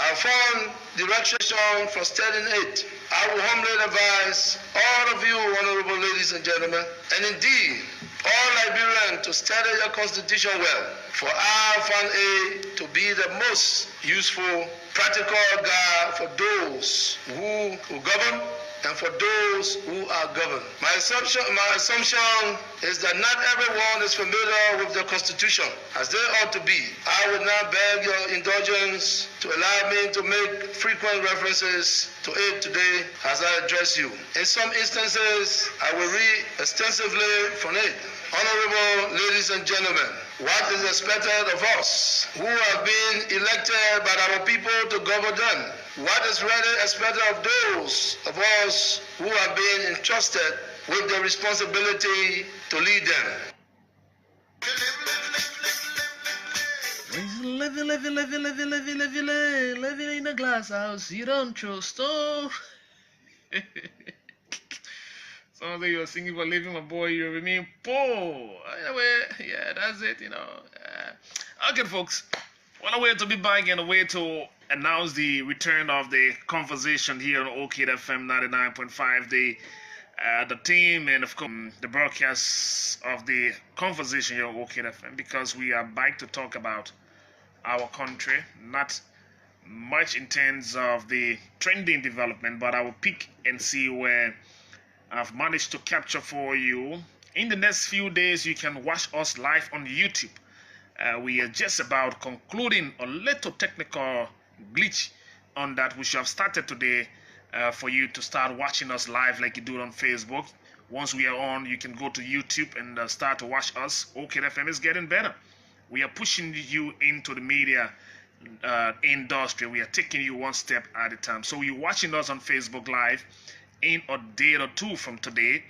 I found direction for studying it. I will humbly advise all of you, honorable ladies and gentlemen, and indeed all Liberians, to study your constitution well. For I found it to be the most useful, practical guide for those who govern and for those who are governed. My assumption is that not everyone is familiar with the Constitution as they ought to be. I would now beg your indulgence to allow me to make frequent references to it today as I address you. In some instances, I will read extensively from it. Honorable ladies and gentlemen, what is expected of us who have been elected by our people to govern them? What is really expected of those of us who have been entrusted with the responsibility to lead them? Living in a glass house, you don't trust, oh. Sounds like you're singing for living, my boy. You remain poor. Anyway, yeah, that's it, Okay, folks. Well, a way to be back and a way to announce the return of the conversation here on OK FM 99.5. The team and, of course, the broadcast of the conversation here on OK FM, because we are back to talk about our country. Not much in terms of the trending development, but I will pick and see where I've managed to capture for you. In the next few days, you can watch us live on YouTube. We are just about concluding a little technical glitch on that, which have started today for you to start watching us live like you do on Facebook. Once we are on, you can go to YouTube and start to watch us. OK FM is getting better. We are pushing you into the media industry. We are taking you one step at a time. So you're watching us on Facebook Live. In a day or two from today,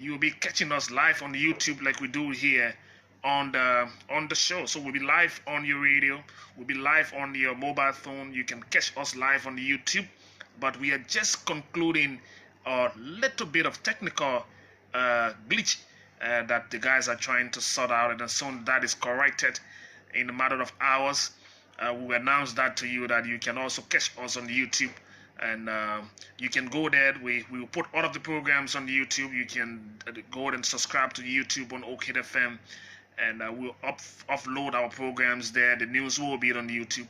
you will be catching us live on YouTube like we do here on the show. So we'll be live on your radio, we'll be live on your mobile phone. You can catch us live on the YouTube. But we are just concluding a little bit of technical glitch that the guys are trying to sort out, and as soon that is corrected in a matter of hours, we will announce that to you, that you can also catch us on YouTube. And you can go there. We will put all of the programs on YouTube. You can go ahead and subscribe to YouTube on OK FM, and we'll upload our programs there. The news will be on YouTube.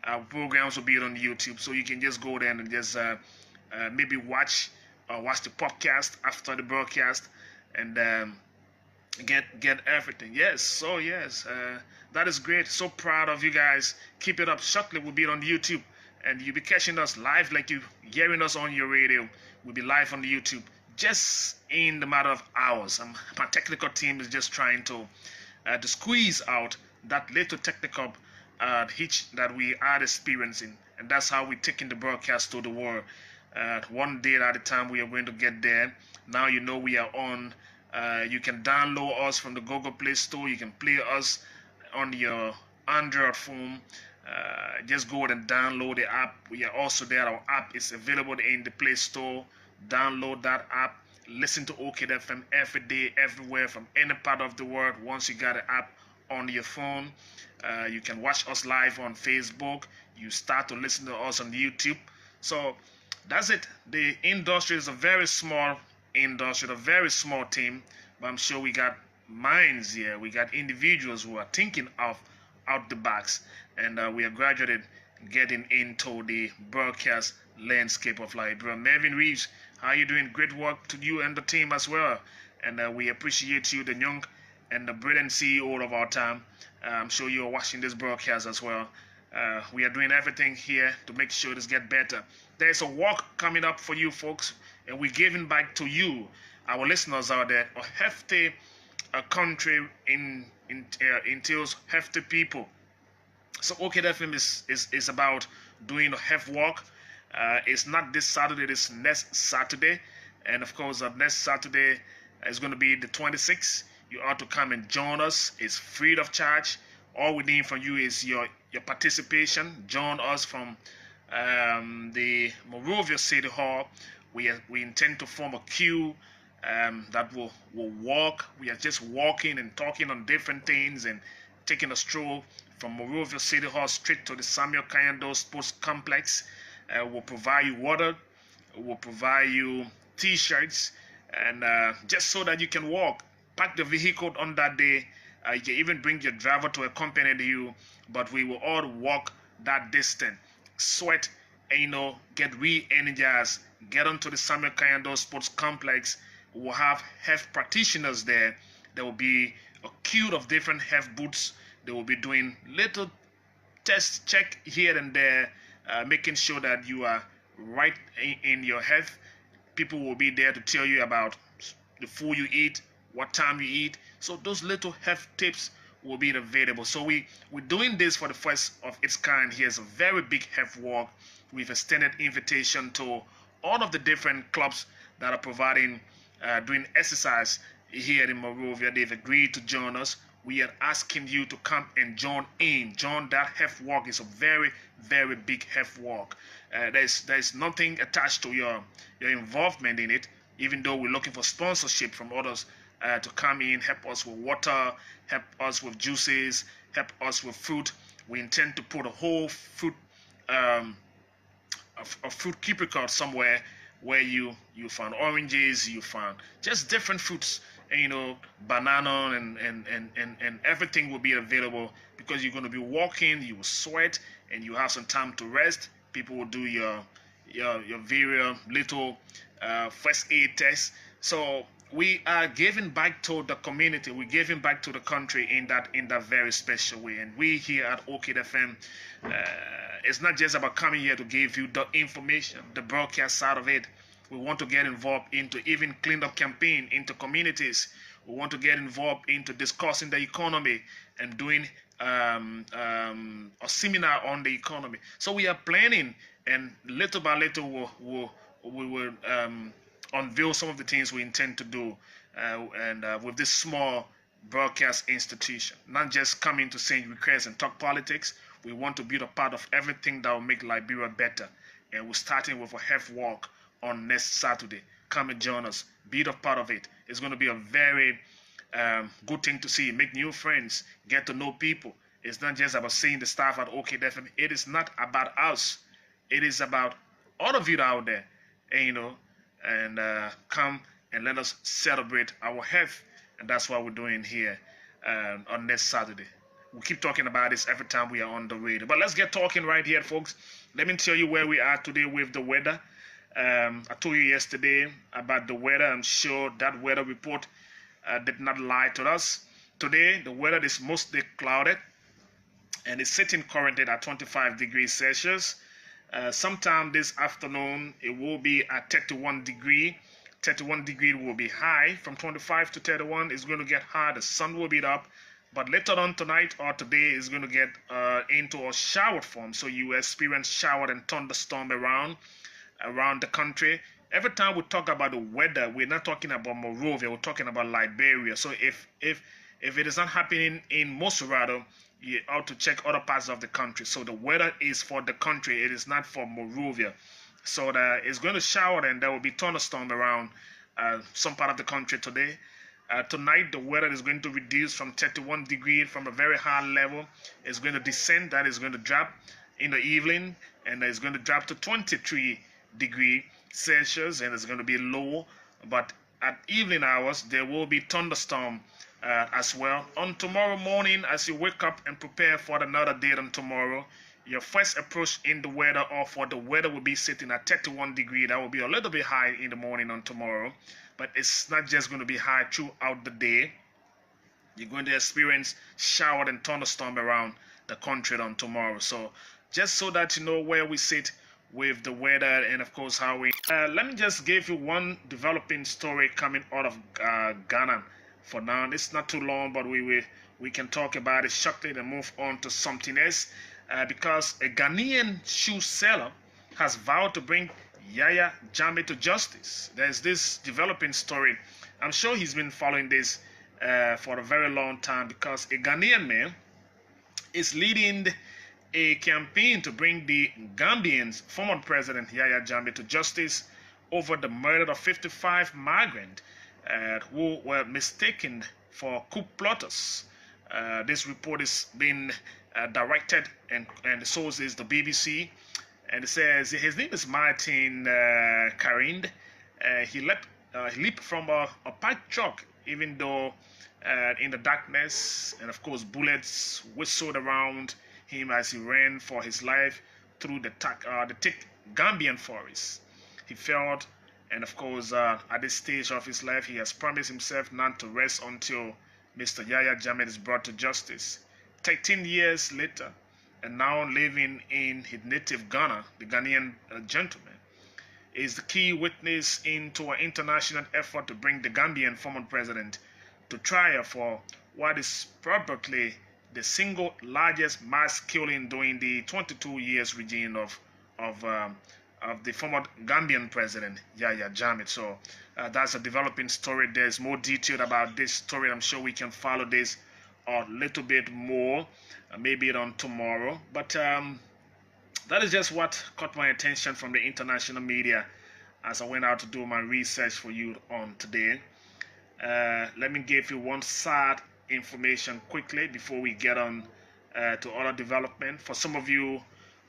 Our programs will be on YouTube, so you can just go there and just maybe watch the podcast after the broadcast, and get everything. Yes, so yes, that is great. So proud of you guys. Keep it up. Shortly we'll be on YouTube, and you'll be catching us live like you hearing us on your radio. We'll be live on the YouTube just in the matter of hours. My technical team is just trying to squeeze out that little technical hitch that we are experiencing, and that's how we're taking the broadcast to the world. One day at a time, we are going to get there. Now you know we are on. You can download us from the Google Play Store. You can play us on your Android phone. Just go ahead and download the app. We are also there. Our app is available in the Play Store. Download that app. Listen to OK FM every day, everywhere, from any part of the world. Once you got an app on your phone, you can watch us live on Facebook. You start to listen to us on YouTube. So that's it. The industry is a very small industry, a very small team, but I'm sure we got minds here. We got individuals who are thinking of out the box, and we are gradually getting into the broadcast landscape of Liberia. Mervyn Reeves, how are you doing? Great work to you and the team as well, and we appreciate you, the young and the brilliant CEO of our time. I'm sure you're watching this broadcast as well. We are doing everything here to make sure this get better. There's a walk coming up for you folks, and we're giving back to you, our listeners out there. A hefty country entails hefty people. So OK FM is about doing a heft walk. It's not this Saturday, it's next Saturday. And of course, next Saturday is going to be the 26th. You ought to come and join us. It's free of charge. All we need from you is your participation. Join us from the Monrovia City Hall. We intend to form a queue that will walk. We are just walking and talking on different things and taking a stroll from Monrovia City Hall straight to the Samuel Kayando Sports Complex. We'll provide you water, we'll provide you t-shirts, and just so that you can walk. Park the vehicle on that day. You can even bring your driver to accompany you, but we will all walk that distance, sweat, and get re-energized, get onto the Samuel Kayando Sports Complex. We'll have health practitioners there. There will be a queue of different health booths. They will be doing little test check here and there, making sure that you are right in your health. People will be there to tell you about the food you eat, what time you eat. So those little health tips will be available. So we're doing this for the first of its kind. Here's a very big health walk. We've extended invitation to all of the different clubs that are providing doing exercise here in Monrovia. They've agreed to join us. We are asking you to come and join that health walk. Is a very, very big health walk. There's nothing attached to your involvement in it, even though we're looking for sponsorship from others to come in, help us with water, help us with juices, help us with fruit. We intend to put a whole fruit a fruit keeper card somewhere where you find oranges, you find just different fruits, and banana and everything will be available, because you're going to be walking, you will sweat, and you have some time to rest. People will do your various little first aid tests. So we are giving back to the community, we're giving back to the country in that very special way. And we here at Orchid FM, it's not just about coming here to give you the information, the broadcast side of it. We want to get involved into even cleanup campaign into communities. We want to get involved into discussing the economy and doing a seminar on the economy. So we are planning, and little by little we will unveil some of the things we intend to do, and with this small broadcast institution. Not just coming to sing requests and talk politics. We want to be a part of everything that will make Liberia better. And we're starting with a health walk on next Saturday. Come and join us. Be a part of it. It's going to be a very good thing to see. Make new friends. Get to know people. It's not just about seeing the staff at OK FM. It is not about us. It is about all of you out there. And come and let us celebrate our health. And that's what we're doing here on next Saturday. We keep talking about this every time we are on the radio. But let's get talking right here, folks. Let me tell you where we are today with the weather. I told you yesterday about the weather. I'm sure that weather report did not lie to us. Today, the weather is mostly clouded, and it's sitting currently at 25 degrees Celsius. Sometime this afternoon, it will be at 31 degree. 31 degree will be high. From 25 to 31, it's going to get hot. The sun will be up. But later on tonight or today is going to get into a shower form. So you experience shower and thunderstorm around the country. Every time we talk about the weather, we're not talking about Monrovia. We're talking about Liberia. So if it is not happening in Monserrate, you ought to check other parts of the country. So the weather is for the country. It is not for Monrovia. So it's going to shower, and there will be thunderstorm around some part of the country today. Tonight, the weather is going to reduce from 31 degrees from a very high level. It's going to descend. That is going to drop in the evening, and it's going to drop to 23 degrees Celsius, and it's going to be low. But at evening hours, there will be thunderstorm as well. On tomorrow morning, as you wake up and prepare for another day on tomorrow, your first approach in the weather, or for the weather, will be sitting at 31 degrees. That will be a little bit high in the morning on tomorrow. But it's not just going to be high throughout the day. You're going to experience shower and thunderstorm around the country on tomorrow. So just so that you know where we sit with the weather, and of course how we... let me just give you one developing story coming out of Ghana. For now, it's not too long, but we can talk about it shortly and move on to something else. Because a Ghanaian shoe seller has vowed to bring Yaya Jammeh to justice. There's this developing story. I'm sure he's been following this for a very long time, because a Ghanaian man is leading a campaign to bring the Gambian's former president Yaya Jammeh to justice over the murder of 55 migrants who were mistaken for coup plotters. This report is being directed, and the source is the BBC. And it says his name is Martin Karind. He leaped from a parked truck, even though in the darkness, and of course bullets whistled around him as he ran for his life through the thick Gambian forest. He felt, and of course at this stage of his life, he has promised himself not to rest until Mr. Yahya Jammeh is brought to justice. 13 years later, and now living in his native Ghana, the Ghanaian gentleman is the key witness into an international effort to bring the Gambian former president to trial for what is probably the single largest mass killing during the 22 years regime of the former Gambian president Yahya Jammeh. So that's a developing story. There's more detail about this story. I'm sure we can follow this a little bit more, maybe on tomorrow. But that is just what caught my attention from the international media as I went out to do my research for you on today. Let me give you one sad information quickly before we get on to other development. For some of you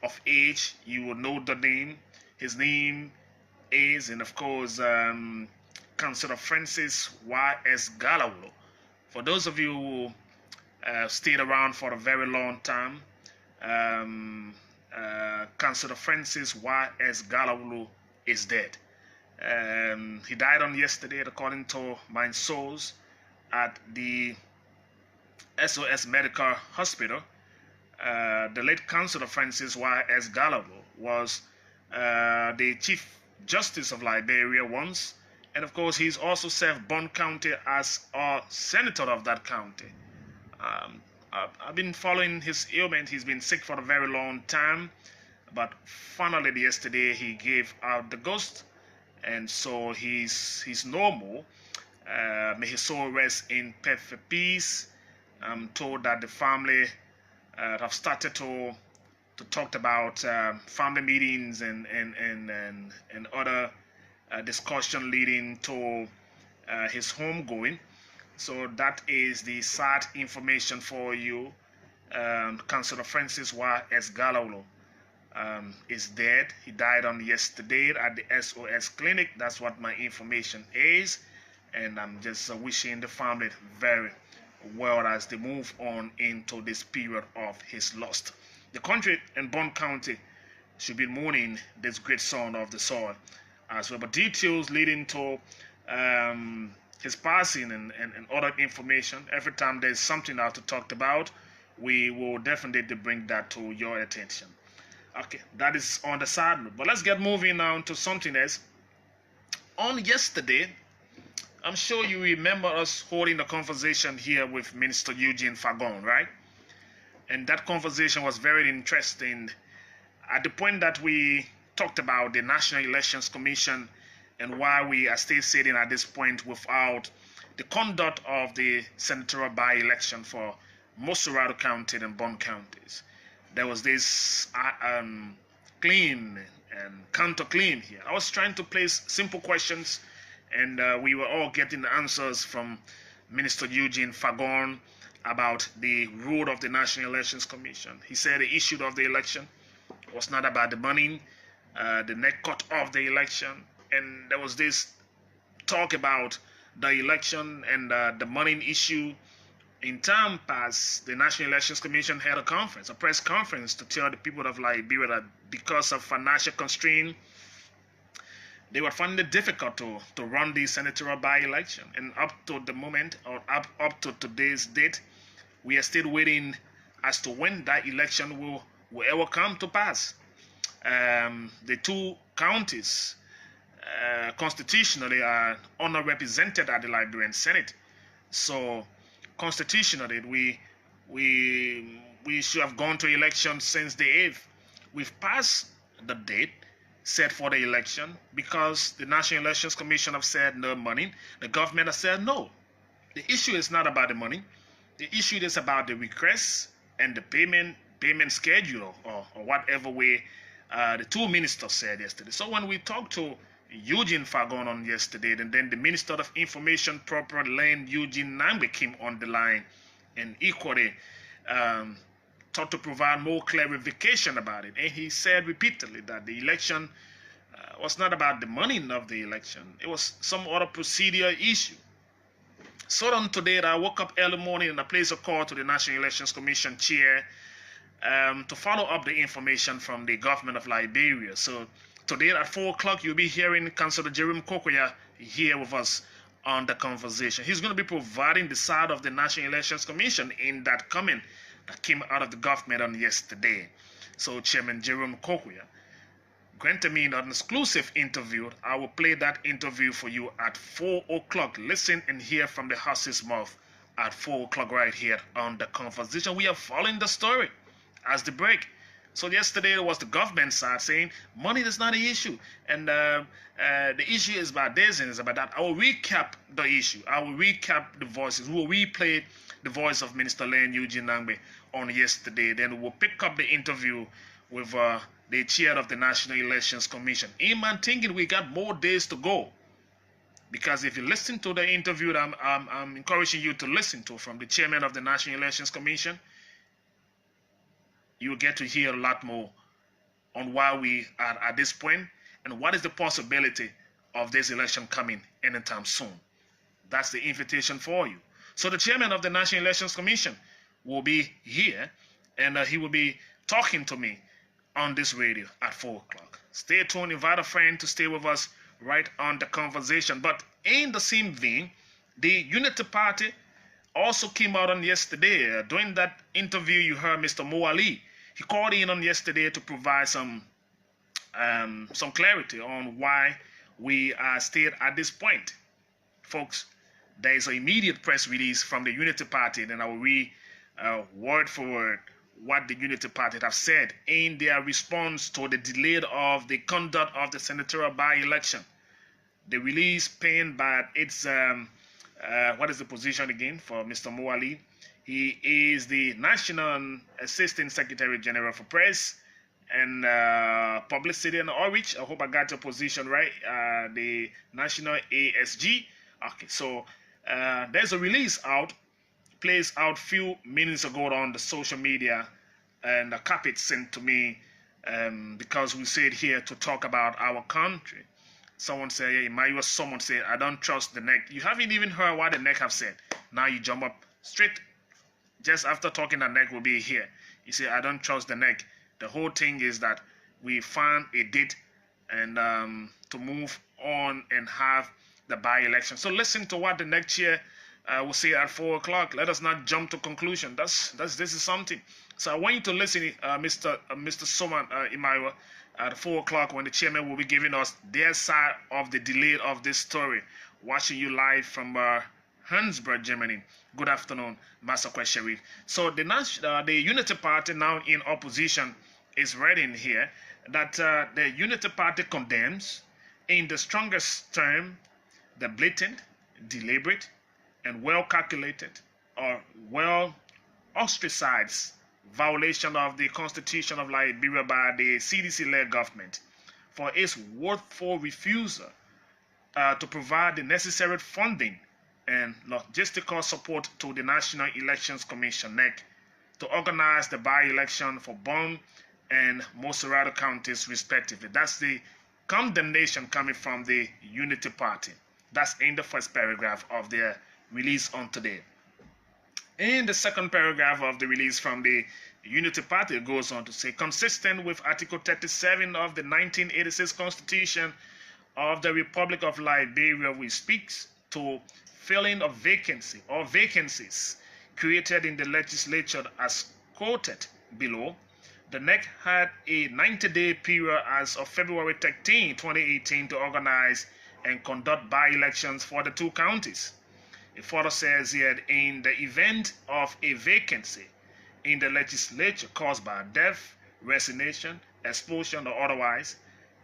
of age, you will know the name. His name is, and of course, Councillor Francis Y.S. Galawolo. For those of you who stayed around for a very long time, Councillor Francis Y.S. Galawolo is dead. He died on yesterday, according to my source, at the SOS Medical Hospital. The late Councillor Francis Y.S. Galawolo was the Chief Justice of Liberia once, and of course he's also served Bond County as a senator of that county. I've been following his ailment. He's been sick for a very long time, but finally yesterday he gave out the ghost, and so he's normal. May his soul rest in perfect peace. I'm told that the family have started to talk about family meetings and other discussion leading to his homegoing. So that is the sad information for you. Councillor Francis Y.S. Galawolo is dead. He died on yesterday at the SOS clinic. That's what my information is, and I'm just wishing the family very well as they move on into this period of his loss. The country and Bond County should be mourning this great son of the soil as well. But details leading to his passing and other information, every time there's something else to talk about, we will definitely bring that to your attention. Okay, that is on the side note. But let's get moving now to something else. On yesterday, I'm sure you remember us holding a conversation here with Minister Eugene Fagon, right? And that conversation was very interesting at the point that we talked about the National Elections Commission and why we are still sitting at this point without the conduct of the senatorial by-election for Mosurado County and Bond counties. There was this claim and counter-claim here. I was trying to place simple questions, and we were all getting the answers from Minister Eugene Fagon about the role of the National Elections Commission. He said the issue of the election was not about the money, the net cut of the election, and there was this talk about the election and the money issue. In time past, the National Elections Commission had a press conference to tell the people of Liberia that because of financial constraint, they were finding it difficult to run the senatorial by-election. And up to the moment, or up to today's date, we are still waiting as to when that election will ever come to pass. The two counties constitutionally are underrepresented at the Liberian Senate. So constitutionally, we should have gone to election since the 8th. We've passed the date set for the election because the National Elections Commission have said no money. The government has said no. The issue is not about the money. The issue is about the request and the payment schedule, or whatever way the two ministers said yesterday. So when we talked to Eugene Fagon on yesterday, and then the Minister of Information, Proper Land, Eugene Nangbe, came on the line and equally thought to provide more clarification about it. And he said repeatedly that the election was not about the money of the election. It was some other procedural issue. So on today, I woke up early morning and I placed a call to the National Elections Commission chair to follow up the information from the government of Liberia. So today at 4 o'clock, you'll be hearing Councillor Jerome Kokoya here with us on the conversation. He's going to be providing the side of the National Elections Commission in that comment that came out of the government on yesterday. So Chairman Jerome Kokoya granted me an exclusive interview. I will play that interview for you at 4 o'clock. Listen and hear from the horse's mouth at 4 o'clock right here on the conversation. We are following the story as the break. So yesterday it was the government side saying money is not an issue, and the issue is about this and it's about that. I will recap the issue. I will recap the voices. We will replay the voice of Minister Len Eugene Nangbe on yesterday. Then we will pick up the interview with the chair of the National Elections Commission. I'm thinking we got more days to go, because if you listen to the interview that I'm encouraging you to listen to from the chairman of the National Elections Commission, you will get to hear a lot more on why we are at this point and what is the possibility of this election coming anytime soon. That's the invitation for you. So the chairman of the National Elections Commission will be here, and he will be talking to me on this radio at 4 o'clock. Stay tuned. Invite a friend to stay with us right on the conversation. But in the same vein, the Unity Party also came out on yesterday. During that interview, you heard Mr. Mo Ali. He called in on yesterday to provide some clarity on why we are still at this point. Folks, there is an immediate press release from the Unity Party, and I will read word for word what the Unity Party have said in their response to the delay of the conduct of the senatorial by-election. The release penned by its what is the position again for Mr. Mo Ali? He is the National Assistant Secretary General for Press and Publicity and Outreach. I hope I got your position right. The National ASG. Okay, so there's a release out, placed out few minutes ago on the social media, and a copy sent to me because we said here to talk about our country. Someone said, hey, someone said, I don't trust the NEC. You haven't even heard what the NEC have said. Now you jump up straight. Just after talking, the NEC will be here. You say, I don't trust the NEC. The whole thing is that we found a date and to move on and have the by-election. So listen to what the NEC chair will say at 4 o'clock. Let us not jump to conclusion. This is something. So I want you to listen, Mr. Soman Imaiwa, at 4 o'clock when the chairman will be giving us their side of the delay of this story. Watching you live from Hansburg, Germany. Good afternoon, Master Sharif. So the Unity Party, now in opposition, is writing here that the Unity Party condemns in the strongest term the blatant, deliberate, and well-calculated or well-ostracized violation of the Constitution of Liberia by the CDC-led government for its willful refusal to provide the necessary funding and logistical support to the National Elections Commission, NEC, to organize the by-election for Bong and Moserado counties, respectively. That's the condemnation coming from the Unity Party. That's in the first paragraph of their release on today. In the second paragraph of the release from the Unity Party, it goes on to say, consistent with Article 37 of the 1986 Constitution of the Republic of Liberia, which speaks to filling of vacancy or vacancies created in the legislature as quoted below, the NEC had a 90-day period as of February 13, 2018 to organize and conduct by-elections for the two counties. It further says here, in the event of a vacancy in the legislature caused by death, resignation, expulsion, or otherwise,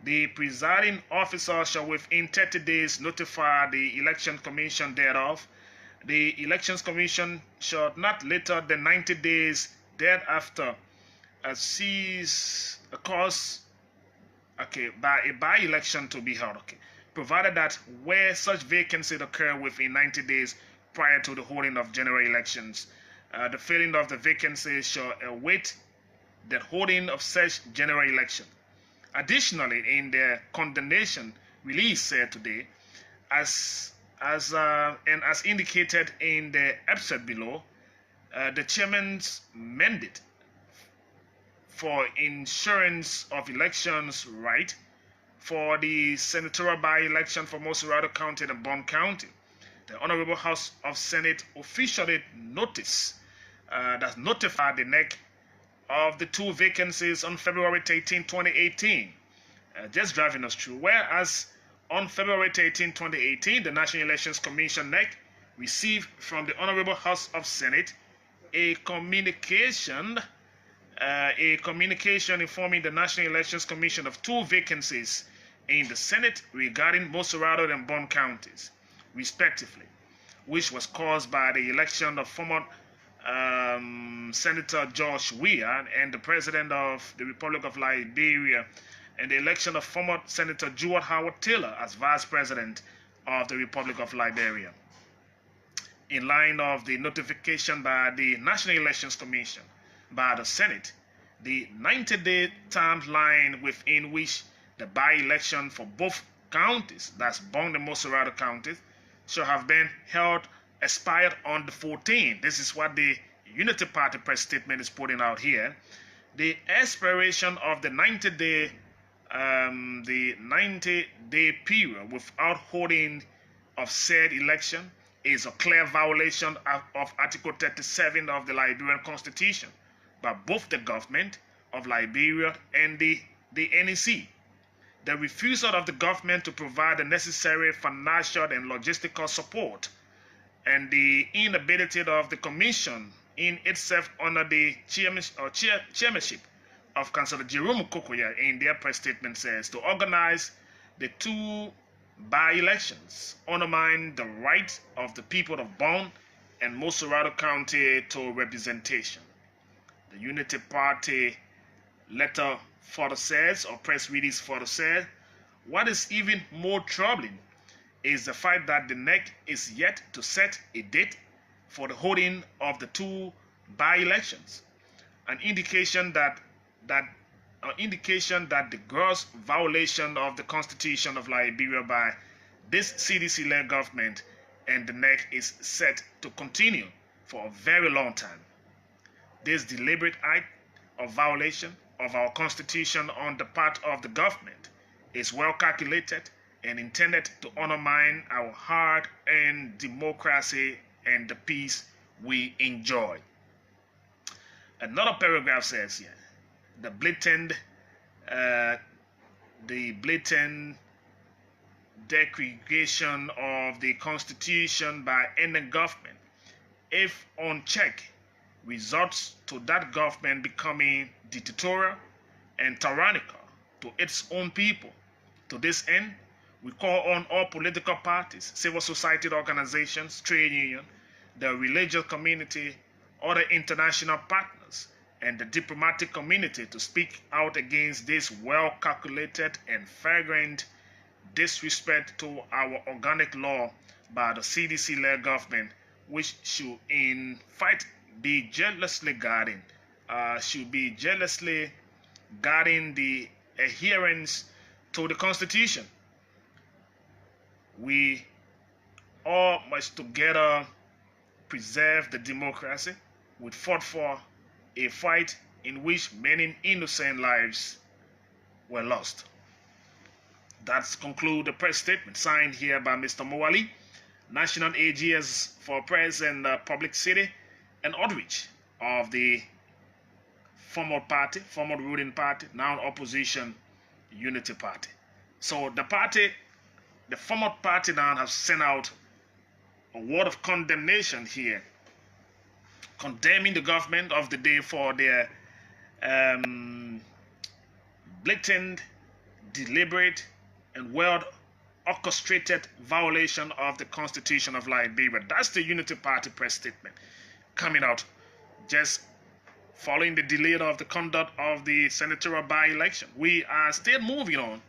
the presiding officer shall within 30 days notify the Election Commission thereof. The Elections Commission shall not later than 90 days thereafter cease a cause by a by-election to be held. Provided that where such vacancies occur within 90 days prior to the holding of general elections, the filling of the vacancies shall await the holding of such general election. Additionally, in the condemnation release today, as indicated in the episode below, the chairman's mandate for insurance of elections right for the senatorial by-election for Moserado County and Bond County. The Honorable House of Senate officially notified the NEC of the 2 vacancies on February 13, 2018. Just driving us through. Whereas on February 13, 2018, the National Elections Commission NEC received from the Honorable House of Senate a communication informing the National Elections Commission of 2 vacancies in the Senate regarding Moserado and Bond counties, respectively, which was caused by the election of former Senator George Weah and the President of the Republic of Liberia, and the election of former Senator Jewett Howard Taylor as Vice President of the Republic of Liberia. In line of the notification by the National Elections Commission by the Senate, the 90-day timeline within which the by-election for both counties, that's Bond and Moserado counties, shall have been held expired on the 14th. This is what the Unity Party press statement is putting out here. The expiration of the 90-day period without holding of said election is a clear violation of Article 37 of the Liberian Constitution by both the government of Liberia and the NEC. The refusal of the government to provide the necessary financial and logistical support, and the inability of the Commission in itself under the chairmanship of Councillor Jerome Kokoya in their press statement says to organize the 2 by-elections undermine the right of the people of Bond and Moserado County to representation. The Unity Party letter further says, or press release further says, what is even more troubling is the fact that the NEC is yet to set a date for the holding of the 2 by-elections, an indication that the gross violation of the Constitution of Liberia by this CDC-led government and the NEC is set to continue for a very long time. This deliberate act of violation of our Constitution on the part of the government is well calculated and intended to undermine our hard-earned democracy and the peace we enjoy. Another paragraph says here, the blatant degradation of the Constitution by any government, if unchecked, results to that government becoming dictatorial and tyrannical to its own people. To this end, we call on all political parties, civil society organizations, trade unions, the religious community, other international partners, and the diplomatic community to speak out against this well-calculated and flagrant disrespect to our organic law by the CDC-led government, which should in fact be jealously guarding the adherence to the Constitution. We all must together preserve the democracy we fought for, a fight in which many innocent lives were lost. That's conclude the press statement signed here by Mr. Moali, National AGS for Press and Publicity and Outreach of the former ruling party, now opposition Unity Party. So the former party now has sent out a word of condemnation here, condemning the government of the day for their blatant, deliberate, and well-orchestrated violation of the Constitution of Liberia. That's the Unity Party press statement coming out just following the delay of the conduct of the senatorial by-election. We are still moving on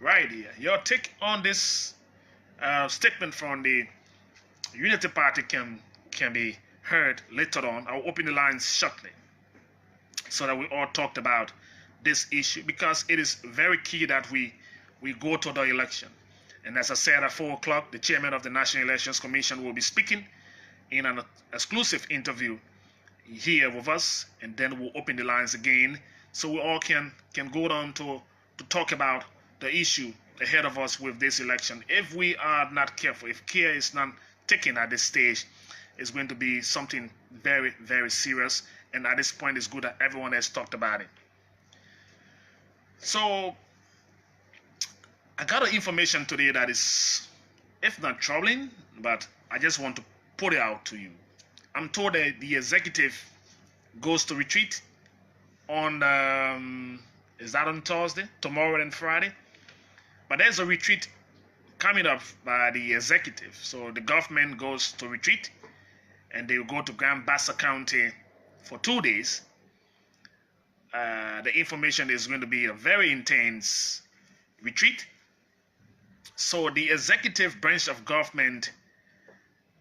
right here. Your take on this statement from the Unity Party can be heard later on. I'll open the lines shortly so that we all talked about this issue, because it is very key that we go to the election. And as I said, at 4 o'clock, the chairman of the National Elections Commission will be speaking in an exclusive interview here with us, and then we'll open the lines again so we all can go on to talk about the issue ahead of us with this election. If we are not careful, if care is not taken at this stage, it's going to be something very, very serious. And at this point, it's good that everyone has talked about it. So I got an information today that is, if not troubling, but I just want to put it out to you. I'm told that the executive goes to retreat on, is that on Thursday, tomorrow and Friday? But there's a retreat coming up by the executive. So the government goes to retreat, and they will go to Grand Bassa County for 2 days. The information is going to be a very intense retreat. So the executive branch of government,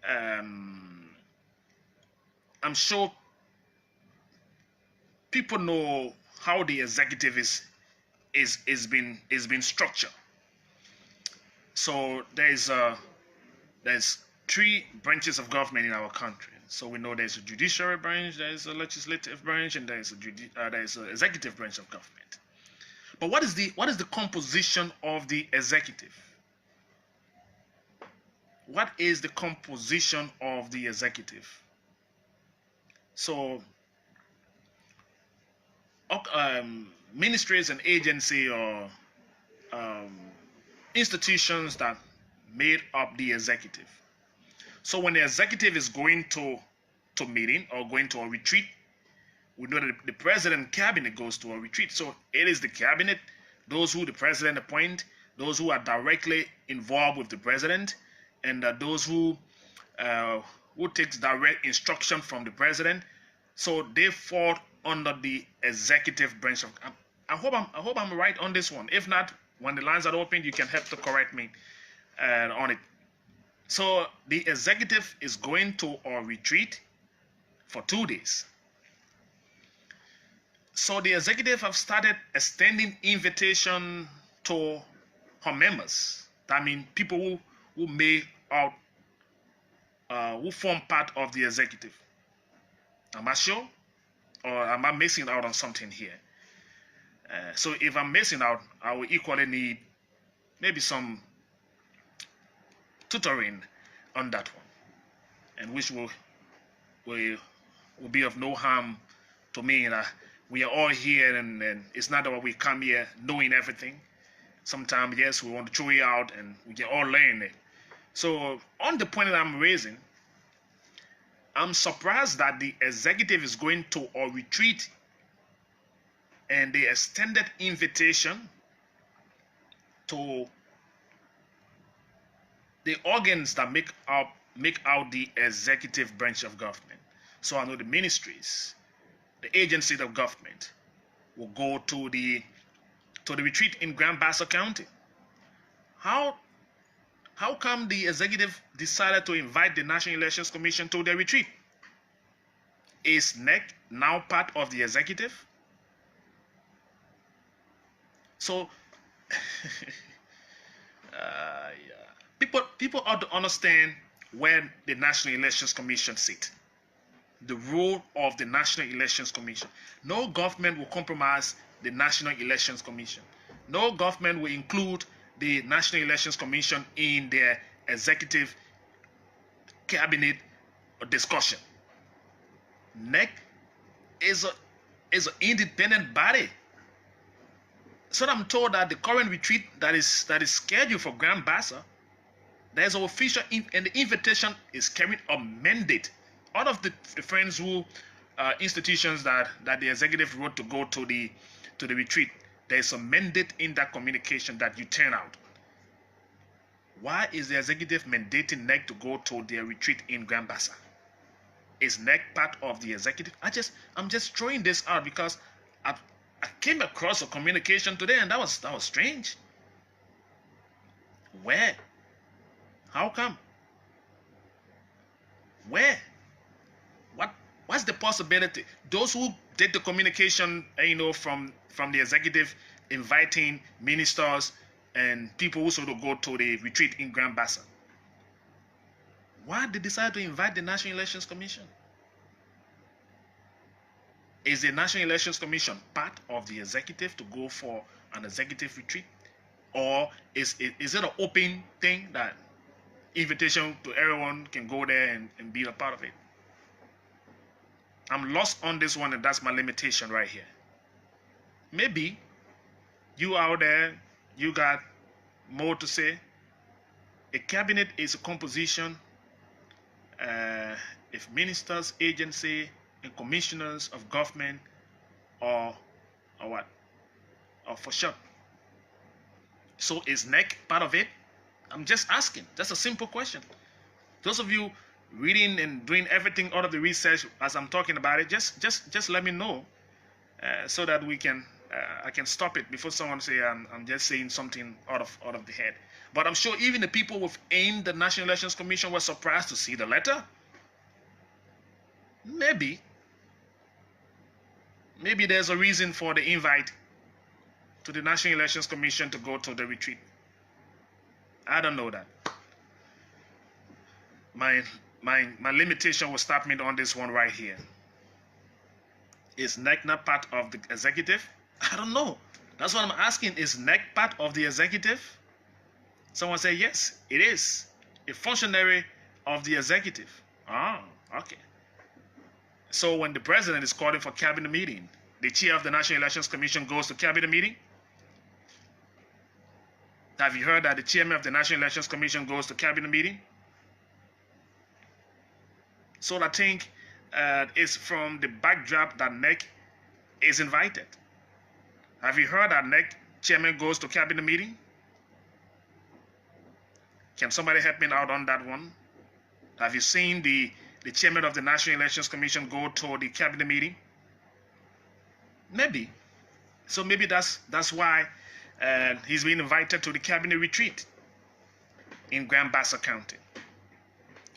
I'm sure people know how the executive is been structured. So there's 3 branches of government in our country. So we know there's a judiciary branch, there's a legislative branch, and there's an executive branch of government. But what is the composition of the executive? What is the composition of the executive? So ministries and agencies or institutions that made up the executive. So when the executive is going to meeting or going to a retreat, we know that the president cabinet goes to a retreat. So it is the cabinet, those who the president appoint, those who are directly involved with the president, and those who takes direct instruction from the president. So they fall under the executive branch of. I hope I'm right on this one. If not, when the lines are open, you can help to correct me on it. So the executive is going to a retreat for 2 days. So the executive have started extending invitation to her members. That means people who form part of the executive. Am I sure? Or am I missing out on something here? So if I'm missing out, I will equally need maybe some tutoring on that one, and which will be of no harm to me. We are all here, and it's not that we come here knowing everything. Sometimes, yes, we want to throw it out, and we can all learn it. So on the point that I'm raising, I'm surprised that the executive is going to a retreat, and the extended invitation to the organs that make out the executive branch of government. So I know the ministries, the agencies of government will go to the retreat in Grand Bassa County. How come the executive decided to invite the National Elections Commission to their retreat? Is NEC now part of the executive? So people ought to understand where the National Elections Commission sits. The role of the National Elections Commission. No government will compromise the National Elections Commission. No government will include the National Elections Commission in their executive cabinet discussion. NEC is an independent body. So I'm told that the current retreat that is scheduled for Grand Bassa, there's an official and the invitation is carrying a mandate. All of the friends who institutions that the executive wrote to go to the retreat, there's a mandate in that communication that you turn out. Why is the executive mandating NEC to go to their retreat in Grand Bassa? Is NEC part of the executive? I'm just throwing this out because I came across a communication today, and that was strange. Where? How come? Where? What's the possibility? Those who did the communication, from the executive, inviting ministers and people who sort of go to the retreat in Grand Bassa. Why did they decide to invite the National Elections Commission? Is the National Elections Commission part of the executive to go for an executive retreat? Or is it an open thing that invitation to everyone can go there and be a part of it? I'm lost on this one, and that's my limitation right here. Maybe you out there, you got more to say. A cabinet is a composition if ministers, agency, and commissioners of government or what? Or for short. So is NEC part of it? I'm just asking. That's a simple question. Those of you reading and doing everything out of the research as I'm talking about it, just let me know so that we can I can stop it before someone say I'm just saying something out of the head. But I'm sure even the people within the National Elections Commission were surprised to see the letter. Maybe there's a reason for the invite to the National Elections Commission to go to the retreat. I don't know that. My limitation will stop me on this one right here. Is NEC not part of the executive? I don't know. That's what I'm asking. Is NEC part of the executive? Someone say yes, it is. A functionary of the executive. Ah, okay. So when the president is calling for cabinet meeting, the chair of the National Elections Commission goes to cabinet meeting? Have you heard that the chairman of the National Elections Commission goes to cabinet meeting? So I think it's from the backdrop that NEC is invited. Have you heard that NEC chairman goes to cabinet meeting? Can somebody help me out on that one? Have you seen the chairman of the National Elections Commission go to the cabinet meeting? Maybe. So maybe that's why he's been invited to the cabinet retreat in Grand Bassa County.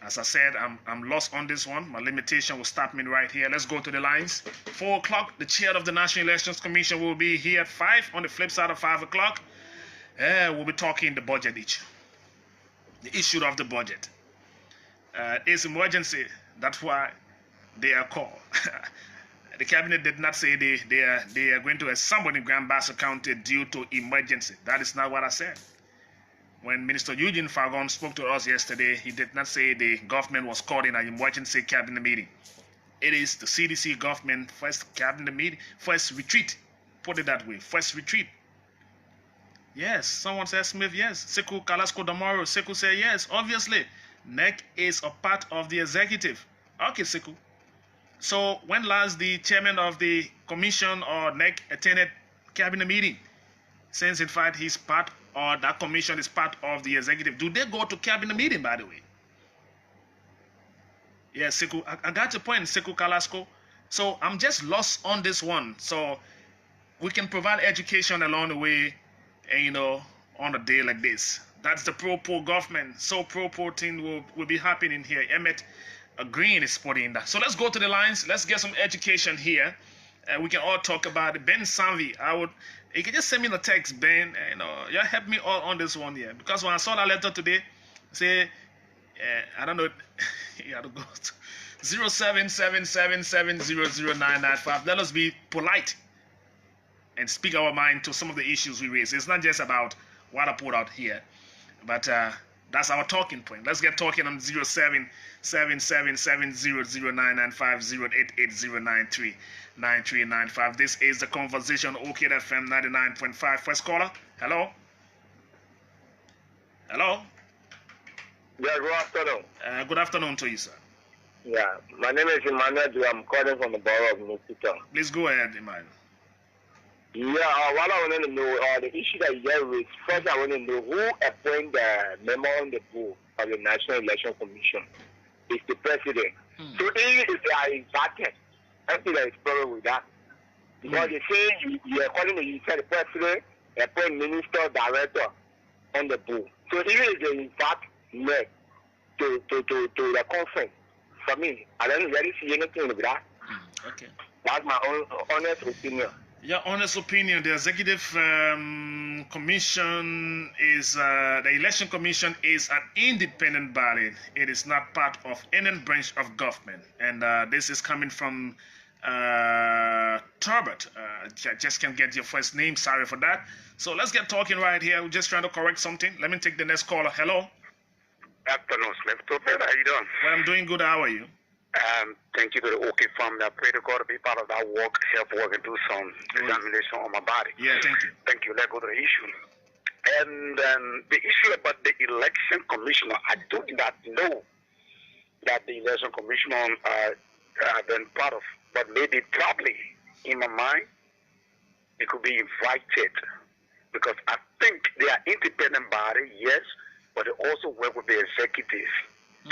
As I said, I'm lost on this one. My limitation will stop me right here. Let's go to the lines. 4 o'clock, the chair of the National Elections Commission will be here at 5. On the flip side of 5 o'clock, we'll be talking the budget issue. The issue of the budget. It's emergency. That's why they are called. The cabinet did not say they are going to assemble in Grand Bassa County due to emergency. That is not what I said. When Minister Eugene Fagon spoke to us yesterday, he did not say the government was called in an emergency cabinet meeting. It is the CDC government first cabinet meeting, first retreat. Put it that way, first retreat. Yes, someone says Smith, yes. Sekou Kalasko Damaro, Sekou said yes. Obviously, NEC is a part of the executive. Okay, Sekou. So when last the chairman of the commission or NEC attended cabinet meeting? Since in fact he's part or that commission is part of the executive. Do they go to cabinet meeting, by the way? Yes, Sekou, I got your point, Sekou Kalasko. So I'm just lost on this one. So we can provide education along the way, and on a day like this. That's the pro-poor government. So pro-poor thing will be happening here. Emmett Green is putting that. So let's go to the lines. Let's get some education here. We can all talk about it. Ben Sanvi, you can just send me the text, Ben. You help me all on this one here. Because when I saw that letter today, say, I don't know, you have to go to 0777700995. Let us be polite and speak our mind to some of the issues we raise. It's not just about what I put out here, but that's our talking point. Let's get talking on 07777009508880939395. This is the conversation. OK FM 99.5. First caller. Hello. Hello. Yeah, good afternoon. Good afternoon to you, sir. Yeah, my name is Emmanuel. I'm calling from the borough of Mississippi. Please go ahead, Emmanuel. Yeah, what I want to know, the issue that you get with, first I want to know who appointed the member on the board of the National Election Commission. It's the president. So even if they are invited, I think there is problem with that. Because they say you are calling you said the president, appoint minister, director on the board. So even if they invite me to the conference, for me, I don't really see anything with that. Okay. That's my own honest opinion. Your honest opinion, the executive commission is, the election commission is an independent body. It is not part of any branch of government. And this is coming from Turbot. Just can't get your first name, sorry for that. So let's get talking right here. We're just trying to correct something. Let me take the next caller. Hello. Afternoon, Slave Topper. How you doing? Well, I'm doing good. How are you? Thank you to the OK family. I pray to God to be part of that work, help work, and do some examination on my body. Yeah, thank you. Thank you. Let's go to the issue. And the issue about the election commissioner, I do not know that the election commissioner been part of, but maybe probably in my mind, it could be invited because I think they are independent body, yes, but they also work with the executive.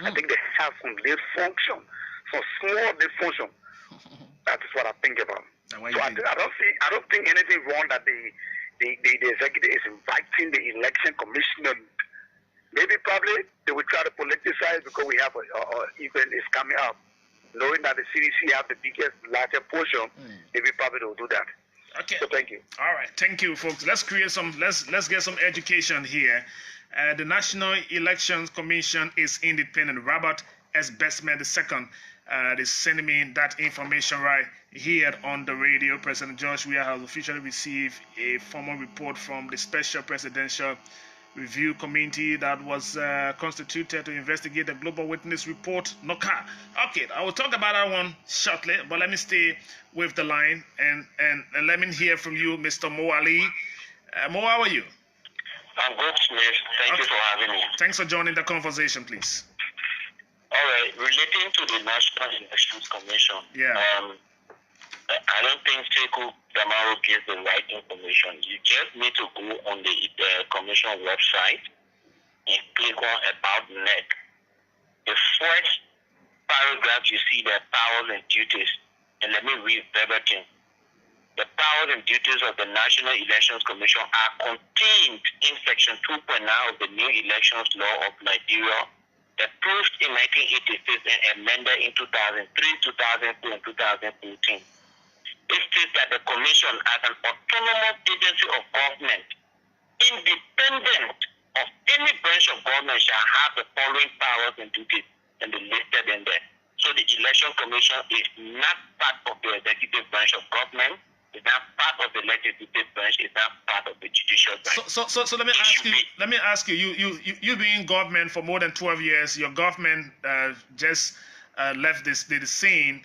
I think they have some lead function, some small lead function. That is what I think about. So I don't think anything wrong that the executive is inviting the election commissioner. Maybe probably they will try to politicize because we have a event is coming up. Knowing that the CDC have the biggest, larger portion, maybe probably they will do that. Okay. So thank you. All right, thank you, folks. Let's create some. Let's get some education here. The National Elections Commission is independent. Robert S. Bestman II is sending me that information right here on the radio. President George Weah has officially received a formal report from the Special Presidential Review Committee that was constituted to investigate the Global Witness Report, NOCA. Okay, I will talk about that one shortly, but let me stay with the line and let me hear from you, Mr. Mo Ali. Mo, how are you? I'm good, Smith. Thank you for having me. Thanks for joining the conversation, please. All right, relating to the National Elections Commission, I don't think Sekou Damaro gives the right information. You just need to go on the commission website and click on About NEC. The first paragraph, you see the powers and duties. And let me read verbatim. The powers and duties of the National Elections Commission are contained in Section 2.9 of the New Elections Law of Liberia, approved in 1986 and amended in 2003, 2004, and 2014. It states that the Commission, as an autonomous agency of government, independent of any branch of government, shall have the following powers and duties, and they listed in there. So the Election Commission is not part of the executive branch of government. It's not part of the legislative branch. It's not part of the judicial branch. So let me ask you. Let me ask you. You been in government for more than 12 years. Your government just left the scene.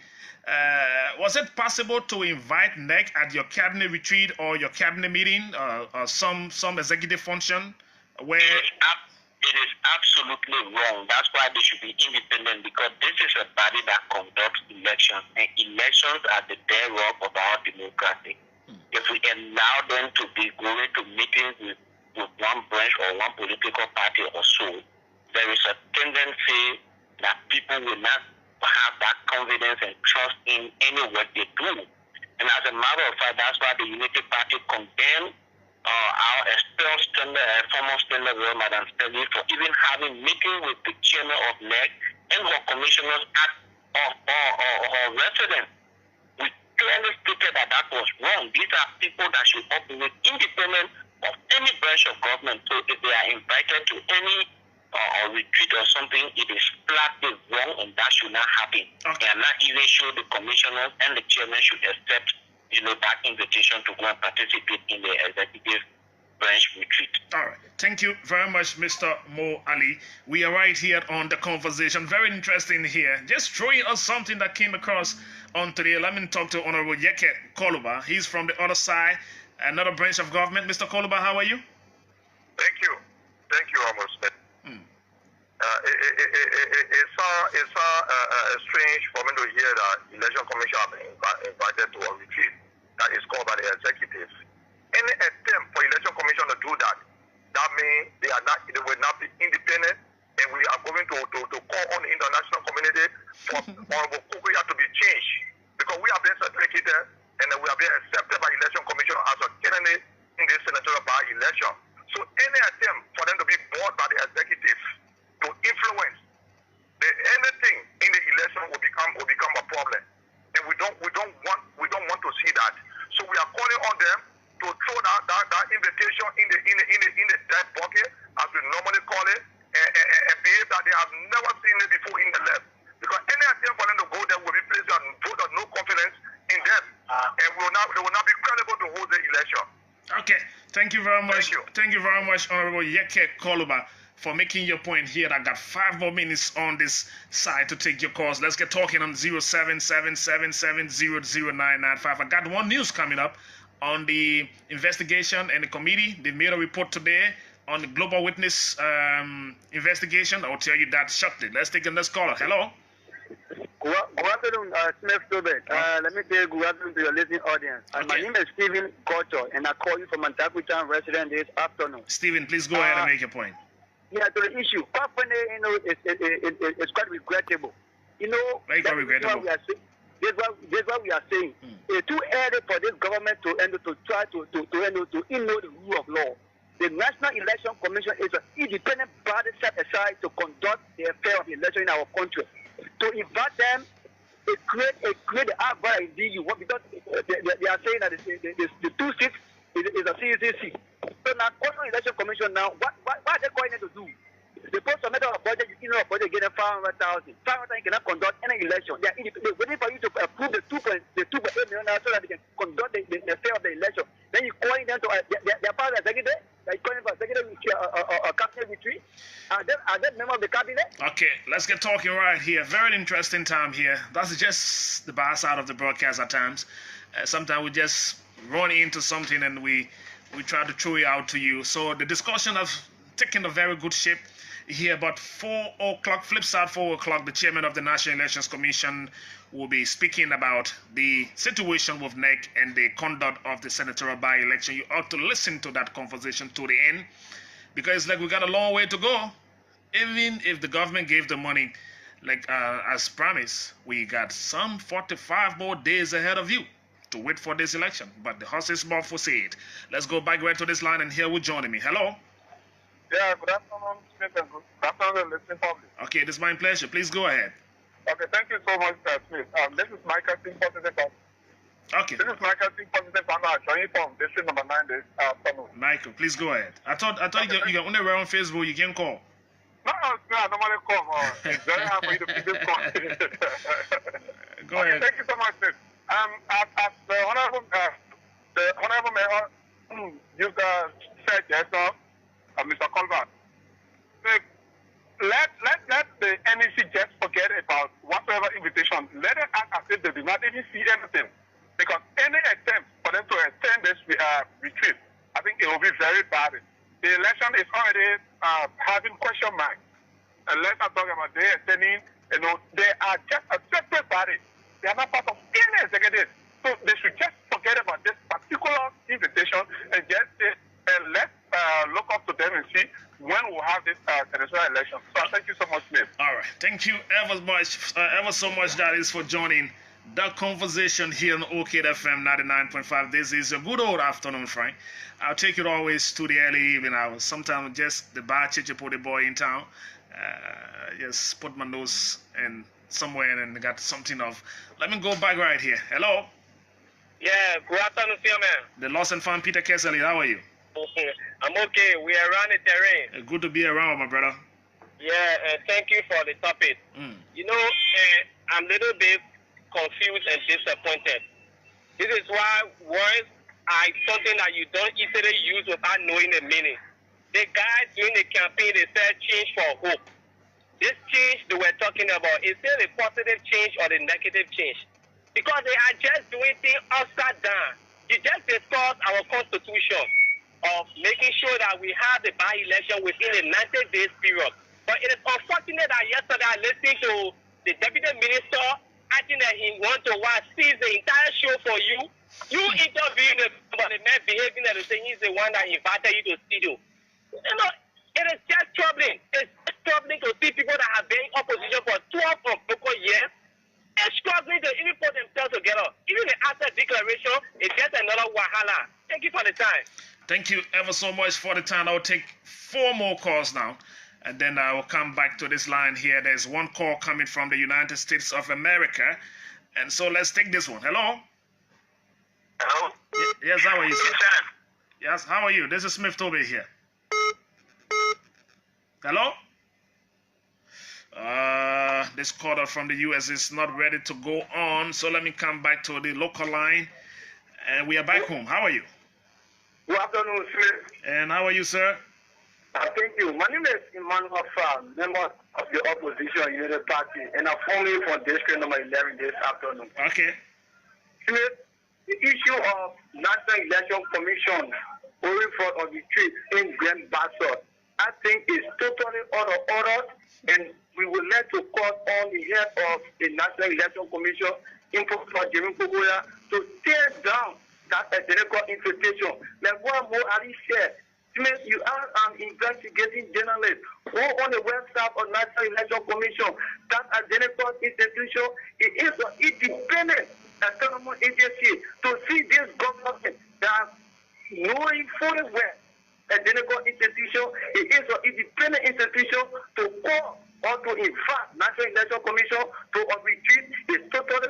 Was it possible to invite NEC at your cabinet retreat or your cabinet meeting or some executive function where? It is absolutely wrong. That's why they should be independent, because this is a body that conducts elections, and elections are the bedrock of our democracy. If we allow them to be going to meetings with one branch or one political party or so, there is a tendency that people will not have that confidence and trust in any work they do. And as a matter of fact, that's why the Unity Party condemned our expelled former Standard Royal Madam Stelly for even having meeting with the chairman of NEC and her commissioners at her residence. We clearly stated that was wrong. These are people that should operate independent of any branch of government. So if they are invited to any retreat or something, it is flatly wrong, and that should not happen. Okay. And not even sure the commissioners and the chairman should accept that invitation to go and participate in the executive branch retreat. All right. Thank you very much, Mr. Mo Ali. We are right here on the conversation. Very interesting here. Just throwing us something that came across on today. Let me talk to Honorable Yeke Koluba. He's from the other side, another branch of government. Mr. Koluba, how are you? Thank you. Thank you, almost. It's strange for me to hear that election commission have been invited to a retreat that is called by the executive. Any attempt for election commission to do that, that means they will not be independent, and we are going to call on the international community for Honorable Kukuya to be changed, because we have been certificated and we have been accepted by election commission as a candidate in this senatorial by-election. So any attempt for them to be bought by the executive to influence anything in the election will become a problem, and we don't Okay, thank you very much. Thank you. Thank you very much, Honorable Yeke Koluba, for making your point here. I got 5 more minutes on this side to take your calls. Let's get talking on 0777700995. I got one news coming up on the investigation and the committee. They made a report today on the Global Witness investigation. I'll tell you that shortly. Let's take the next caller. Hello. Good afternoon, Smith TOBY. Let me say good afternoon to your listening audience. My name is Stephen Gocho, and I call you from Antakutan resident this afternoon. Stephen, please go ahead and make your point. Yeah, to the issue. It's quite regrettable. Very regrettable. That's what we are saying. It's too early for this government to try to ignore the rule of law. The National Election Commission is an independent body set aside to conduct the affair of the election in our country. To invite them, it create the outcry in DU because they are saying that the 2 seats is a CEC. So now, National Election Commission now, what are they going to do? They post a matter of budget, you know, a budget getting 500,000. 500,000 cannot conduct any election. They're waiting for you to approve the 2.8 million so that they can conduct the affair of the election. Then you're calling them to their power executive. They're calling for executive cabinet retreat. Are they members of the cabinet? Okay, let's get talking right here. Very interesting time here. That's just the bad side of the broadcast at times. Sometimes we just run into something and we try to throw it out to you. So the discussion has taken a very good shape here, but 4 o'clock, flip side 4 o'clock, the chairman of the National Elections Commission will be speaking about the situation with NEC and the conduct of the senatorial by-election. You ought to listen to that conversation to the end, because like we got a long way to go. Even if the government gave the money, like as promised, we got some 45 more days ahead of you to wait for this election. But the horse is more for it. Let's go back right to this line, and here will joining me. Hello. Yeah, good afternoon, Smith, and good afternoon, listening public. Okay, this is my pleasure. Please go ahead. Okay, thank you so much, Smith. This is Michael Singh, positive. Okay. This is Michael Singh, positive. I'm joining from district number 9 this afternoon. Michael, please go ahead. I thought you can only wear on Facebook. You can call. No, I normally call. It's very hard for you to pick this call. Go ahead. Thank you so much, Smith. As the honorable mayor you said just now, Mr. Colbert, let the NEC just forget about whatever invitation. Let it act as if they do not even see anything. Because any attempt for them to attend this retreat, I think it will be very bad. The election is already having question marks. And let's not talk about they attending, they are just a separate body. They are not part of any executive. So they should just forget about this particular invitation and just let's look up to them and see when we'll have this senatorial election. So thank you so much, Smith. All right. Thank you ever so much, that is, for joining the conversation here on OKD FM 99.5. This is a good old afternoon, Frank. I'll take it always to the early evening hours. Sometimes just the bar chichi put the boy in town. Just put my nose in somewhere and got something of. Let me go back right here. Hello. Yeah, good afternoon, man. The lost and found Peter Kessler. How are you? I'm okay. We are around the terrain. Good to be around, my brother. Yeah, thank you for the topic. You know, I'm a little bit confused and disappointed. This is why words are something that you don't easily use without knowing the meaning. The guys during the campaign, they said change for hope. This change they were talking about, is it a positive change or the negative change? Because they are just doing things upside down. You just discussed our constitution of making sure that we have the by-election within a 90 days period. But it is unfortunate that yesterday I listened to the deputy minister acting that he wants to seize the entire show for you. You interviewing about the man behaving that saying he's the one that invited you to studio. You know, it is just troubling. It's just troubling to see people that have been in opposition for 12 or years. They're struggling to even put themselves together. Even the after declaration is just another wahala. Thank you for the time. Thank you ever so much for the time. I'll take 4 more calls now, and then I will come back to this line here. There's one call coming from the United States of America, and so let's take this one. Hello? Hello? Yes, how are you, sir? Yes, how are you? This is Smith TOBY here. Hello? This caller from the U.S. is not ready to go on, so let me come back to the local line, and we are back home. How are you? Good afternoon, sir. And how are you, sir? Thank you. My name is Emmanuel Farm, member of the Opposition Unity Party, and I'm phoning from district number 11 this afternoon. Okay. Sir, the issue of National Election Commission going for a retreat in Grand Bassa, I think is totally out of order, and we would like to call on the head of the National Election Commission, Professor Jimmy Kubuya, to tear down that identical invitation. Like what more Ali said, you are an investigating journalist. Go on the website of National Election Commission. That identical institution, it is an independent autonomous agency to see this government that knowing fully well identical institution, it is an independent institution to call or to invite National Election Commission to a retreat is totally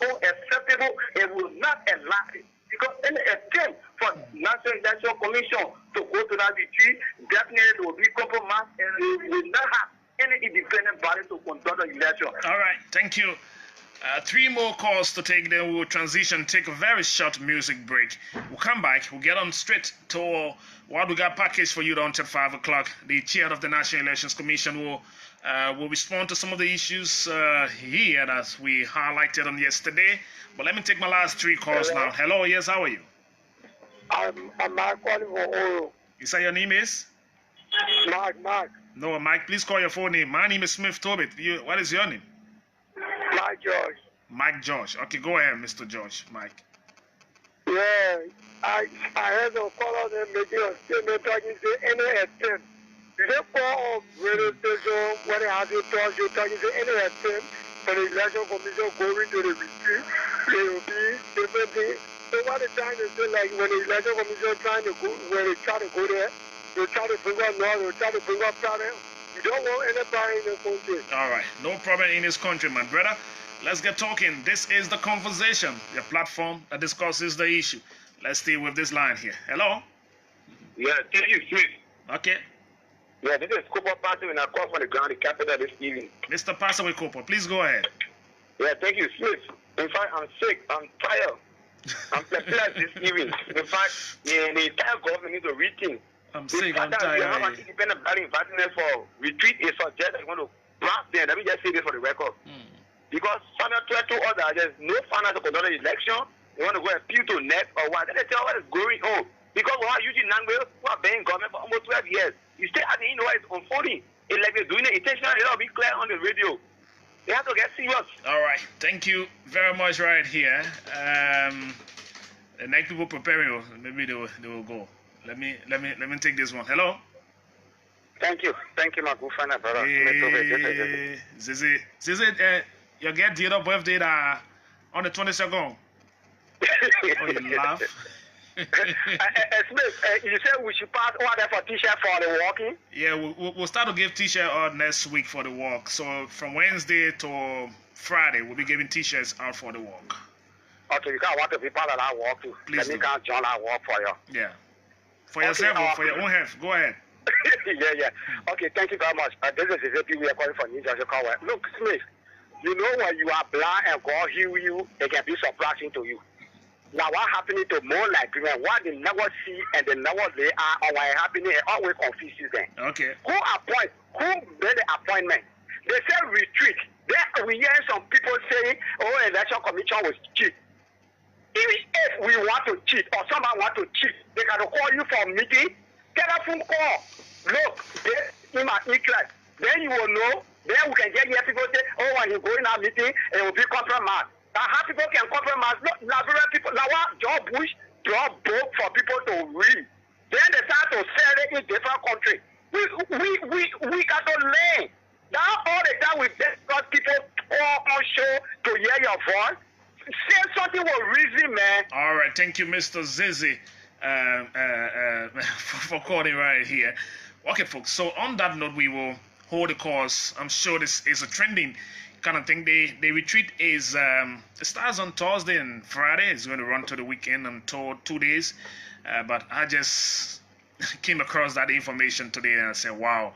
unacceptable and will not allow it. Because any attempt for National Election Commission to go to that retreat definitely will be compromised and we will not have any independent body to conduct the election. All right, thank you. 3 more calls to take, then we'll transition, take a very short music break. We'll come back, we'll get on straight to what we got packaged for you until 5 o'clock. The chair of the National Elections Commission will respond to some of the issues here that we highlighted on yesterday. But let me take my last 3 calls now. Hello, yes, how are you? I'm Mark calling for Oro. You say your name is? Mark. No, Mike, please call your full name. My name is Smith Toby. What is your name? Mike George. Mike George. Okay, go ahead, Mr. George. Mike. Yeah, I heard the caller there making a statement talking to any attempt. They call radio station when they have you talking to any attempt for the election commission going to the retreat. They will be definitely. So what they're trying to say, like when the election commission trying to go, when they try to go there, they try to bring up law, they try to bring up problem. You don't want anybody in the country. All right, no problem in this country, my brother. Let's get talking. This is The Conversation, the platform that discusses the issue. Let's stay with this line here. Hello? Yeah, thank you, Smith. Okay. Yeah, this is Cooper Pastor when I call from the ground, the capital this evening. Mr. Pastor with Cooper, please go ahead. Yeah, thank you, Smith. In fact, I'm sick. I'm tired. I'm perplexed this evening. In fact, the entire government needs to rethink. I'm sick, I'm tired. You have an independent body inviting them for retreat is suggest that you want to blast them. Let me just say this for the record. Because final 12 to others, there's no final to conduct an election. They want to go appeal to NET or what. They tell what is going on. Because we are using language who are being government for almost 12 years. You still have to know what is unfolding. It's like they're doing it intentionally. It'll be clear on the radio. They have to get serious. All right. Thank you very much right here. The next people preparing, maybe they will go. Let me take this one. Hello? Thank you, my good friend, brother. Zizi, you get date of birthday on the 22nd. Oh, you laugh. Smith, you said we should pass order for t-shirt for the walking? Yeah, we'll start to give t-shirt out next week for the walk. So from Wednesday to Friday, we'll be giving t-shirts out for the walk. Okay, you can't want to be part of that walk too. Please Let me can't join that walk for you. Yeah. For yourself, for your own health. Go ahead. Yeah. Okay, thank you very much. This is the we are calling for New Jersey Conway. Look, Smith, you know when you are blind and God heal you, it can be surprising to you. Now what happening to more Liberians, what they never see and they never they are or what happening, it always confuses them. Okay. Who made the appointment? They say retreat. There we hear some people saying, oh, election commission was cheat. If we want to cheat or someone want to cheat, they can call you for a meeting, telephone call. Look, in my interest. Then you will know. Then we can get here people say, oh, when you go in our meeting, it will be compromised. Now how people can compromise? Look, Liberia people, now what John Bush draw book for people to read. Then they start to sell it in different countries. We got to learn. Now all the time we let people on show to hear your voice. Say something with reason, man. All right, thank you, Mr. Zizi, for calling right here. Okay, folks. So on that note, we will hold the course. I'm sure this is a trending kind of thing. The retreat is it starts on Thursday and Friday. It's going to run to the weekend and 2 days. But I just came across that information today and I said, wow,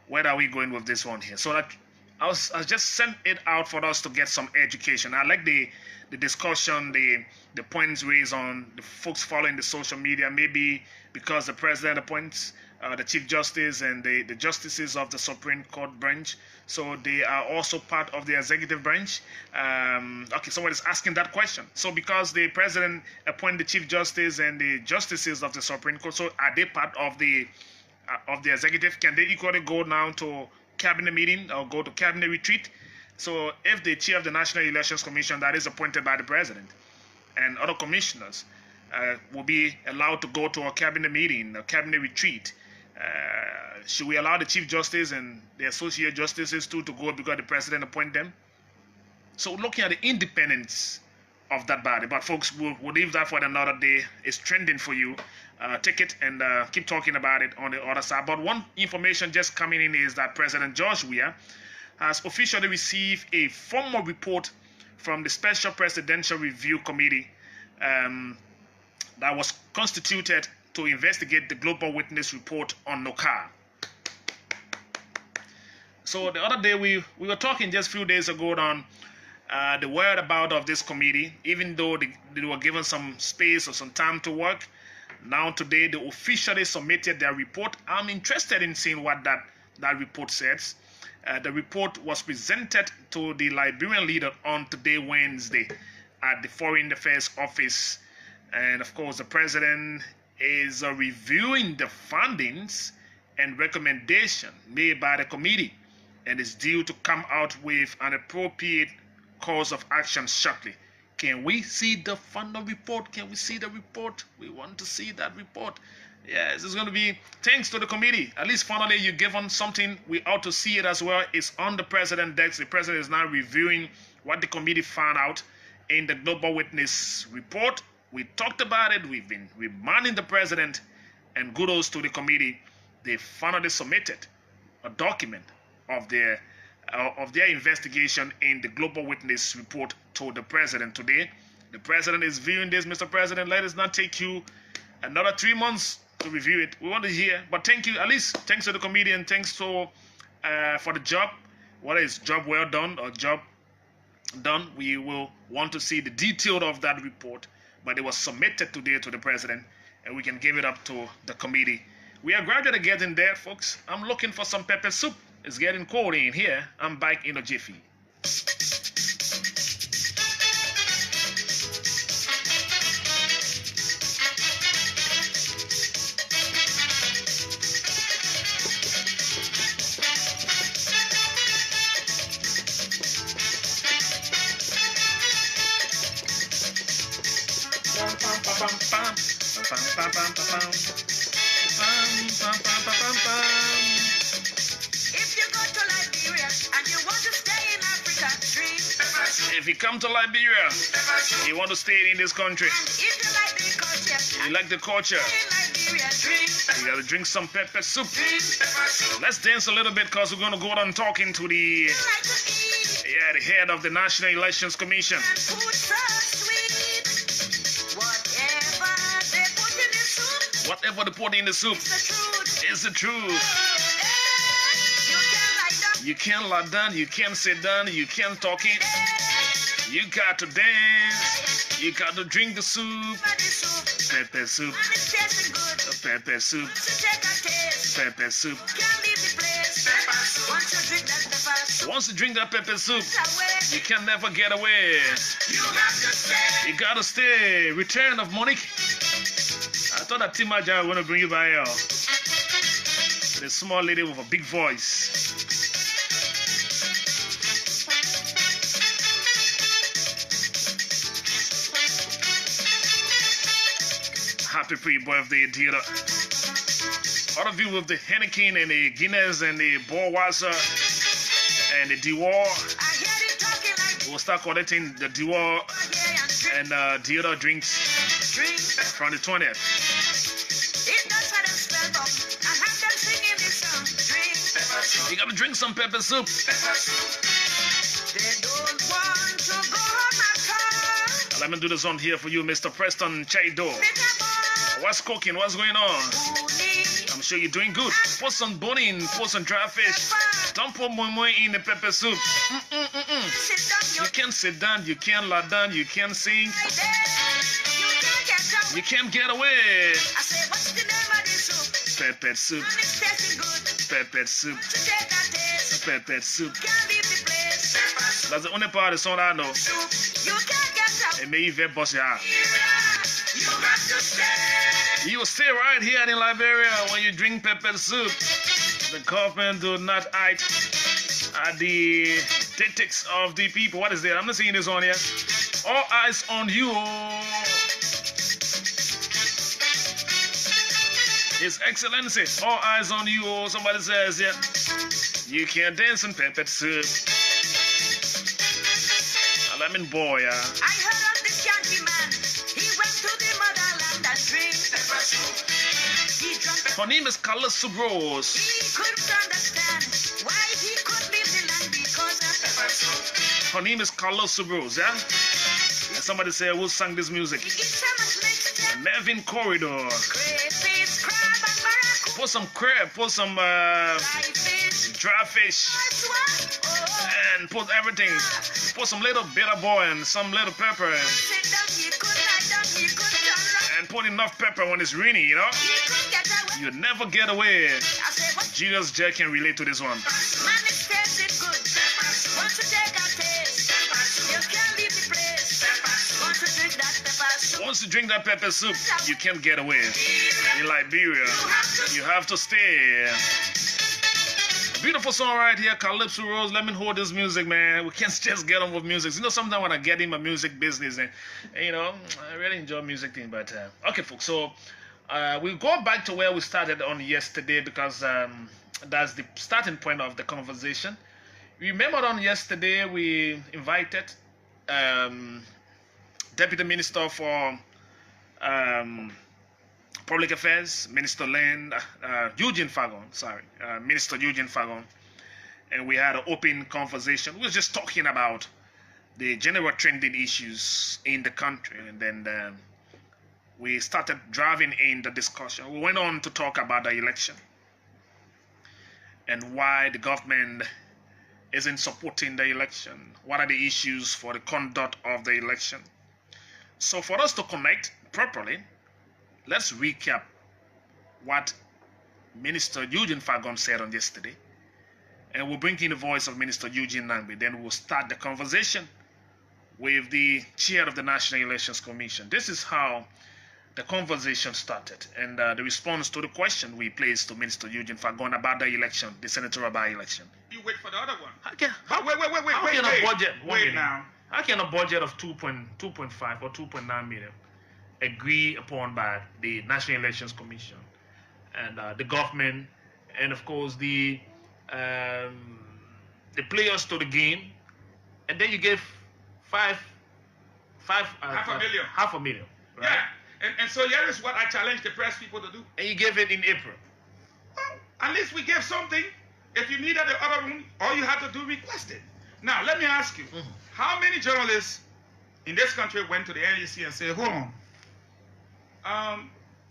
where are we going with this one here? So that I just sent it out for us to get some education. I like the discussion, the points raised on the folks following the social media. Maybe because the president appoints the Chief Justice and the justices of the Supreme Court branch, so they are also part of the executive branch. Okay, someone is asking that question. So because the president appoints the Chief Justice and the justices of the Supreme Court, so are they part of the executive? Can they equally go now to cabinet meeting or go to cabinet retreat? So if the chair of the National Elections Commission that is appointed by the president and other commissioners will be allowed to go to a cabinet meeting, a cabinet retreat, should we allow the Chief Justice and the Associate Justices too to go because the president appointed them? So looking at the independence of that body, but folks, we'll leave that for another day. It's trending for you. Take it and keep talking about it on the other side. But one information just coming in is that President George Weah has officially received a formal report from the Special Presidential Review Committee that was constituted to investigate the Global Witness report on NOCA. So the other day we were talking just a few days ago on the whereabouts of this committee, even though they were given some space or some time to work. Now today they officially submitted their report. I'm interested in seeing what that report says. The report was presented to the Liberian leader on today, Wednesday, at the Foreign Affairs Office. And of course, the president is reviewing the findings and recommendation made by the committee and is due to come out with an appropriate course of action shortly. Can we see the final report? Can we see the report? We want to see that report. Yes, it's going to be thanks to the committee. At least finally you given something. We ought to see it as well. It's on the president's desk. The president is now reviewing what the committee found out in the Global Witness report. We talked about it. We've been reminding the president, and kudos to the committee. They finally submitted a document of their investigation in the Global Witness report to the president today. The president is viewing this. Mr. President, let us not take you another 3 months to review it. We want to hear, but thank you, at least thanks to the committee and thanks to for the job, whether it's job well done or job done. We will want to see the detail of that report, but it was submitted today to the president, and we can give it up to the committee. We are gradually getting there, folks. I'm looking for some pepper soup. It's getting cold in here. I'm back in a jiffy. If you come to Liberia, you want to stay in this country, you like the culture, you gotta drink some pepper soup. Let's dance a little bit because we're gonna go on talking to the head of the National Elections Commission. Whatever they put in the soup is the truth. You can't lie down, you can't sit down, you can't talk it. You got to dance, you got to drink the soup. Pepper soup, pepper soup, pepper soup. Once you drink that pepper soup, you can never get away. You gotta stay. Return of Monique. I thought that Timaja was going to bring you by the small lady with a big voice. Happy pre-birthday, dear. All of you with the Henneken and the Guinness and the Budweiser and the Dior, we'll start collecting the Dior and the other drinks from the 20th. You gotta drink some pepper soup. Let me do this one here for you, Mr. Preston Chaido. What's cooking? What's going on? I'm sure you're doing good. Put some bone in, put some dry fish. Don't put more in the pepper soup. You can't sit down, you can't lie down, you can't sing. You can't get away. Pepper soup. Pepper soup. Pepper soup. That's the only part of the song I know. It may even bust your eye. You will stay right here in Liberia when you drink pepper soup. The government do not hide at the tactics of the people. What is that? I'm not seeing this on here. All eyes on you. His Excellency, all eyes on you. Somebody says, yeah, you can't dance in pepper soup. A lemon boy, I heard of this Yankee man. He went to the motherland and drank pepper soup. He drank Her name is Carla Subros. He couldn't understand why he could leave the land because of pepper soup. Her name is Carla Subros, yeah? And somebody said, who sang this music? It's so much mixed up. Nevin Corridor. Crayfish, crab, and barracuda. Put some crab, put some dry fish, Oh, and put everything. Put some little bitter boy and some little pepper, sit down, he could lie down, he could turn around. and put enough pepper when it's rainy, you know? He could get away. You never get away. I say, what? Jesus J can relate to this one. Man, it tastes good. Want to take a taste? You can't leave the place. Want to drink that pepper soup? Once you drink that pepper soup, you can't get away. In Liberia, you have to stay. Beautiful song right here, Calypso Rose. Let me hold this music, man. We can't just get on with music. You know, sometimes when I get in my music business, and you know, I really enjoy music thing. But okay, folks. So we'll go back to where we started on yesterday because that's the starting point of the conversation. Remember on yesterday we invited Deputy Minister for Public Affairs, Minister Land, Eugene Fagon, Minister Eugene Fagon, and we had an open conversation. We were just talking about the general trending issues in the country, and then we started driving in the discussion. We went on to talk about the election and why the government isn't supporting the election. What are the issues for the conduct of the election? So for us to connect properly, let's recap what Minister Eugene Fagon said on yesterday. And we'll bring in the voice of Minister Eugene Nangbe. Then we'll start the conversation with the chair of the National Elections Commission. This is how the conversation started. And the response to the question we placed to Minister Eugene Fagon about the election, the senatorial by-election. You wait for the other one. How can Wait now. How can a budget of 2.5 or 2.9 million agreed upon by the National Elections Commission and the government, and of course the players to the game, and then you give half a million, right? Yeah, and so here is what I challenge the press people to do. And you gave it in April. Well, at least we gave something. If you needed the other one, all you had to do request it. Now let me ask you, how many journalists in this country went to the NEC and said, hold on,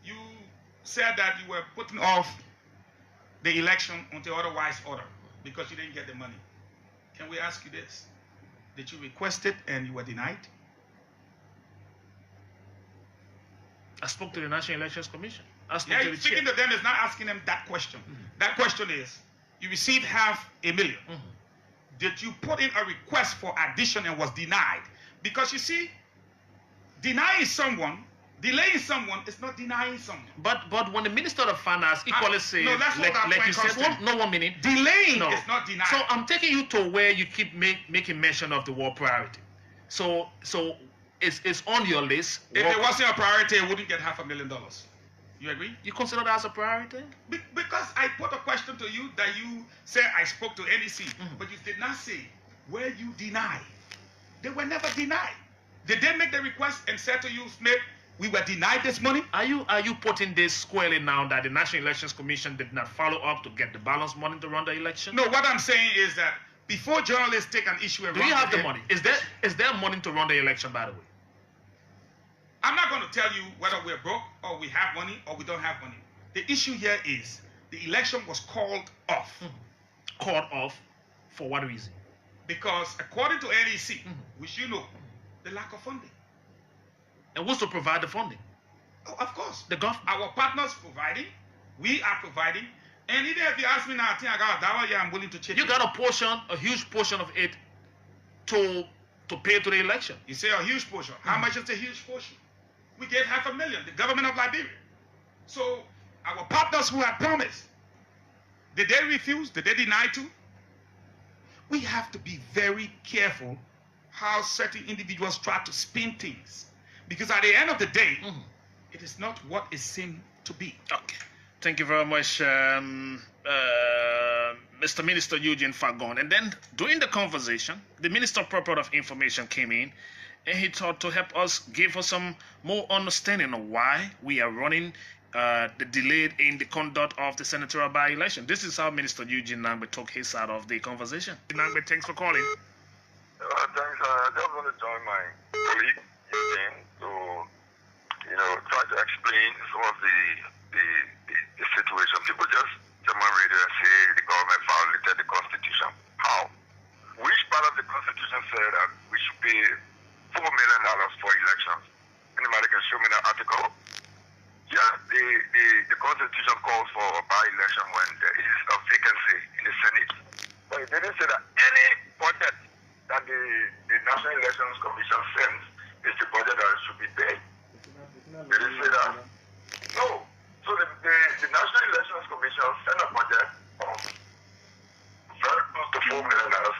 you said that you were putting off the election until otherwise ordered because you didn't get the money. Can we ask you this? Did you request it and you were denied? I spoke to the National Elections Commission. I spoke Yeah, to the speaking chair. to them is not asking them that question. That question is, you received $500,000. Did you put in a request for addition and was denied? Because you see, denying someone, delaying someone is not denying someone. But when the Minister of Finance equally says, no, that's what that like point you said, comes to. 1 minute. Delaying No. is not denying. So I'm taking you to where you keep making mention of the war priority. So it's on your list. If it wasn't a priority, it wouldn't get $500,000. You agree? You consider that as a priority? Because I put a question to you that you said I spoke to NEC, but you did not say where you denied. They were never denied. Did they make the request and said to you, Smith, we were denied this money? Are you putting this squarely now that the National Elections Commission did not follow up to get the balance money to run the election? No, what I'm saying is that before journalists take an issue and Do you have the money? Is there money to run the election, by the way? I'm not going to tell you whether we're broke or we have money or we don't have money. The issue here is the election was called off. Called off for what reason? Because according to NEC, which you know, the lack of funding. And who's to provide the funding? Oh, of course. The government. Our partners providing, we are providing, and even if you ask me now, I think I got a dollar, yeah, I'm willing to chip You in. got a portion, a huge portion of it to pay to the election. You say a huge portion. How much is a huge portion? We gave $500,000, the government of Liberia. So our partners who had promised, did they refuse? Did they deny to? We have to be very careful how certain individuals try to spin things. Because at the end of the day, it is not what it seemed to be. Okay. Thank you very much, Mr. Minister Eugene Fagon. And then during the conversation, the Minister Proper of Information came in and he thought to help us, give us some more understanding of why we are running the delay in the conduct of the senatorial by-election. This is how Minister Eugene Nangbe took his side of the conversation. Nangbe, thanks for calling. Thanks. I just want to join my colleague Eugene to, try to explain some of the situation. People just come on radio and say the government violated the Constitution. How? Which part of the Constitution said that we should pay $4 million for elections? Anybody can show me that article? Yeah, the Constitution calls for a by-election when there is a vacancy in the Senate. But it didn't say that any budget that the National Elections Commission sends is the budget that should be paid. Did it say that? No. So the National Elections Commission sent a budget of very close to $4 million, 3.9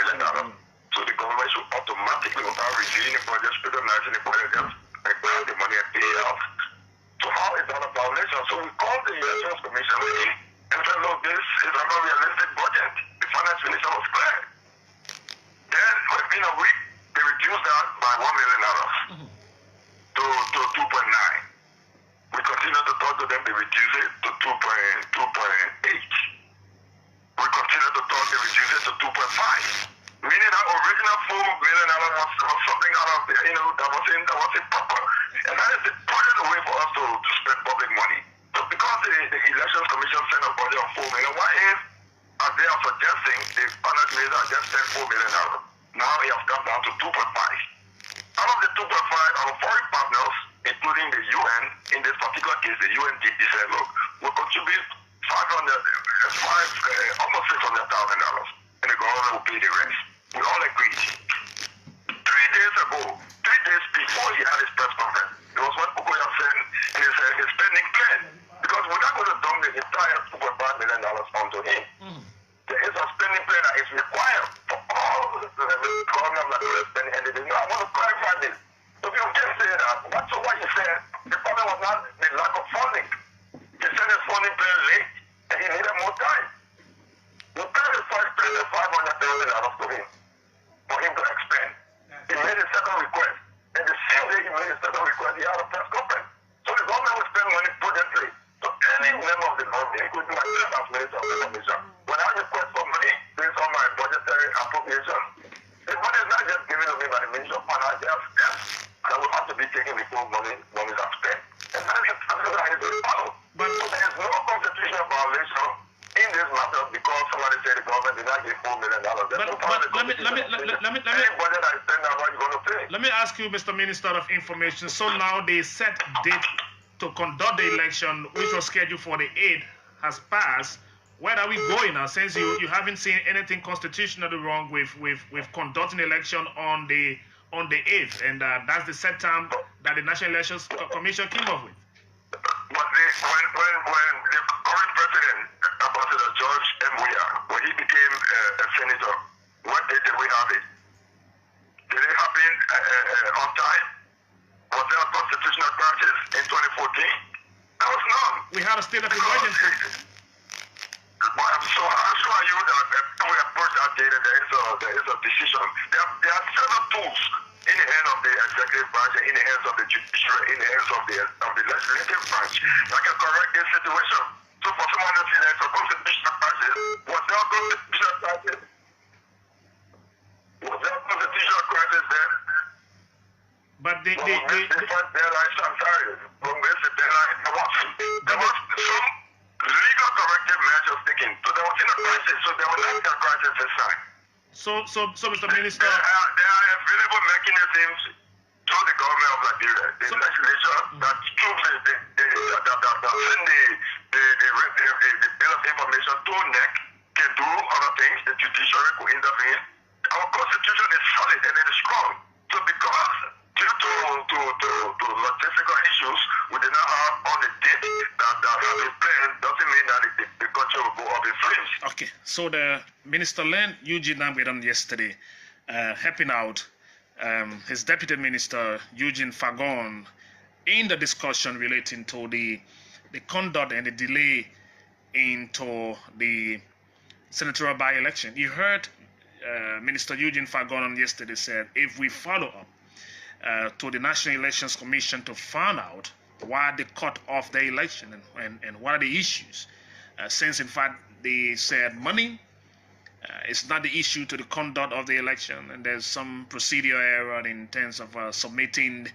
million. So the government should automatically, without reviewing the budget, scrutinizing the budget, just grab the money and pay it out. So how is that a violation? So we called the Elections Commission in and said, look, this is a realistic budget. The finance minister was clear. Then within a week, they reduced that by $1 million to 2.9. We continue to talk to them, they reduce it to 2.8. We continue to talk, they reduce it to 2.5. Meaning that original $4 million was something out of the, that was improper. And that is the prudent way for us to spend public money. So because the Elections Commission sent a budget of $4 million, why is, as they are suggesting, the finance minister just spent $4 million? Now it has come down to 2.5. Out of the 2.5, our foreign partners, including the UN, in this particular case, the UNDP said, look, we'll contribute almost $600,000, and the government will pay the rest. We all agreed. 3 days ago, 3 days before he had his press conference, it was when Okoya said in his spending plan, because we're not going to dump the entire $2.5 million onto him. There is a spending plan that is required for all the government that will spend anything. I want to clarify this. So if you can say that, so what you said, the problem was not the lack of funding. He sent his funding plan late, and he needed more time. We paid the first plan of $500,000 to him, for him to expand. He made a second request, and the same day he made a second request, he had a press conference. So the government will spend money prudently. So any member of the government, including myself as Minister of the Commission, when I request for money based on my budgetary appropriation, the money is not just given to me by the Minister of Finance, there are steps that will have to be taken before money is spent. And that is something that is followed. But so there is no constitutional violation in this matter because somebody said the government did not give $4 million. Let me ask you, Mr. Minister of Information. So now the set date to conduct the election, which was scheduled for the 8th, has passed. Where are we going now? Since you haven't seen anything constitutionally wrong with conducting the election on the 8th, and that's the set time that the National Elections Commission came up with. But when the current president, Ambassador George M. Weah, when he became a senator, what date did we have it? Did it happen on time? Was there a constitutional crisis in 2014? There was none. We had a state of emergency. I'm so assure you that when we approach that data, there is a decision. There are several tools in the hands of the executive branch, in the hands of the judiciary, in the hands of the legislative branch that can correct this situation. So for someone to say there's a constitutional crisis, was there a constitutional crisis? Was there a constitutional crisis there? But From different airlines, I'm sorry. From different airlines, there was some legal corrective measures taken. So there was in a crisis. So there was not a crisis this time. So, Mr. Minister. There are available mechanisms to the government of Liberia. The legislation that proves that send the bill of information to NEC can do other things. The judiciary could intervene. Our constitution is solid and it is strong. So because due to logistical issues, we did not have all the dates that have been planned, doesn't mean that the country will go up in flames. Okay, so the Minister Len Eugene Nambedon yesterday helping out his Deputy Minister Eugene Fagon in the discussion relating to the conduct and the delay into the senatorial by-election. You heard Minister Eugene Fagon yesterday said if we follow up to the National Elections Commission to find out why they cut off the election and what are the issues, since in fact they said money is not the issue to the conduct of the election, and there's some procedural error in terms of submitting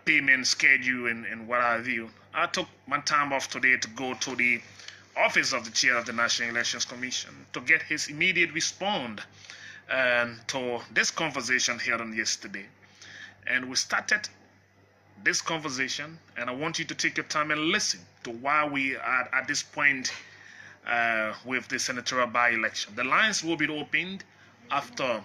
payment schedule and what have you. I took my time off today to go to the office of the chair of the National Elections Commission to get his immediate response to this conversation held on yesterday. And we started this conversation, and I want you to take your time and listen to why we are at this point with the senatorial by-election. The lines will be opened after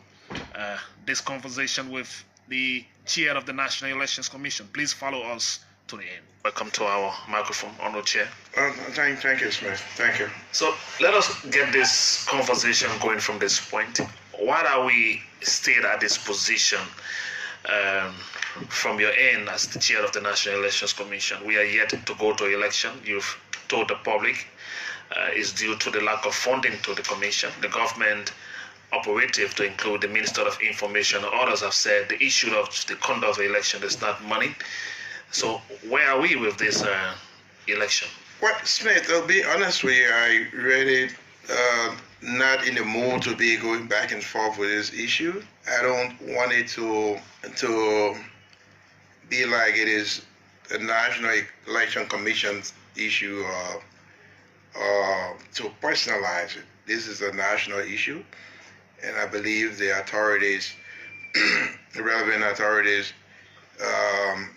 this conversation with the chair of the National Elections Commission. Please follow us to the end. Welcome to our microphone, Honorable Chair. Thank you, Smith. Thank you. So let us get this conversation going from this point. Why are we stayed at this position from your end as the chair of the National Elections Commission? We are yet to go to election. You've told the public is due to the lack of funding to the commission. The government operative, to include the Minister of Information and others, have said the issue of the conduct of the election is not money. So where are we with this election? Well, Smith, I'll be honest with you, I really not in the mood to be going back and forth with this issue. I don't want it to be like it is the National Election Commission's issue or to personalize it. This is a national issue, and I believe the authorities, the relevant authorities,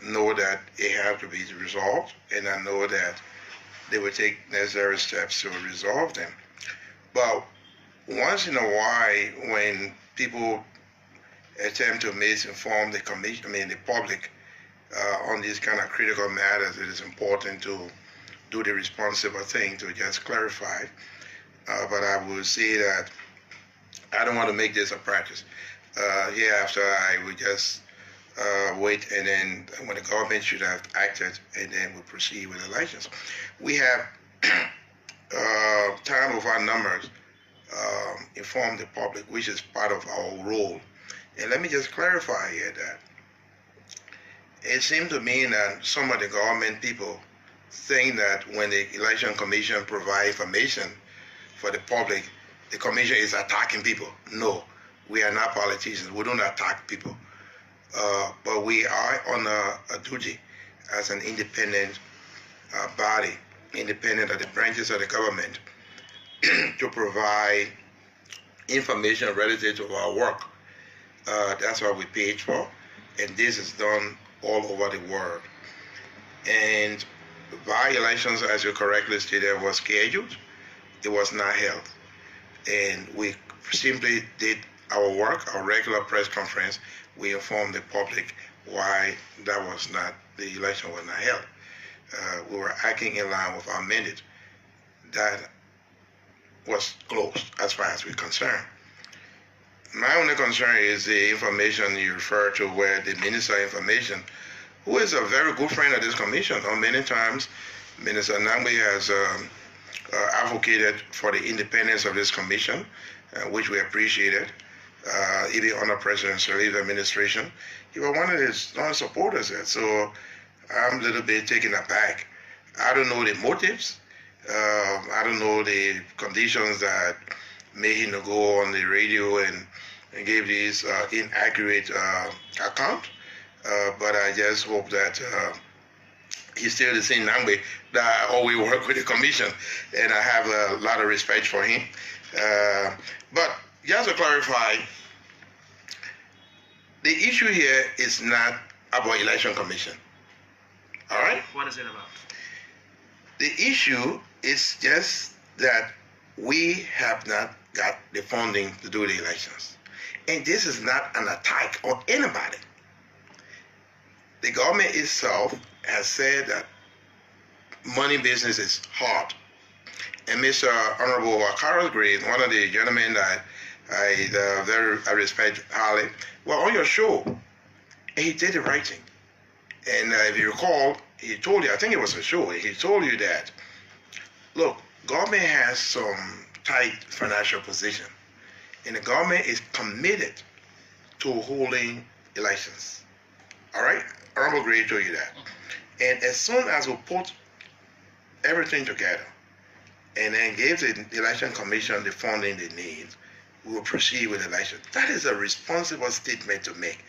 know that it has to be resolved, and I know that they will take necessary steps to resolve them. But once in a while, when people attempt to misinform the commission, the public, on these kind of critical matters, it is important to do the responsible thing to just clarify. But I will say that I don't want to make this a practice. Hereafter, I will just wait, and then when the government should have acted, and then we'll proceed with elections. We have time of our numbers inform the public, which is part of our role. And let me just clarify here that it seems to me that some of the government people think that when the Election Commission provides information for the public, the commission is attacking people. No, we are not politicians. We don't attack people. But we are on a duty as an independent body, independent of the branches of the government, to provide information relative to our work. That's what we paid for, and this is done all over the world. And by-elections, as you correctly stated, was scheduled. It was not held. And we simply did our work, our regular press conference. We informed the public why that was not, the election was not held. We were acting in line with our mandate. That was closed as far as we're concerned. My only concern is the information you refer to, where the Minister of Information, who is a very good friend of this commission, on many times, Minister Nangbe has advocated for the independence of this commission, which we appreciated. Even under President Sirleaf's administration, he was one of his supporters there. So I'm a little bit taken aback. I don't know the motives. I don't know the conditions that made him to go on the radio and give these inaccurate account. but I just hope that he's still the same Nangbe that I always work with the commission, and I have a lot of respect for him. But just to clarify, the issue here is not about election commission. All right? What is it about? The issue is just that we have not got the funding to do the elections. And this is not an attack on anybody. The government itself has said that money business is hard. And Mr. Honorable Carlos Green, one of the gentlemen that I respect highly, well, on your show, and he did the right thing. And if you recall, he told you, I think it was a show, he told you that, look, government has some tight financial position, and the government is committed to holding elections. All right? Honorable Green told you that. And as soon as we put everything together and then give the election commission the funding they need, we will proceed with the election. That is a responsible statement to make.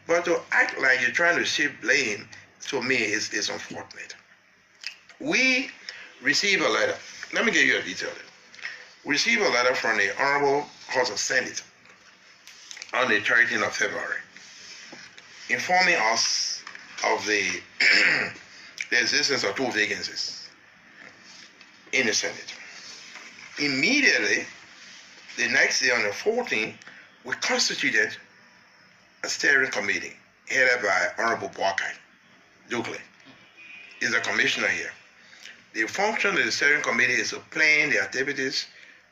But to act like you're trying to shift blame, to me, is unfortunate. We received a letter. Let me give you a detail. We received a letter from the Honorable House of Senate on the 13th of February, informing us of the existence of 2 vacancies in the Senate. Immediately, the next day on the 14th, we constituted a steering committee headed by Honorable Boakai Dukley. He's a commissioner here. The function of the steering committee is to plan the activities,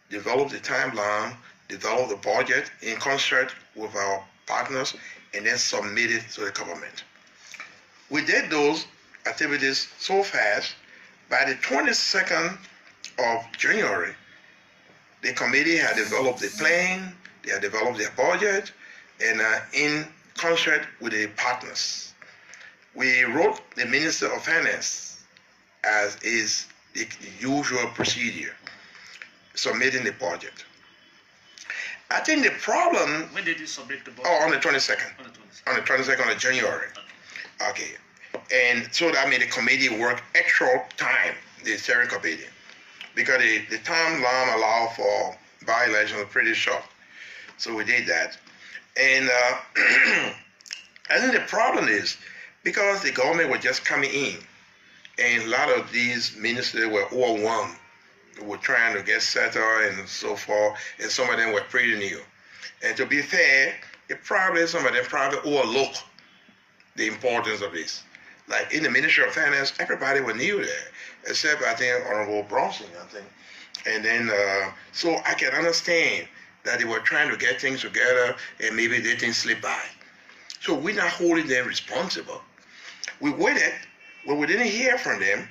develop the timeline, develop the budget in concert with our partners, and then submit it to the government. We did those activities so fast, by the 22nd of January, the committee had developed the plan, they had developed their budget, and in concert with the partners. We wrote the Minister of Finance, as is the usual procedure, submitting the budget. I think the problem... When did you submit the budget? Oh, on the 22nd. On the 22nd. On the 22nd of January. Okay. And so that made the committee work extra time, the steering committee, because the timeline allowed for by-election was pretty short. So we did that. And I think the problem is because the government was just coming in, and a lot of these ministers were overwhelmed, were trying to get settled and so forth, and some of them were pretty new. And to be fair, some of them probably overlooked the importance of this. Like in the Ministry of Finance, everybody was new there, except I think Honorable Bronson, I think. And then, so I can understand that they were trying to get things together and maybe they didn't slip by. So we're not holding them responsible. We waited. When we didn't hear from them,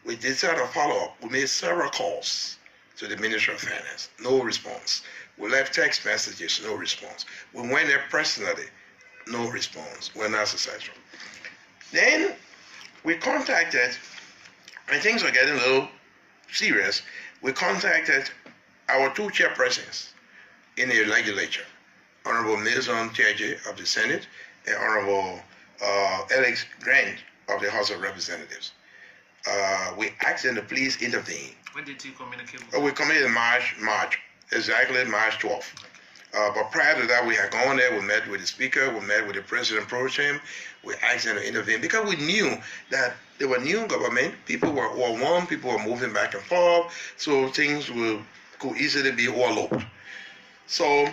we decided to follow up. We made several calls to the Ministry of Finance, no response. We left text messages, no response. We went there personally, no response. We're not successful. Then we contacted, and things were getting a little serious, we contacted our 2 chairpersons in the legislature, Honorable Milson Tiaje of the Senate and Honorable Alex Grant of the House of Representatives. We asked them to please intervene. When did you communicate with them? We communicated in March, exactly March 12th. But prior to that, we had gone there, we met with the Speaker, we met with the President Pro Tem, we asked them to intervene because we knew that there were new government, people were overwhelmed, people were moving back and forth, so things could easily be overlooked. So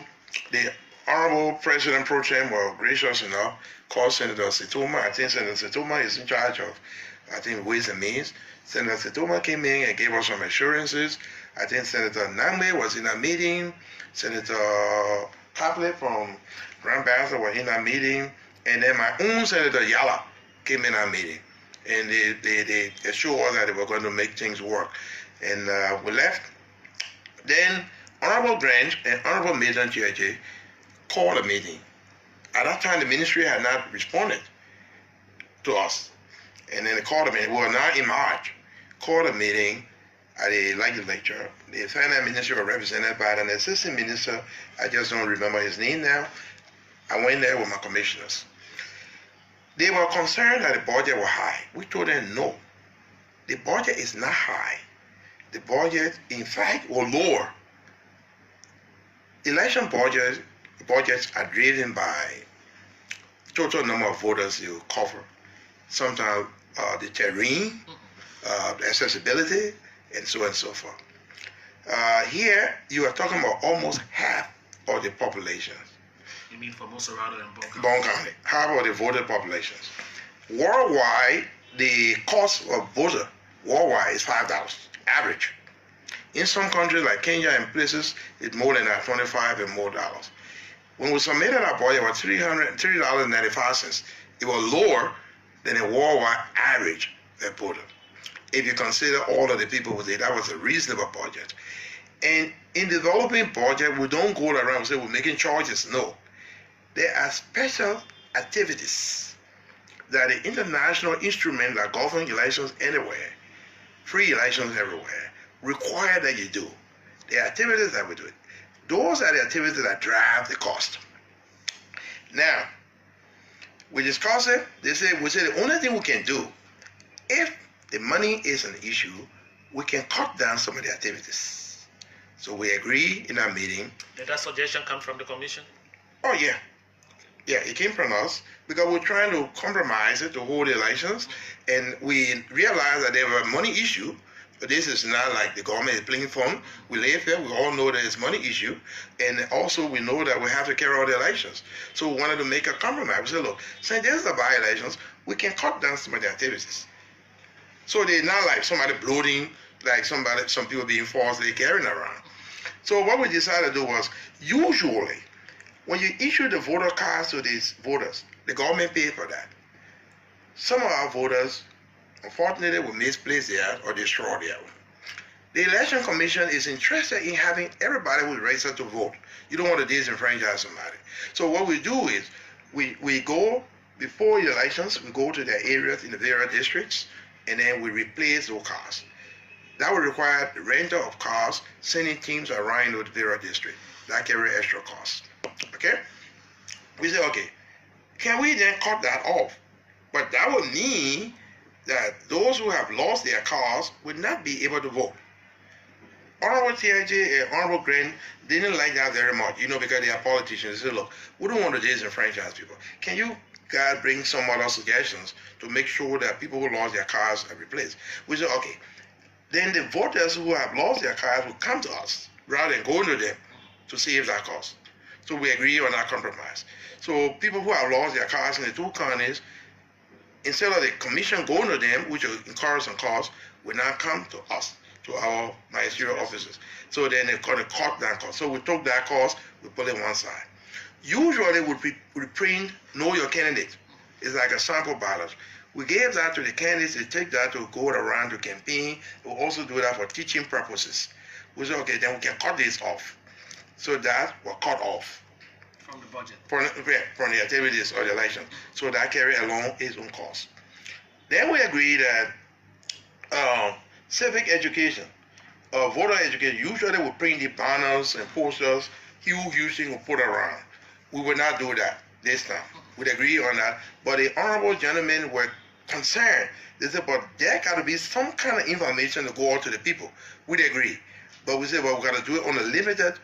the Honorable President Pro Tem was gracious enough, called Senator Situma. I think Senator Situma is in charge of, I think, Ways and Means. Senator Situma came in and gave us some assurances. I think Senator Nangbe was in a meeting. Senator Copley from Grand Bassa was in a meeting. And then my own Senator Yala came in our meeting. And they assured us that they were going to make things work. And we left. Then Honorable Grant and Honorable Milton Tiaje called a meeting. At that time, the ministry had not responded to us. And then they called a meeting. We were now in March. Called a meeting at the legislature. The finance ministry was represented by an assistant minister. I just don't remember his name now. I went there with my commissioners. They were concerned that the budget was high. We told them no. The budget is not high. The budget, in fact, was lower. Election budgets are driven by total number of voters you cover. Sometimes the terrain, the accessibility, and so on and so forth. Here, you are talking about almost half of the population. You mean for most rather than Bone County, half of the voter populations. Worldwide, the cost of voter worldwide is $5 average. In some countries like Kenya and places, it's more than that, $25 and more dollars. When we submitted our budget, it was $3.95. It was lower than a worldwide average per voter. If you consider all of the people with it, that was a reasonable budget. And in developing budget, we don't go around and say we're making charges. No. There are special activities that the international instrument that govern elections anywhere, free elections everywhere, require that you do. The activities that we do. Those are the activities that drive the cost. Now, we discuss it. We say the only thing we can do, if the money is an issue, we can cut down some of the activities. So we agree in our meeting. Did that suggestion come from the commission? Oh yeah. Yeah, it came from us because we're trying to compromise it to hold the elections, and we realized that there were a money issue. But this is not like the government is playing fun. We live here, we all know that it's money issue, and also we know that we have to carry out the elections. So we wanted to make a compromise. We said, look, since there's the by-elections, we can cut down some of the activities. So they're not like somebody bloating, like some people being falsely carrying around. So what we decided to do was, usually, when you issue the voter cards to these voters, the government pays for that. Some of our voters, unfortunately, will misplace theirs or destroy theirs. The Election Commission is interested in having everybody who's registered to vote. You don't want to disenfranchise somebody. So what we do is, we go, before the elections, we go to their areas in the various districts, and then we replace those cars. That would require the rental of cars, sending teams around to the various districts. That carry extra costs. Okay? We say, okay, can we then cut that off? But that would mean that those who have lost their cars would not be able to vote. Honorable TIJ and Honorable Grant didn't like that very much, because they are politicians. They said, look, we don't want to disenfranchise people. Can you guys bring some other suggestions to make sure that people who lost their cars are replaced? We said, okay. Then the voters who have lost their cars will come to us rather than going to them to save that cost. So we agree on that compromise. So people who have lost their cars in the two counties, instead of the commission going to them, which will incur some costs, will now come to us, to our ministerial offices. So then they're going to cut that cost. So we took that cost, we put it on one side. Usually we print Know Your Candidate. It's like a sample ballot. We gave that to the candidates. They take that to go around to campaign. We'll also do that for teaching purposes. We said, okay, then we can cut this off. So that will cut off. From the budget. From the activities of the election. So that carry along its own cost. Then we agreed that civic education, voter education, usually we print the banners and posters, huge thing we put around. We will not do that this time. We'd agree on that. But the honorable gentlemen were concerned. They said, but there got to be some kind of information to go out to the people. We'd agree. But we said, well, we got to do it on a limited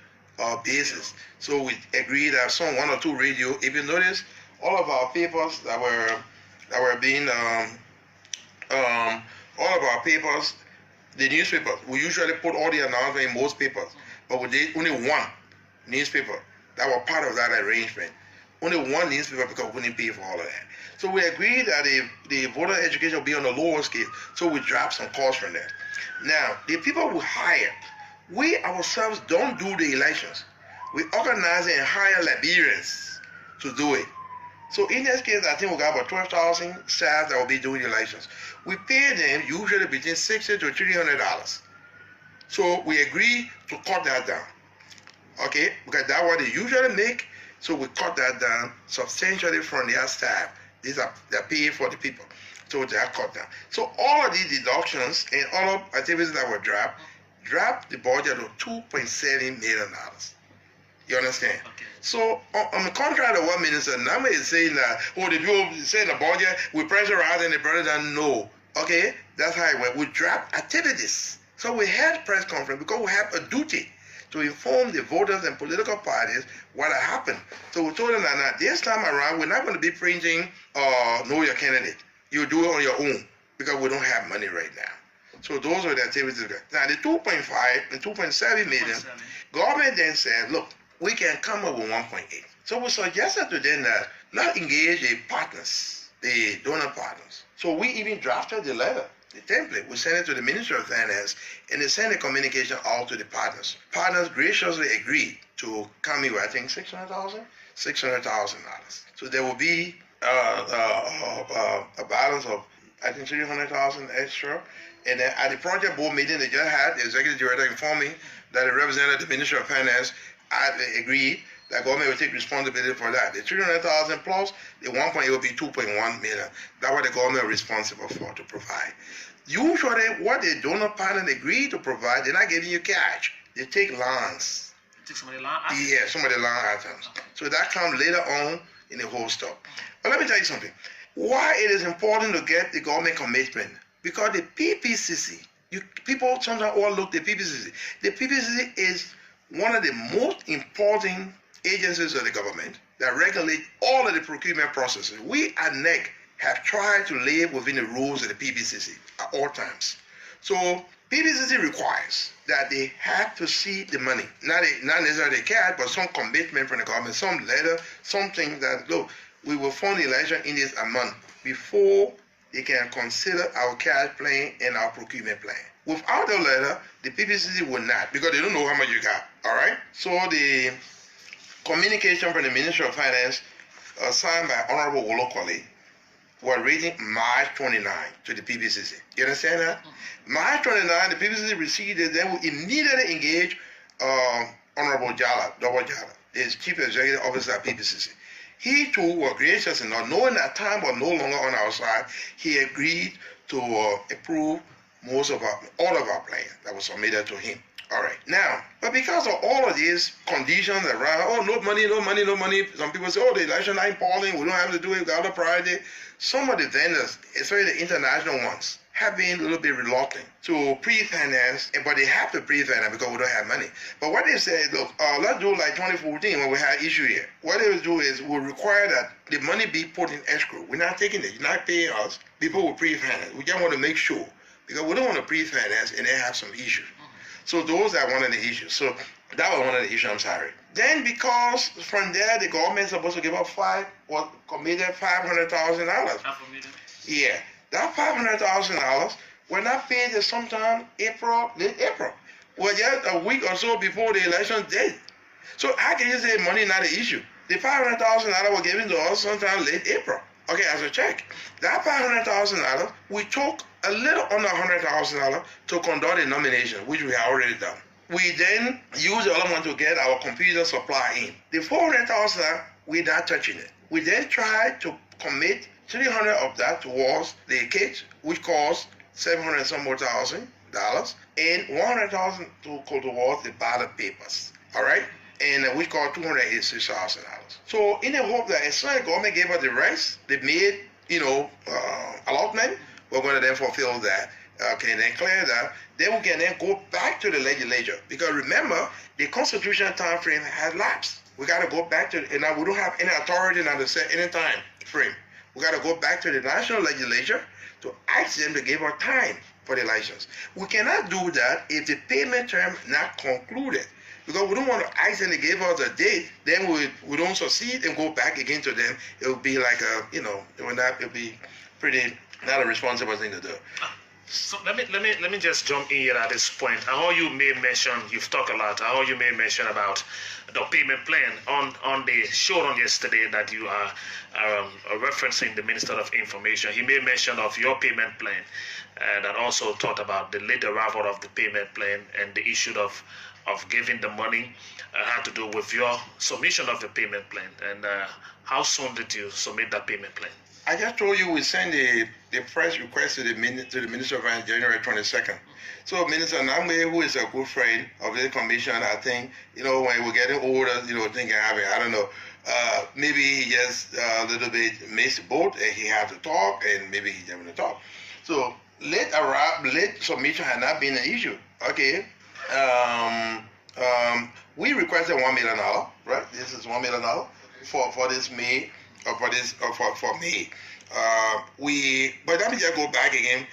basis. So we agreed that some one or two radio. If you notice, all of our papers that were being all of our papers, the newspapers, we usually put all the announcements in most papers, but we did only one newspaper that was part of that arrangement. Only one newspaper because we didn't pay for all of that. So we agreed that the voter education will be on a lower scale, so we dropped some costs from there. Now, the people we hire, we ourselves don't do the elections. We organize and hire Liberians to do it. So in this case, I think we got about 12,000 staff that will be doing the elections. We pay them usually between $60 to $300. So we agree to cut that down. Okay, because that's what they usually make. So we cut that down substantially from their staff. They're paid for the people. So they are cut down. So all of these deductions and all of activities that were dropped the budget to $2.7 million. You understand? Okay. So on the contrary to what Minister Nama is saying that, oh, the people say the budget, we pressurize and the president, no. Okay, that's how it went. We draft activities. So we had press conference because we have a duty to inform the voters and political parties what had happened. So we told them that now, this time around, we're not going to be printing know your candidate. You do it on your own because we don't have money right now. So those were the activities. Now the 2.5 and 2.7 million, government then said, look, we can come up with 1.8. So we suggested to them that let's engage the partners, the donor partners. So we even drafted the letter, the template. We sent it to the Ministry of Finance, and they sent a communication out to the partners. Partners graciously agreed to come in with, I think, $600,000. So there will be a balance of, I think, $300,000 extra. And then at the project board meeting they just had, the executive director informed me that the representative of the Ministry of Finance agreed that government will take responsibility for that. The $300,000 plus the 1.8 will be 2.1 million. That's what the government is responsible for to provide. Usually, what the donor partner agree to provide, they're not giving you cash. They take loans. Take some of the line items? Yeah, some of the loan items. So that comes later on in the whole stuff. But let me tell you something. Why it is important to get the government commitment? Because the PPCC, people sometimes overlook the PPCC. The PPCC is one of the most important agencies of the government that regulate all of the procurement processes. We at NEC have tried to live within the rules of the PPCC at all times. So PPCC requires that they have to see the money, not necessarily cash, but some commitment from the government, some letter, something that, look, we will fund the election in this amount before they can consider our cash plan and our procurement plan. Without the letter, the PPCC will not, because they don't know how much you got, all right? So the communication from the Ministry of Finance signed by Honorable Wolokole was written March 29 to the PPCC. You understand that? March 29, the PPCC received it, then we immediately engage Honorable Jala, Double Jala, the Chief Executive Officer at PPCC. He too was gracious enough, knowing that time was no longer on our side, he agreed to approve all of our plans that was submitted to him. All right. Now, but because of all of these conditions around, oh, no money, some people say, oh, the election not important, we don't have to do it, we got other priority. Some of the vendors, especially the international ones, have been a little bit reluctant to pre-finance, but they have to pre-finance because we don't have money. But what they say, look, let's do like 2014 when we had issue here. What they will do is we'll require that the money be put in escrow. We're not taking it. You're not paying us. People will pre-finance. We just want to make sure because we don't want to pre-finance and then have some issues. So those are one of the issues. So that was one of the issues, I'm sorry. Then because from there, the government is supposed to give up committed $500,000. Yeah. That $500,000 were not paid until sometime late April. Well, just a week or so before the election date. So how can you say money not an issue? The $500,000 were given to us sometime late April. Okay, as a check. That $500,000, we took a little under $100,000 to conduct a nomination, which we have already done. We then used the other one to get our computer supply in. The $400,000, we're not touching it. We then tried to commit $300 of that towards the kit, which cost $700 and some more thousand, and $100,000 to go towards the ballot papers. All right, and which cost $286,000. So in the hope that as soon as the government gave us the rest, they made allotment. We're going to then fulfill that. Okay, and then clear that. Then we can then go back to the legislature because remember the constitutional time frame has lapsed. We got to go back to, and now we don't have any authority now to set any time frame. We got to go back to the national legislature to ask them to give us time for the elections. We cannot do that if the payment term not concluded because we don't want to ask them to give us a date, then we don't succeed and go back again to them. It would be like it would be pretty not a responsible thing to do. So let me just jump in here at this point. How you may mention, you've talked a lot, how you may mention about the payment plan on the show on yesterday that you are referencing the Minister of Information. He made mention of your payment plan that also talked about the late arrival of the payment plan and the issue of of giving the money had to do with your submission of the payment plan. And how soon did you submit that payment plan? I just told you we sent the press request to the Minister of Finance January 22nd. So Minister Namwe, who is a good friend of the commission, I think, when we're getting older, things can happen. I don't know. Maybe he just a little bit missed the boat and he had to talk, and maybe he didn't want to talk. So late submission had not been an issue. Okay. We requested $1 million, right? This is $1 million for this May, or for May. But let me just go back again.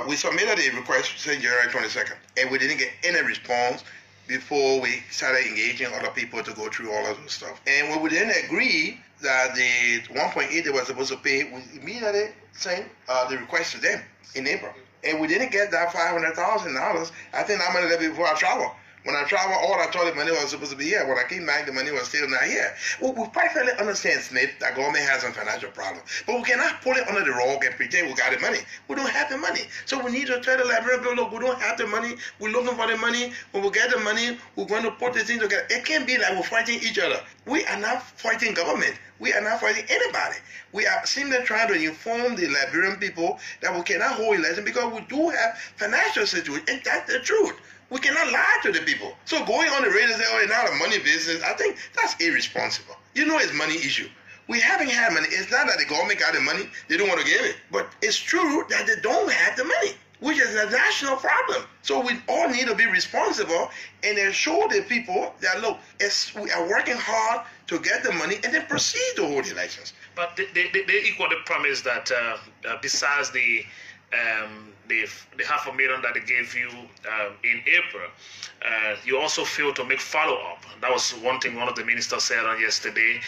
We submitted a request since January 22nd, and we didn't get any response before we started engaging other people to go through all of this stuff. And when we didn't agree that the 1.8 they were supposed to pay, we immediately sent the request to them in April. And we didn't get that $500,000. I think I'm gonna let it before I travel. When I travel, all I thought the money was supposed to be here. When I came back, the money was still not here. Well, we perfectly understand, Smith, that government has some financial problem. But we cannot pull it under the rug and pretend we got the money. We don't have the money. So we need to tell the Liberian people, look, we don't have the money. We're looking for the money. When we get the money, we're going to put this thing together. It can't be like we're fighting each other. We are not fighting government. We are not fighting anybody. We are simply trying to inform the Liberian people that we cannot hold election because we do have financial situation, and that's the truth. We cannot lie to the people. So going on the radio and say, oh, it's not a money business, I think that's irresponsible. It's money issue. We haven't had money. It's not that the government got the money, they don't want to give it. But it's true that they don't have the money, which is a national problem. So we all need to be responsible and then show the people that, look, we are working hard to get the money and then proceed to hold elections. But they equally promised that besides the $500,000 that they gave you in April, you also failed to make follow-up. That was one thing one of the ministers said on yesterday,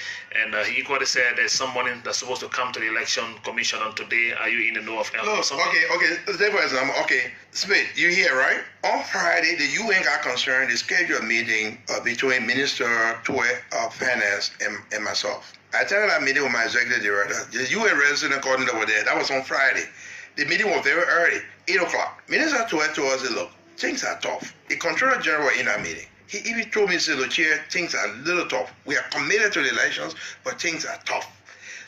and he equally said there's some money that's supposed to come to the election commission on today. Are you in the know of something? Okay. Take for example, okay, Smith, you here, right? On Friday, the UN got concerned. They scheduled a meeting between Minister of Finance and myself. I attended that meeting with my executive director. The UN resident coordinator were there. That was on Friday. The meeting was very early, 8 o'clock. Minister told us, look, things are tough. The Controller General in that meeting, he even told me, he said, look, Chair, things are a little tough. We are committed to the elections, but things are tough.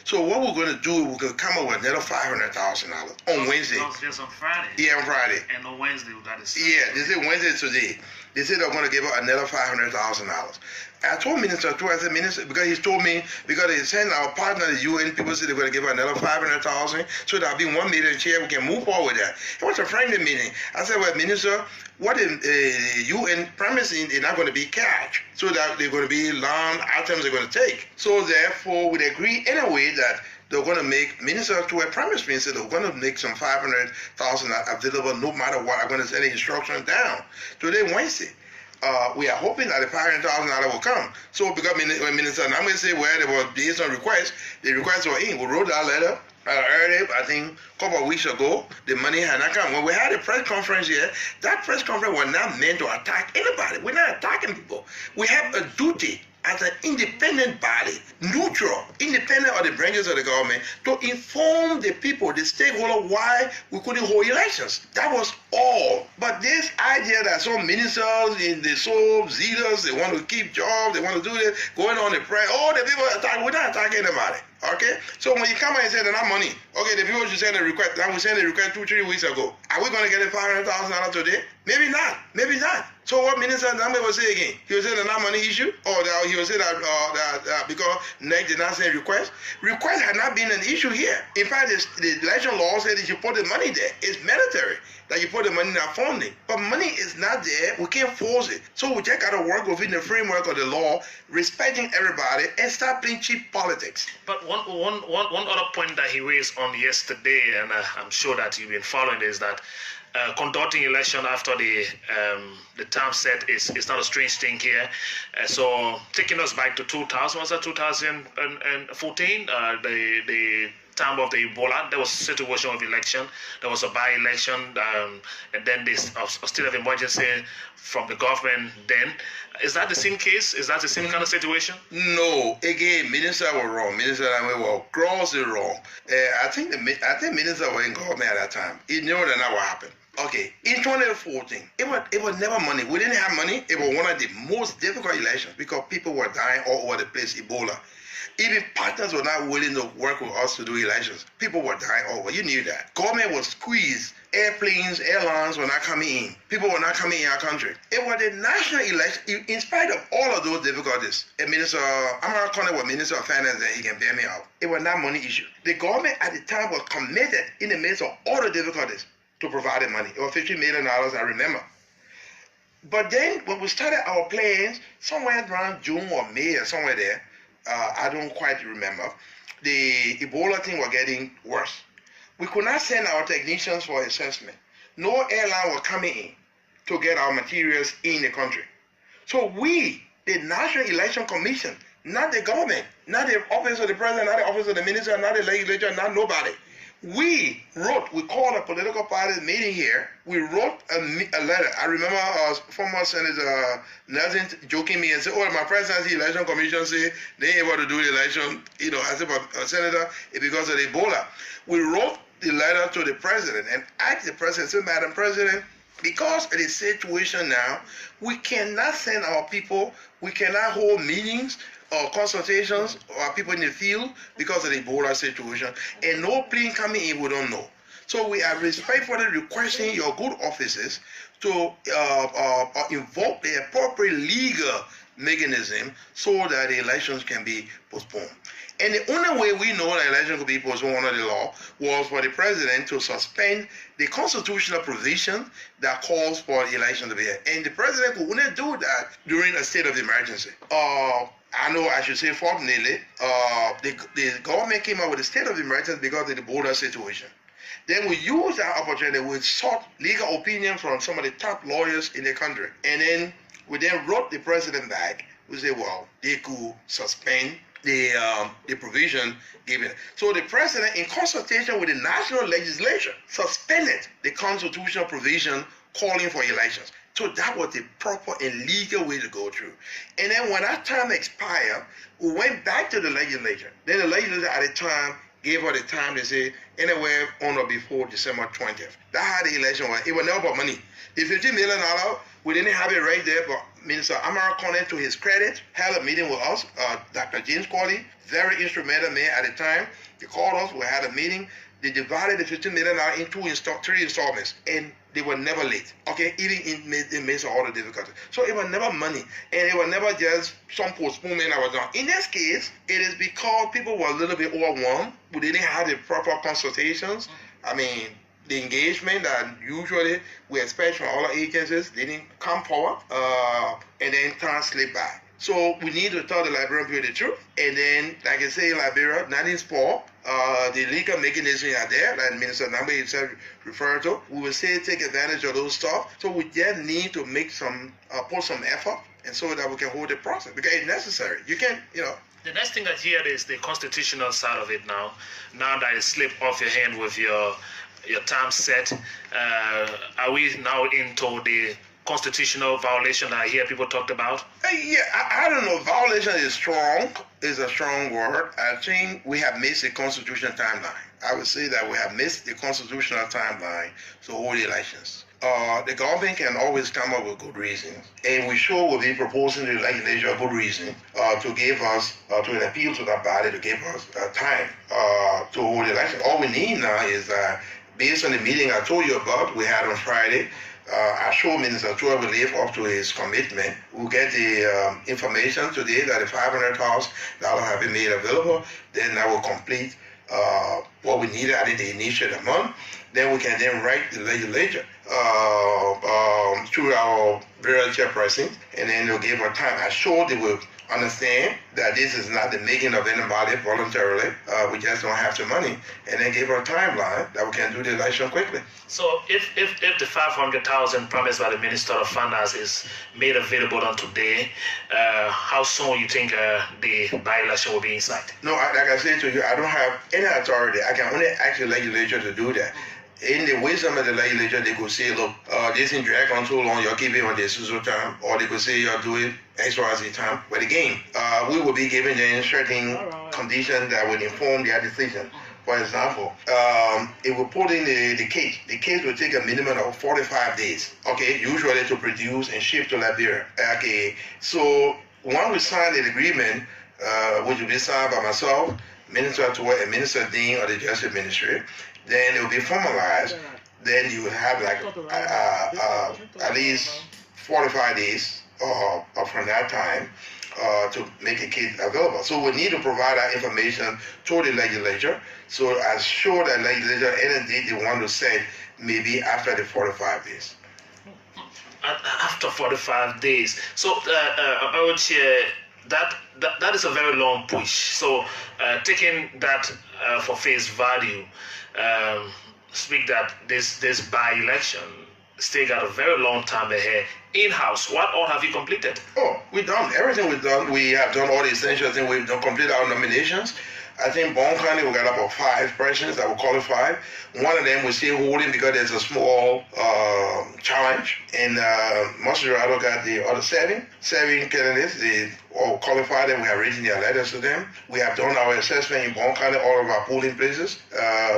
So what we're going to do, we're going to come up with another $500,000 on Wednesday. That was just on Friday. Yeah, on Friday. And on Wednesday, we got it. Yeah, they said Wednesday today. They said they're going to give us another $500,000. I told Minister too, I said, Minister, because he told me, because they sent our partner, the UN, people said they're going to give us another $500,000, so that'll be 1 million share, we can move forward with that. It was a friendly meeting. I said, well, Minister, what the UN promising they're not going to be cash, so that they're going to be long items they're going to take. So therefore, we agree anyway that they're going to make, Minister to a promise me, said they're going to make some $500,000 available no matter what. I'm going to send the instruction down. Today, Wednesday. We are hoping that the $500,000 will come. So because when Minister Namwe said, well, there was based on requests, the requests were in. We wrote that letter earlier, I think a couple of weeks ago. The money had not come. When we had a press conference here, that press conference was not meant to attack anybody. We're not attacking people. We have a duty as an independent body, neutral, independent of the branches of the government, to inform the people, the stakeholders, why we couldn't hold elections. That was all. But this idea that some ministers in the so zealous, they want to keep jobs, they want to do this, going on the press, oh, the people attack, we're not attacking anybody. Okay? So when you come and say they're not money, okay, the people should send a request. Now we sent a request 2-3 weeks ago. Are we going to get a $500,000 today? Maybe not. Maybe not. So what Minister Namwe will say again? He will say they're not money issue? Or he will say that because NEC did not send request? Request had not been an issue here. In fact, the election law said that you put the money there. It's mandatory that you put the money in that funding. But money is not there. We can't force it. So we just got to work within the framework of the law, respecting everybody, and stop playing cheap politics. But one other point that he raised on yesterday, and I'm sure that you've been following, is that conducting election after the term set is not a strange thing here. So taking us back to 2014, the time of the Ebola, there was a situation of election. There was a by-election, and then this state of emergency from the government then. Is that the same case? Is that the same kind of situation? No. Again, Minister was wrong. Minister was grossly wrong. I think Minister was in government at that time. He knew that not what happened. Okay, in 2014, it was never money. We didn't have money. It was one of the most difficult elections because people were dying all over the place, Ebola. Even partners were not willing to work with us to do elections. People were dying all over. You knew that. Government was squeezed. Airplanes, airlines were not coming in. People were not coming in our country. It was the national election, in spite of all of those difficulties. And Minister Amara Conner was Minister of Finance, and he can bear me out. It was not money issue. The government at the time was committed in the midst of all the difficulties to provide the money. It was $50 million, I remember. But then when we started our plans, somewhere around June or May or somewhere there, I don't quite remember, the Ebola thing was getting worse. We could not send our technicians for assessment. No airline was coming in to get our materials in the country. So we, the National Election Commission, not the government, not the office of the president, not the office of the minister, not the legislature, not nobody, we called a political party meeting here. We wrote a letter. I remember former Senator Nelson joking me and said, oh, my presidency election commission say they ain't able to do the election. You know, I said, but Senator, it's because of the Ebola. We wrote the letter to the president and asked the president, said, Madam President, because of the situation now, we cannot send our people, we cannot hold meetings or consultations or people in the field because of the Ebola situation, and no plane coming in, we don't know. So we are respectfully requesting your good offices to invoke the appropriate legal mechanism so that the elections can be postponed. And the only way we know the election could be postponed under the law was for the president to suspend the constitutional provision that calls for the election to be held. And the president could only do that during a state of emergency. I know I should say fortunately, the government came up with a state of emergency because of the border situation. Then we used that opportunity, we sought legal opinion from some of the top lawyers in the country. And then we then wrote the president back. We said, well, they could suspend the provision given. So the president, in consultation with the national legislature, suspended the constitutional provision calling for elections. So that was the proper and legal way to go through. And then when that time expired, we went back to the legislature. Then the legislature at the time gave her the time to say anywhere on or before December 20th. That's how the election was. It was never about money. The $50 million, we didn't have it right there, but Minister Amara Conner, to his credit, had a meeting with us. Dr. James Corley, very instrumental man at the time. He called us, we had a meeting. They divided the $50 million into three installments, and they were never late, okay, even in the midst of all the difficulties. So it was never money, and it was never just some postponement that was done. In this case, it is because people were a little bit overwhelmed. We didn't have the proper consultations. I mean, the engagement that usually we expect from all our agencies didn't come forward, and then time slipped by. So we need to tell the Liberian people the truth, and then, like I say, in Liberia, nothing spoiled. The legal mechanisms are there, like Minister Nambe himself referred to. We will say take advantage of those stuff. So we just need to make some, put some effort, and so that we can hold the process, because it's necessary. You can't, you know. The next thing I hear is the constitutional side of it now. Now that it slipped off your hand with your time set, are we now into the constitutional violation that I hear people talked about? Yeah, I don't know. Violation is strong. Is a strong word. I think we have missed the constitutional timeline. I would say that we have missed the constitutional timeline to hold elections. The government can always come up with good reasons, and we sure will be proposing to the legislature a good reason to give us, to appeal to that body to give us time to hold elections. All we need now is based on the meeting I told you about, we had on Friday. I sure Minister Tua will live up to his commitment. We'll get the information today that the $500,000 have been made available. Then that will complete what we needed at the initial amount. Then we can then write the legislature through our various chairpersons, and then they'll give our time. I'm sure they will understand that this is not the making of anybody voluntarily. We just don't have the money, and then give our timeline that we can do the election quickly. So if the 500,000 promised by the Minister of Finance is made available on today, how soon you think the by-election will be in sight? No, like I said to you, I don't have any authority. I can only ask the legislature to do that. In the wisdom of the legislature, they could say, look, this thing drag on so long, you're keeping on this time, or they could say you're doing XYZ time. But again, we will be giving them certain conditions that will inform their decision. For example, it will put in the case. The case will take a minimum of 45 days, okay, usually to produce and ship to Liberia. Okay, so when we sign the agreement, which will be signed by myself, Minister Tour, and Minister Dean of the Justice Ministry, then it will be formalized. Then you will have like at least 45 days from that time to make a case available. So we need to provide that information to the legislature. So I'm sure that legislature, and indeed they want to say maybe after the 45 days. After 45 days. So I would say that is a very long push. So taking that for face value, speak that this by-election still got a very long time ahead. In-house, what all have you completed? Oh, we've done everything we've done. We have done all the essential things. We've done completed our nominations. I think Bon County, we got about 5 persons that will qualify. One of them we're still holding because there's a small challenge. And Monserrato got the other 7 candidates. They all qualified and we have written their letters to them. We have done our assessment in Bon County, all of our polling places.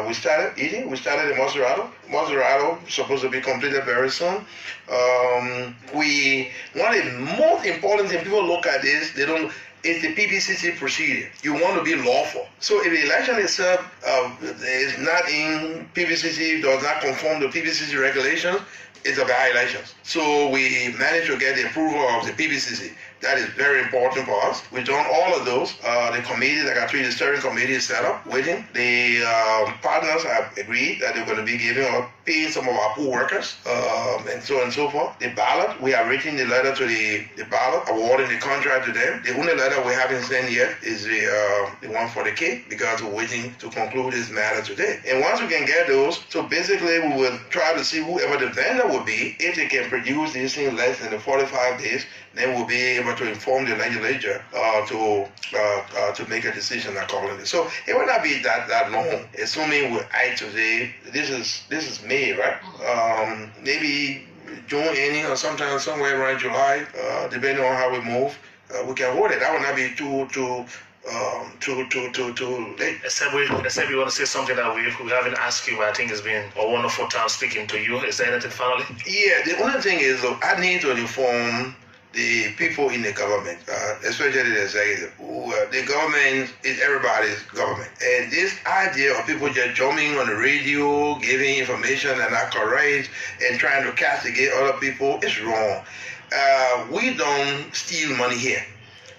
We started eating. We started in Monserrato. Monserrato supposed to be completed very soon. One of the most important things, people look at this, they don't. It's the PPCC procedure. You want to be lawful. So if the election itself is not in PPCC, does not conform to PPCC regulations, it's a by-election. So we managed to get the approval of the PPCC. That is very important for us. We've done all of those. The committee, like I told you, the steering committee is set up, waiting. The partners have agreed that they're going to be paying some of our poor workers, and so on and so forth. The ballot, we have written the letter to the ballot, awarding the contract to them. The only letter we haven't sent yet is the one for the cake, because we're waiting to conclude this matter today. And once we can get those, so basically we will try to see whoever the vendor will be. If they can produce these things less than the 45 days, then we'll be able to inform the legislature to make a decision accordingly. So it will not be that long, assuming we act today. This is May, right? Maybe June ending or sometime somewhere around July, depending on how we move, we can hold it. That will not be too late. Except we want to say something that we haven't asked you, but I think it's been a wonderful time speaking to you. Is there anything finally? Yeah, the only thing is I need to inform the people in the government, especially the executive. The government is everybody's government. And this idea of people just jumping on the radio, giving information that are not correct, and trying to castigate other people is wrong. We don't steal money here.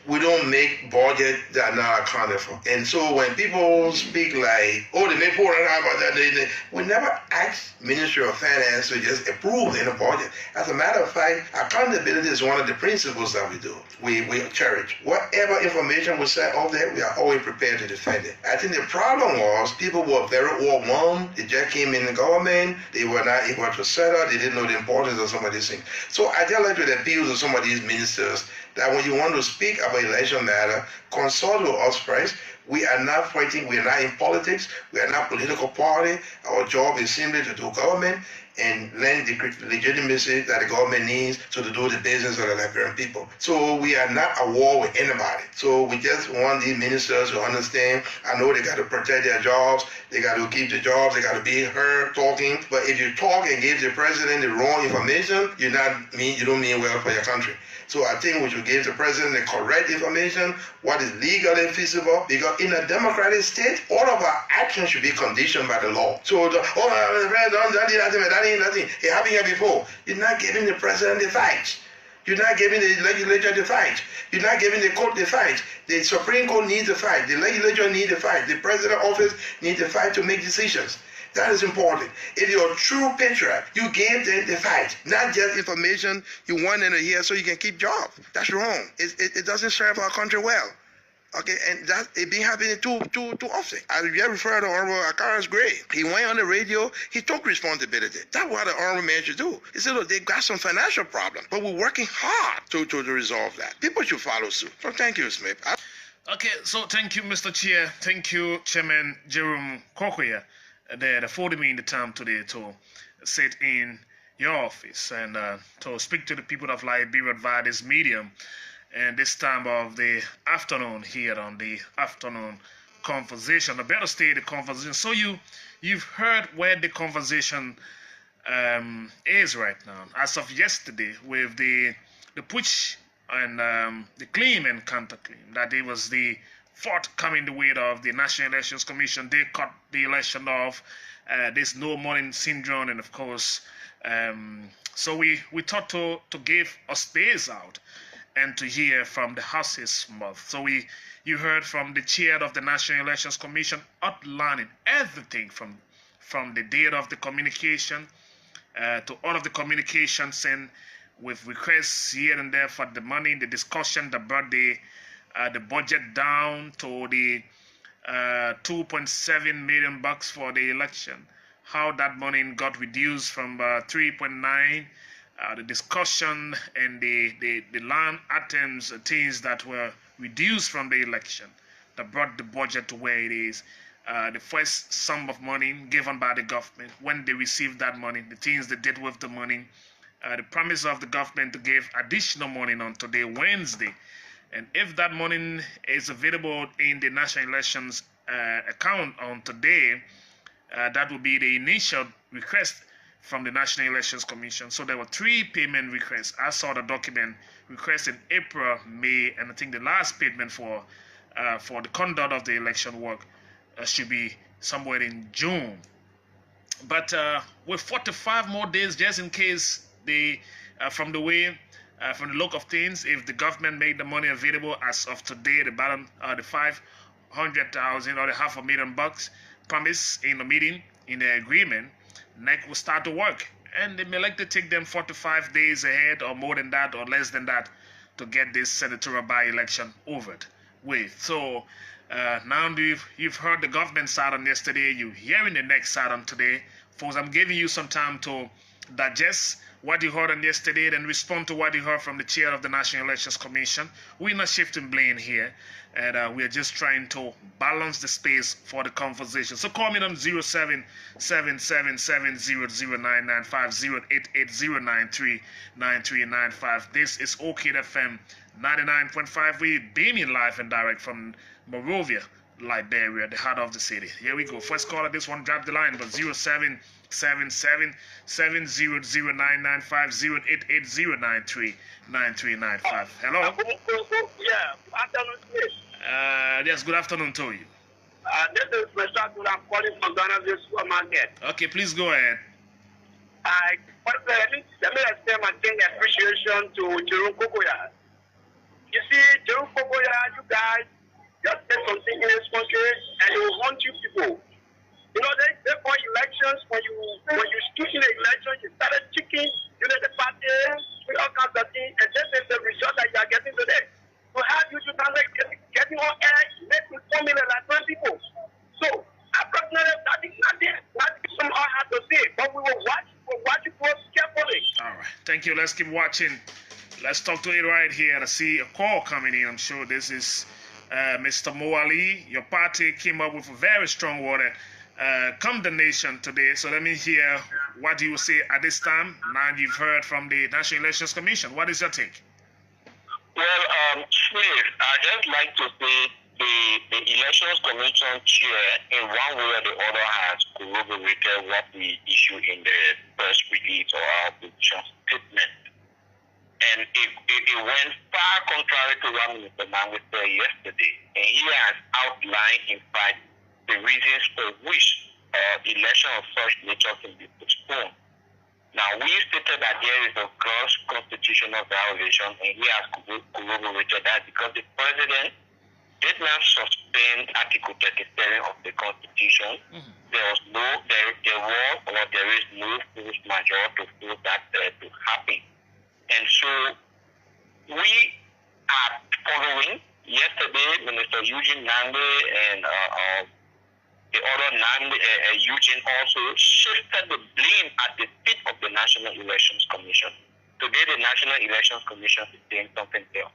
We don't make budget that are not accounted for. And so when people speak like, oh, they make $400 about that, we never ask Ministry of Finance to just approve in the budget. As a matter of fact, accountability is one of the principles that we do. We cherish. Whatever information we set out there, we are always prepared to defend it. I think the problem was people were very overwhelmed. They just came in the government. They were not able to settle. They didn't know the importance of some of these things. So I just like to appeal to some of these ministers that when you want to speak about election matter, consult with us first. We are not fighting. We are not in politics. We are not political party. Our job is simply to do government and lend the legitimacy that the government needs to do the business of the Liberian people. So we are not at war with anybody. So we just want these ministers to understand, I know they got to protect their jobs, they got to keep the jobs, they got to be heard talking. But if you talk and give the president the wrong information, you don't mean well for your country. So I think we should give the president the correct information, what is legally feasible, because in a democratic state, all of our actions should be conditioned by the law. So, the president, that ain't nothing. It happened here before. You're not giving the president the facts. You're not giving the legislature the facts. You're not giving the court the facts. The Supreme Court needs the facts. The legislature needs the facts. The president's office needs the facts to make decisions. That is important. If you're a true patriot, you gave them the facts, not just information you want them to hear so you can keep jobs. That's wrong. It doesn't serve our country well. Okay, and that it been happening too often. I just refer to Honorable Akara's Gray. He went on the radio, he took responsibility. That's what the honorable man should do. He said, look, they got some financial problem, but we're working hard to resolve that. People should follow suit. So thank you, Smith. Okay, so thank you, Mr. Chair. Thank you, Chairman Jerome Kokoya, that afforded me the time today to sit in your office and to speak to the people of Liberia via this medium and this time of the afternoon here on the afternoon conversation, or better state the conversation. So you've heard where the conversation is right now. As of yesterday, with the push and the claim and counterclaim that it was the forthcoming the weight of the National Elections Commission. They cut the election off. There's no money syndrome, and of course, so we thought to give a space out and to hear from the House's mouth. So you heard from the chair of the National Elections Commission outlining everything from the date of the communication to all of the communications, and with requests here and there for the money, the discussion that brought the budget down to the 2.7 million bucks for the election. How that money got reduced from 3.9. The discussion and the land items, things that were reduced from the election that brought the budget to where it is. The first sum of money given by the government, when they received that money, the things they did with the money, the promise of the government to give additional money on today, Wednesday. And if that money is available in the National Elections account on today, that will be the initial request from the National Elections Commission. So there were 3 payment requests. I saw the document request in April, May, and I think the last payment for the conduct of the election work should be somewhere in June. But with 45 more days, just in case from the look of things, if the government made the money available as of today, the balance, the 500,000 or the $500,000 promised in the meeting, in the agreement, NEC will start to work, and they may like to take them 45 days ahead, or more than that, or less than that, to get this senatorial by-election over with. So now you've heard the government side on yesterday, you're hearing the next side on today. Folks, I'm giving you some time to digest what you heard on yesterday and respond to what you heard from the chair of the National Elections Commission. We're not shifting blame here, and we're just trying to balance the space for the conversation. So call me on 0777700995, 08809399395. This is OKFM 99.5. We beaming live and direct from Monrovia, Liberia, the heart of the city. Here we go. First caller, this one dropped the line, but 0777700995, 08809399395. Hello? Yeah, afternoon, please. Yes, good afternoon to you. This is Mr. Abdul. I'm calling from Ghana Supermarket. Okay, please go ahead. Let me extend my appreciation to Jerome Kokoya. You see, Jerome Kokoya, you guys just did something in this country, and it will haunt you people. You know, they for elections, when you stood in the election, you started chicken, you know, the party, all kinds of things, and this is the result that you are getting today. To have you getting on air, making 4 million like 20 people. So, unfortunately, that is nothing some I have to say, but we will watch it close carefully. All right, thank you. Let's keep watching. Let's talk to it right here. I see a call coming in. I'm sure this is Mr. Moali. Your party came up with a very strong word, condemnation today. So let me hear what you say at this time. Now you've heard from the National Elections Commission. What is your take? Well, Smith, I'd just like to say the Elections Commission chair, in one way or the other, has corroborated what we issued in the press release or our position statement. And it went far contrary to what Mr. Mangu said yesterday. And he has outlined, in fact, the reasons for which election of such nature can be postponed. Now, we stated that there is a gross constitutional violation, and he has corroborated that because the president did not suspend Article 37 of the Constitution. Mm-hmm. There was or there is no force majeure to force that to happen. And so we are following. Yesterday, Minister Eugene Nande and the other Eugene also shifted the blame at the feet of the National Elections Commission. Today, the National Elections Commission is saying something else.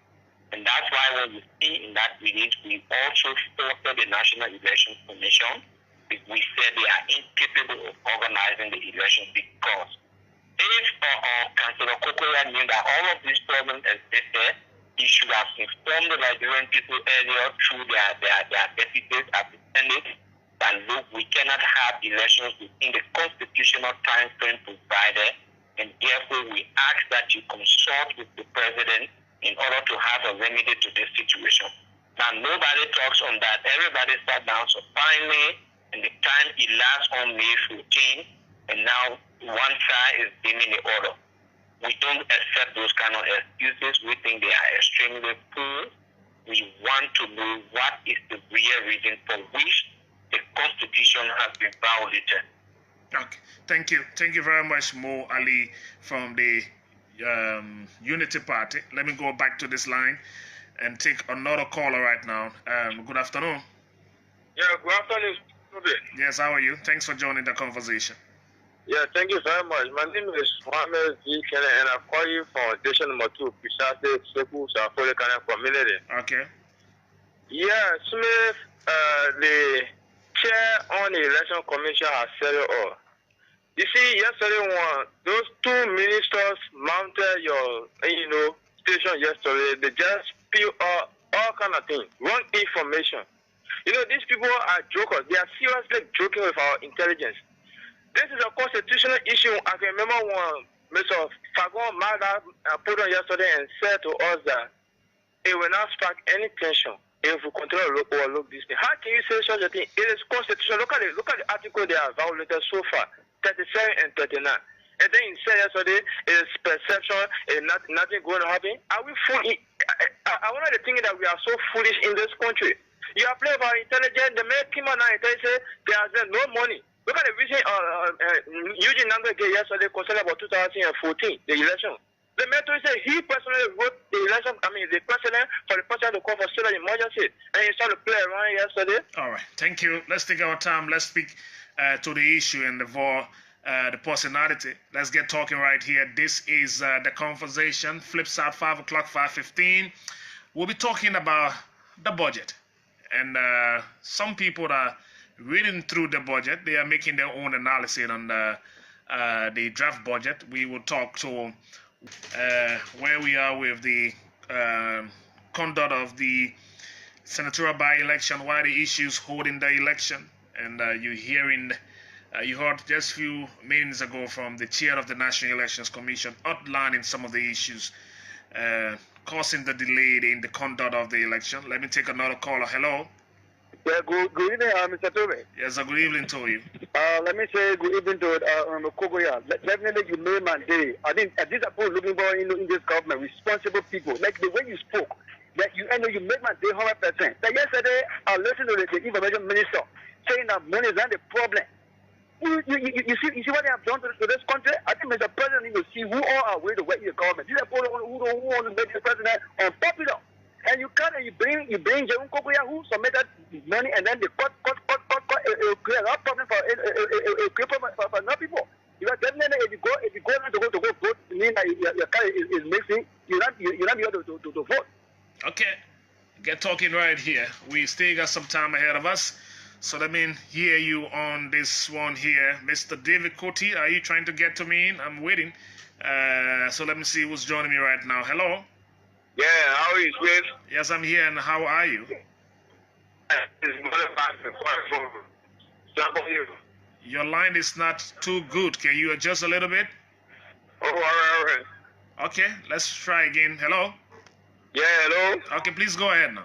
And that's why when you see in that release, we also faulted the National Elections Commission. We said they are incapable of organizing the election because if Councillor Kokoya knew that all of these problems existed, He should have informed the Nigerian people earlier through their deputies at the Senate that look, we cannot have elections within the constitutional time frame provided, and therefore we ask that you consult with the president in order to have a remedy to this situation. Now nobody talks on that. Everybody sat down. So finally, and the time elapsed on May 14, and now one side is deeming the order. We don't accept those kind of excuses. We think they are extremely poor. We want to know what is the real reason for which the Constitution has been violated. Okay, thank you. Thank you very much, Mo Ali from the Unity Party. Let me go back to this line and take another caller right now. Good afternoon. Yeah, good afternoon. Yes, how are you? Thanks for joining the conversation. Yeah, thank you very much. My name is Mohammed V. Kenneth, and I call you from station number 2, precisely Sekou Safole community. Okay. Yeah, Smith, the chair on the election commission has said it all. You see, yesterday those 2 ministers mounted your, station yesterday. They just spill all kind of things, wrong information. These people are jokers. They are seriously joking with our intelligence. This is a constitutional issue. I can remember when Mr. Fagon Mada put on yesterday and said to us that it will not spark any tension if we continue to overlook this thing. How can you say such a thing? It is constitutional. Look at the article they have violated so far, 37 and 39. And then he said yesterday, it is perception, and nothing going to happen. Are we foolish? I want to think that we are so foolish in this country. You are playing for intelligence. The man came out now and said there has been no money. Look at the vision Eugene Nangwe gave yesterday concerning about 2014, the election. The mentor said he personally wrote the election, the president for the president to call for state of emergency. And he started to play around yesterday. All right, thank you. Let's take our time. Let's speak to the issue and the personality. Let's get talking right here. This is the conversation. Flips out 5 o'clock, 5:15. We'll be talking about the budget. And some people are reading through the budget. They are making their own analysis on the draft budget. We will talk to where we are with the conduct of the senatorial by-election, why the issues holding the election. And you heard just a few minutes ago from the chair of the National Elections Commission outlining some of the issues causing the delay in the conduct of the election. Let me take another caller. Hello. Yeah, good evening, Mr. Toby. Yes, good evening to you. Let me say good evening to Kogoya. Definitely, you made my day. I think these are people looking for in this government, responsible people. Like the way you spoke, that you made my day 100%. Like yesterday, I listened to the information minister saying that money is not the problem. You see what they have done to this country? I think Mr. President needs to see who all are with the way the government. These are people who want to make the president unpopular. And you come and you bring Jerome Kogoya who submitted money, and then they cut create a problem for other people. Because definitely if you go to go vote, it means that your car is missing. You're not be able to vote. Okay, get talking right here. We still got some time ahead of us. So let me hear you on this one here. Mr. David Koti, are you trying to get to me? I'm waiting. So let me see who's joining me right now. Hello? Yeah, how are you, Smith? Yes, I'm here, and how are you? Your line is not too good. Can you adjust a little bit? Oh, all right. Okay, let's try again. Hello? Yeah, hello? Okay, please go ahead now.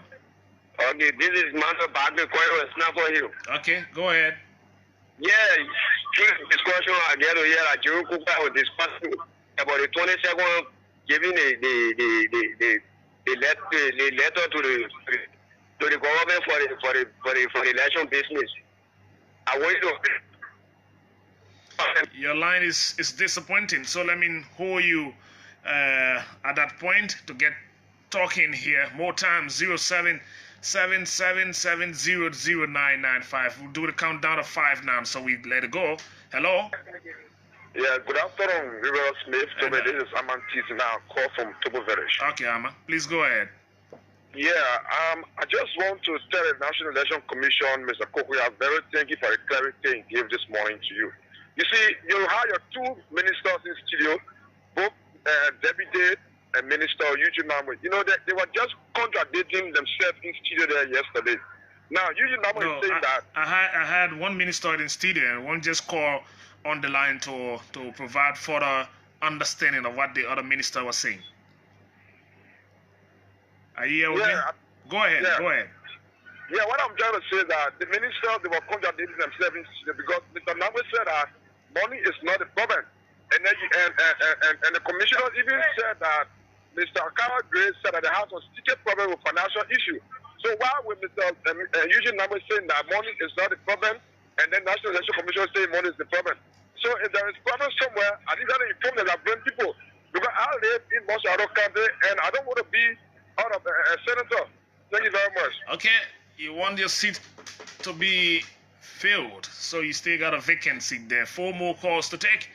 Okay, this is Manta Bagbe Kwaro, snap for you. Okay, go ahead. Yeah, during discussion, I get to hear that Jerome Kogoya was discussing about the 22nd giving the letter to the government for the election business. I want to. Your line is disappointing. So let me hold you at that point to get talking here. More time 0777700995. We'll do the countdown of 5 now, so we let it go. Hello. Yeah, good afternoon, River Smith. This is Amantis now, call from Tobo Village. Okay, Ama, please go ahead. Yeah, I just want to tell the National Election Commission, Mr. Kogoya, very thank you for the clarity he gave this morning to you. You see, you have your 2 ministers in studio, both deputy Minister Eugene Namwe. You know that they were just contradicting themselves in studio there yesterday. Now Eugene Namwe is saying that I had one minister in studio and one just called on the line to provide further understanding of what the other minister was saying. Are you here with me? Go ahead. Go ahead. Yeah, what I'm trying to say is that the minister, they were contradicting themselves in studio because Mr. Namwe said that money is not a problem. And then and the commissioner even said that Mr. Akawa Grace said that the house was still a problem with financial issue. So why would Mr. Eugene Namwe saying that money is not a problem, and then National Election Commission saying money is the problem? So if there is problem somewhere, I think that inform the Liberian people because I live in Mosharok County and I don't want to be out of a senator. Thank you very much. Okay, you want your seat to be filled, so you still got a vacant seat there. 4 more calls to take.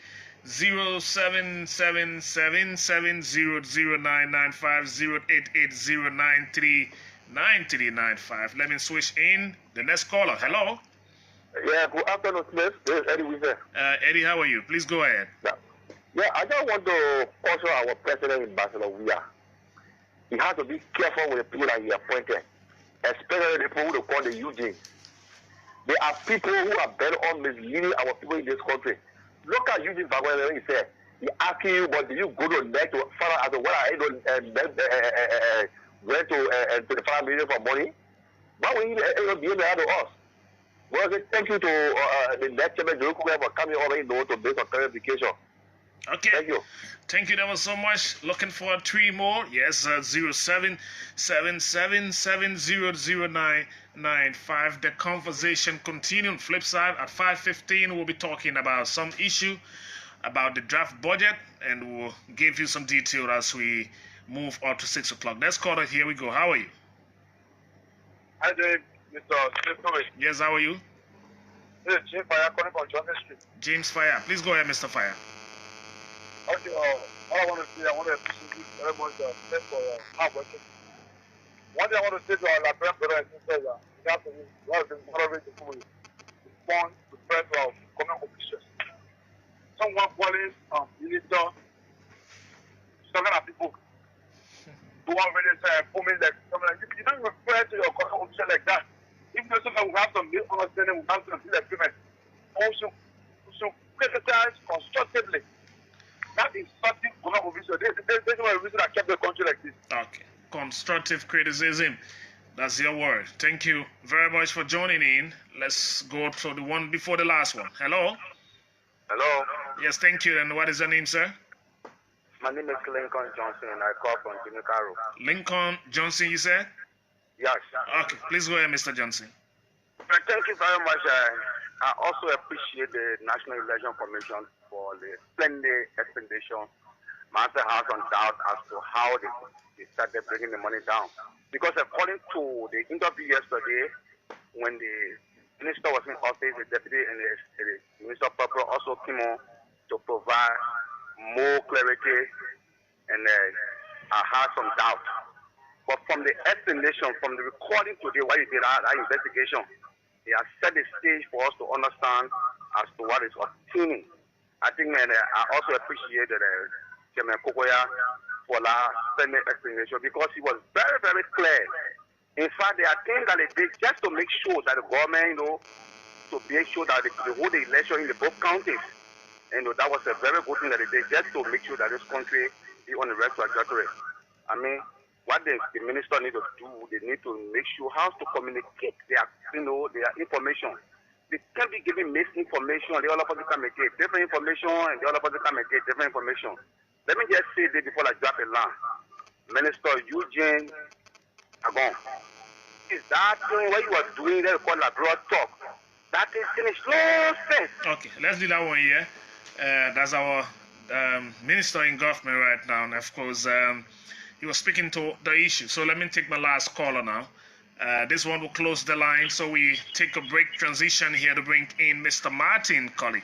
07777009950880939395. Let me switch in the next caller. Hello. Yeah, good afternoon, Smith. This is Eddie Weaver. Eddie, how are you? Please go ahead. Yeah, I just want to caution our president in Barcelona. He has to be careful with the people that he appointed, especially the people who call the Eugene. There are people who are bent on misleading our people in this country. Look at Eugene Bagwell when he said, he asking you, but do you go to next to find out what I don't went to the family meeting for money? Why would he behave that to us? Well, I say thank you to the next chairman for coming over here to base on clarification. Okay. Thank you. Thank you ever so much. Looking for 3 more. Yes, 0777700995. The conversation continuing. Flip side at 5:15, we'll be talking about some issue about the draft budget, and we'll give you some detail as we move up to 6 o'clock. Let's call it. Here we go. How are you? Hi, Dave. Mr. Smith. Yes, how are you? This is James Fire calling from Johnson Street. James Fire. Please go ahead, Mr. Fire. Okay, all I want to say, I want to appreciate you very much for hard working. One thing I want to say to our Liberian brothers and sisters that we have to moderate the people respond to threats of government officials. Someone calling minister, talking at people who already say, you don't refer to your government official like that. If there's something we have some misunderstanding, we have some disagreement, we should criticize constructively. That is something government officials. This is one of the reasons I kept the country like this. Okay. Constructive criticism. That's your word. Thank you very much for joining in. Let's go to the one before the last one. Hello? Hello? Yes, thank you. And what is your name, sir? My name is Lincoln Johnson and I call from Jamaica Road. Lincoln Johnson, you said? Yes. Okay, please go ahead, Mr. Johnson. Thank you very much. I also appreciate the National Election Commission for the splendid explanation. My answer has some doubt as to how they started bringing the money down. Because according to the interview yesterday, when the minister was in office, the deputy and the minister Purple also came on to provide more clarity, and I had some doubt. But from the explanation, from the recording today, what he did that investigation, he has set the stage for us to understand as to what is obtaining. I think, and I also appreciate Chairman Kokoya for that splendid explanation because he was very, very clear. In fact, there are things that they did just to make sure that the government, to make sure that they hold the election in the both counties. And that was a very good thing that they did just to make sure that this country is on the right trajectory. I mean, what the minister need to do, they need to make sure how to communicate their information. They can't be giving misinformation, and the other person can make it different information, and the other person can make it different information. Let me just say this before I drop a line. Minister Eugene Agon, is that thing what you are doing that you call a broad talk? That is finished. No sense. Okay, let's do that one here. That's our minister in government right now, and of course, he was speaking to the issue. So let me take my last caller now. This one will close the line, so we take a break transition here to bring in Mr. Martin Colley.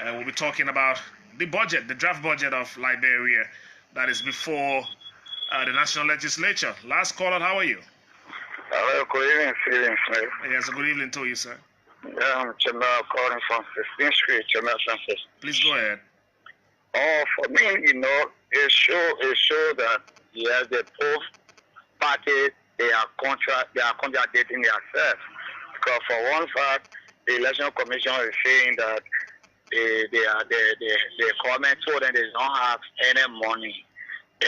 We'll be talking about the budget, the draft budget of Liberia that is before the National Legislature. Last caller, how are you? Hello, good evening, Stephen Smith. Yes, good evening to you, sir. Yeah, I'm Jamel calling from 15th Street, Jamel Francis. Please go ahead. Oh, for me, it shows that yes, the both parties they are contradicting themselves. Because for one fact, the election commission is saying that the government told them they don't have any money,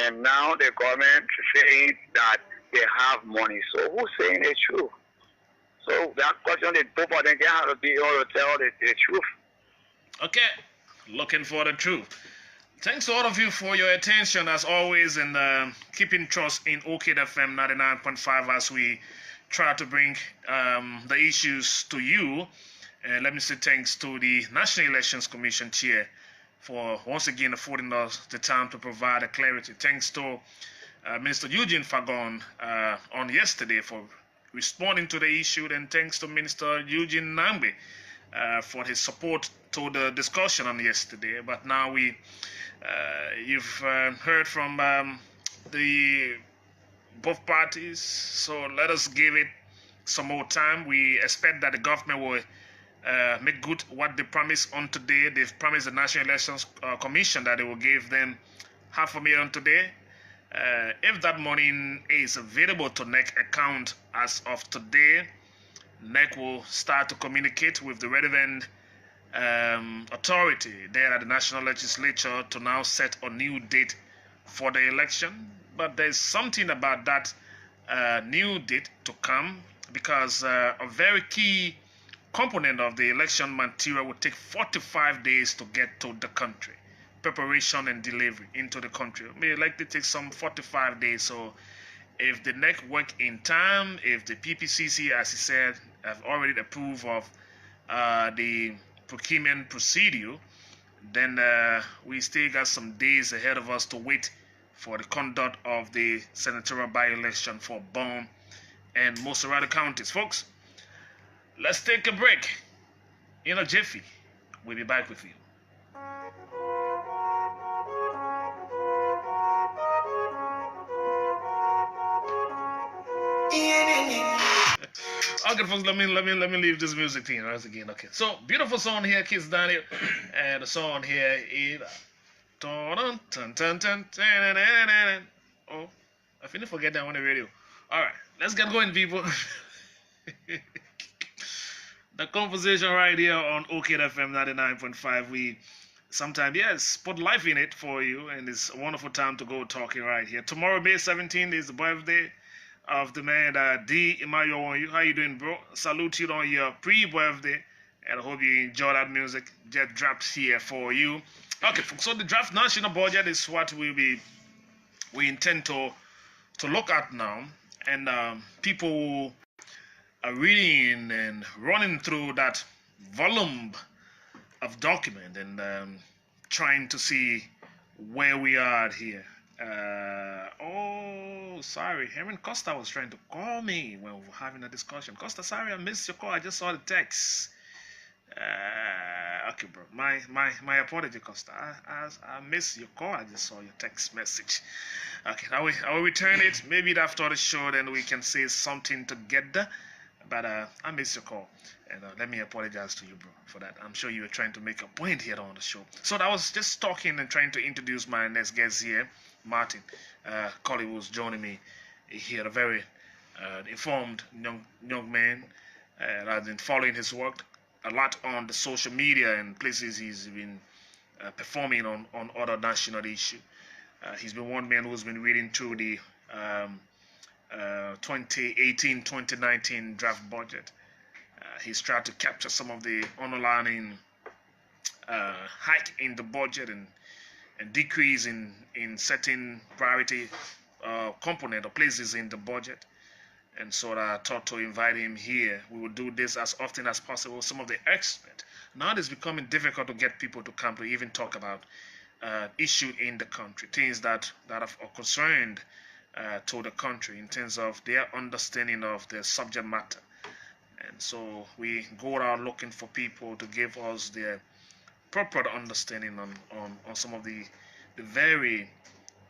and now the government is saying that they have money. So who's saying the truth? So that question, the both of them have to be able to tell the truth. Okay, looking for the truth. Thanks to all of you for your attention as always, and keeping trust in OK FM 99.5 as we try to bring the issues to you. And let me say thanks to the National Elections Commission chair for once again affording us the time to provide a clarity. Thanks to Minister Eugene Fagon on yesterday for responding to the issue, and thanks to Minister Eugene Nambe for his support to the discussion on yesterday. But now you've heard from the both parties, so let us give it some more time. We expect that the government will make good what they promised on today. They've promised the National Elections Commission that they will give them $500,000 today. If that money is available to NEC account as of today, NEC will start to communicate with the relevant authority there at the National Legislature to now set a new date for the election. But there's something about that new date to come, because a very key component of the election material will take 45 days to get to the country. Preparation and delivery into the country may likely take some 45 days. So if the NEC work in time, if the PPCC, as he said, have already approved of the procurement procedure, then we still got some days ahead of us to wait for the conduct of the senatorial by-election for Bone and most surrounding counties. Folks, let's take a break. In a jiffy, we'll be back with you. Okay, folks, let me leave this music thing once again. Okay, so beautiful song here, Kids Daniel, and the song here is oh, I finna forget that on the radio. All right, let's get going, people. The conversation right here on OK FM 99.5. We sometimes, yes, put life in it for you, and it's a wonderful time to go talking right here. Tomorrow, May 17th, is the birthday of the man D. Imayo. How you doing, bro? Salute you on your pre-birthday, and I hope you enjoy that music. Just drops here for you. Okay, folks, so the draft national budget is what we intend to look at now, and people are reading and running through that volume of document and trying to see where we are here. Oh, sorry, Herman Costa was trying to call me when we were having a discussion. Costa, sorry, I missed your call. I just saw the text. Okay, bro. My apology, Costa. I missed your call. I just saw your text message. Okay, I will return it. Maybe after the show, then we can say something together. But I missed your call, and let me apologize to you, bro, for that. I'm sure you were trying to make a point here on the show. So I was just talking and trying to introduce my next guest here, Martin Colley, who's joining me here. A very informed young man. I've been following his work a lot on the social media and places he's been performing on other national issues. He's been one man who's been reading through the 2018-2019 draft budget. He's tried to capture some of the underlying hike in the budget and decrease in certain priority component or places in the budget. And so I thought to invite him here. We will do this as often as possible. Some of the experts. Now it's becoming difficult to get people to come to even talk about issues in the country, things that are concerned to the country in terms of their understanding of the subject matter. And so we go around looking for people to give us their proper understanding on some of the very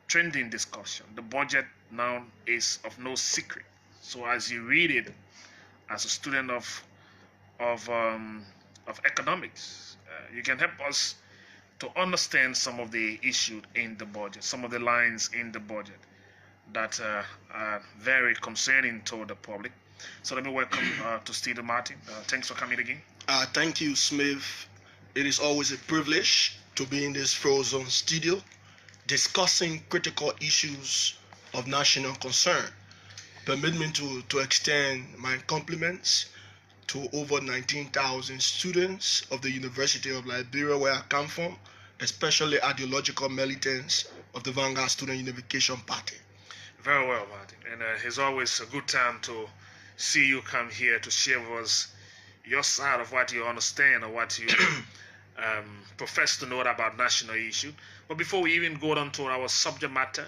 trending discussion. The budget now is of no secret. So as you read it, as a student of economics, you can help us to understand some of the issues in the budget, some of the lines in the budget that are very concerning to the public. So let me welcome to Stephen Martin. Thanks for coming again. Thank you, Smith. It is always a privilege to be in this Frozen studio discussing critical issues of national concern. Permit me to extend my compliments to over 19,000 students of the University of Liberia, where I come from, especially ideological militants of the Vanguard Student Unification Party. Very well, Martin. And it's always a good time to see you come here to share with us your side of what you understand or what you profess to know about national issue. But before we even go on to our subject matter,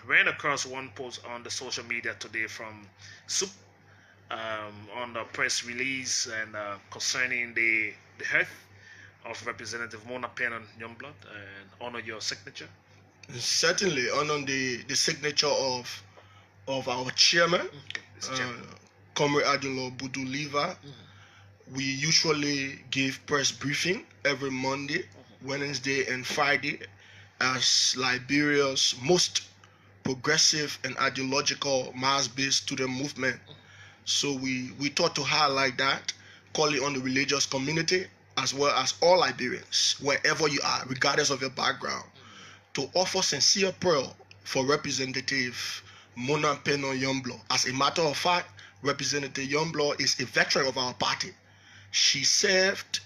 ran across one post on the social media today from SUP on the press release and concerning the health of Representative Mona Pennon Youngblood, and honor your signature. Certainly, honor the signature of our chairman, Comrade Adilo Buduliva. We usually give press briefing every Monday, Wednesday, and Friday as Liberia's most progressive and ideological mass-based student movement. So we thought to highlight that, call it on the religious community as well as all Liberians, wherever you are, regardless of your background, to offer sincere prayer for Representative Mona Pennon Youngblood. As a matter of fact, Representative Youngblood is a veteran of our party. She served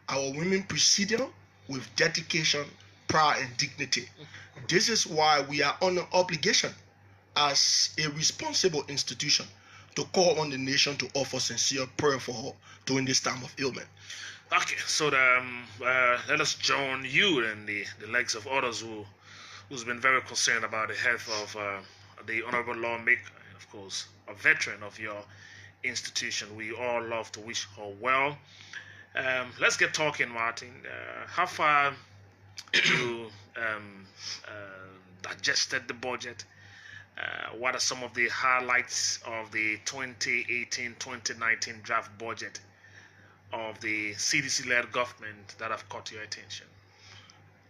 our women presidium with dedication, pride, and dignity. This is why we are on an obligation as a responsible institution to call on the nation to offer sincere prayer for her during this time of ailment. Okay, so let us join you and the likes of others who's been very concerned about the health of the honorable lawmaker, and of course a veteran of your institution. We all love to wish her well. Let's get talking, Martin. How far you digested the budget? What are some of the highlights of the 2018-2019 draft budget of the CDC-led government that have caught your attention?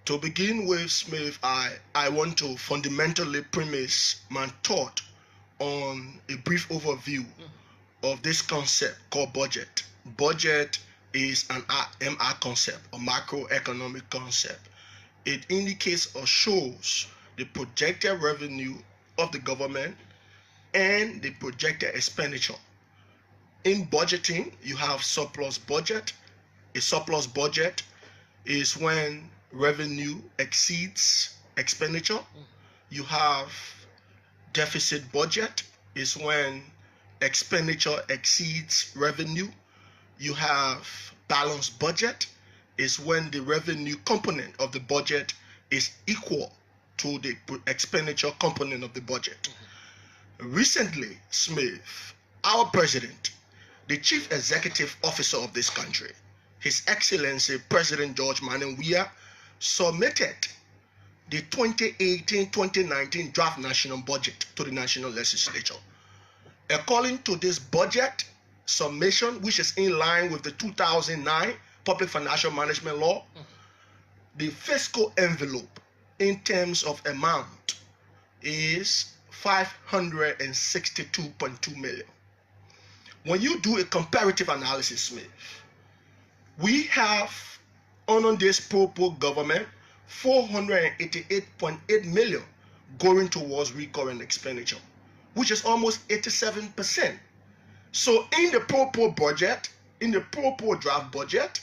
To begin with, Smith, I want to fundamentally premise my thought on a brief overview of this concept called budget. Budget is an MR concept, a macroeconomic concept. It indicates or shows the projected revenue of the government and the projected expenditure. In budgeting, you have surplus budget. A surplus budget is when revenue exceeds expenditure. You have deficit budget, is when expenditure exceeds revenue. You have balanced budget, is when the revenue component of the budget is equal to the expenditure component of the budget. Recently, Smith, our president, the chief executive officer of this country, His Excellency President George Manuel Weah, submitted the 2018-2019 draft national budget to the national legislature. According to this budget summation, which is in line with the 2009 Public Financial Management Law, the fiscal envelope in terms of amount is 562.2 million. When you do a comparative analysis, Smith, we have on this proposed government 488.8 million going towards recurrent expenditure, which is almost 87%. So in the proposed budget, in the proposed draft budget,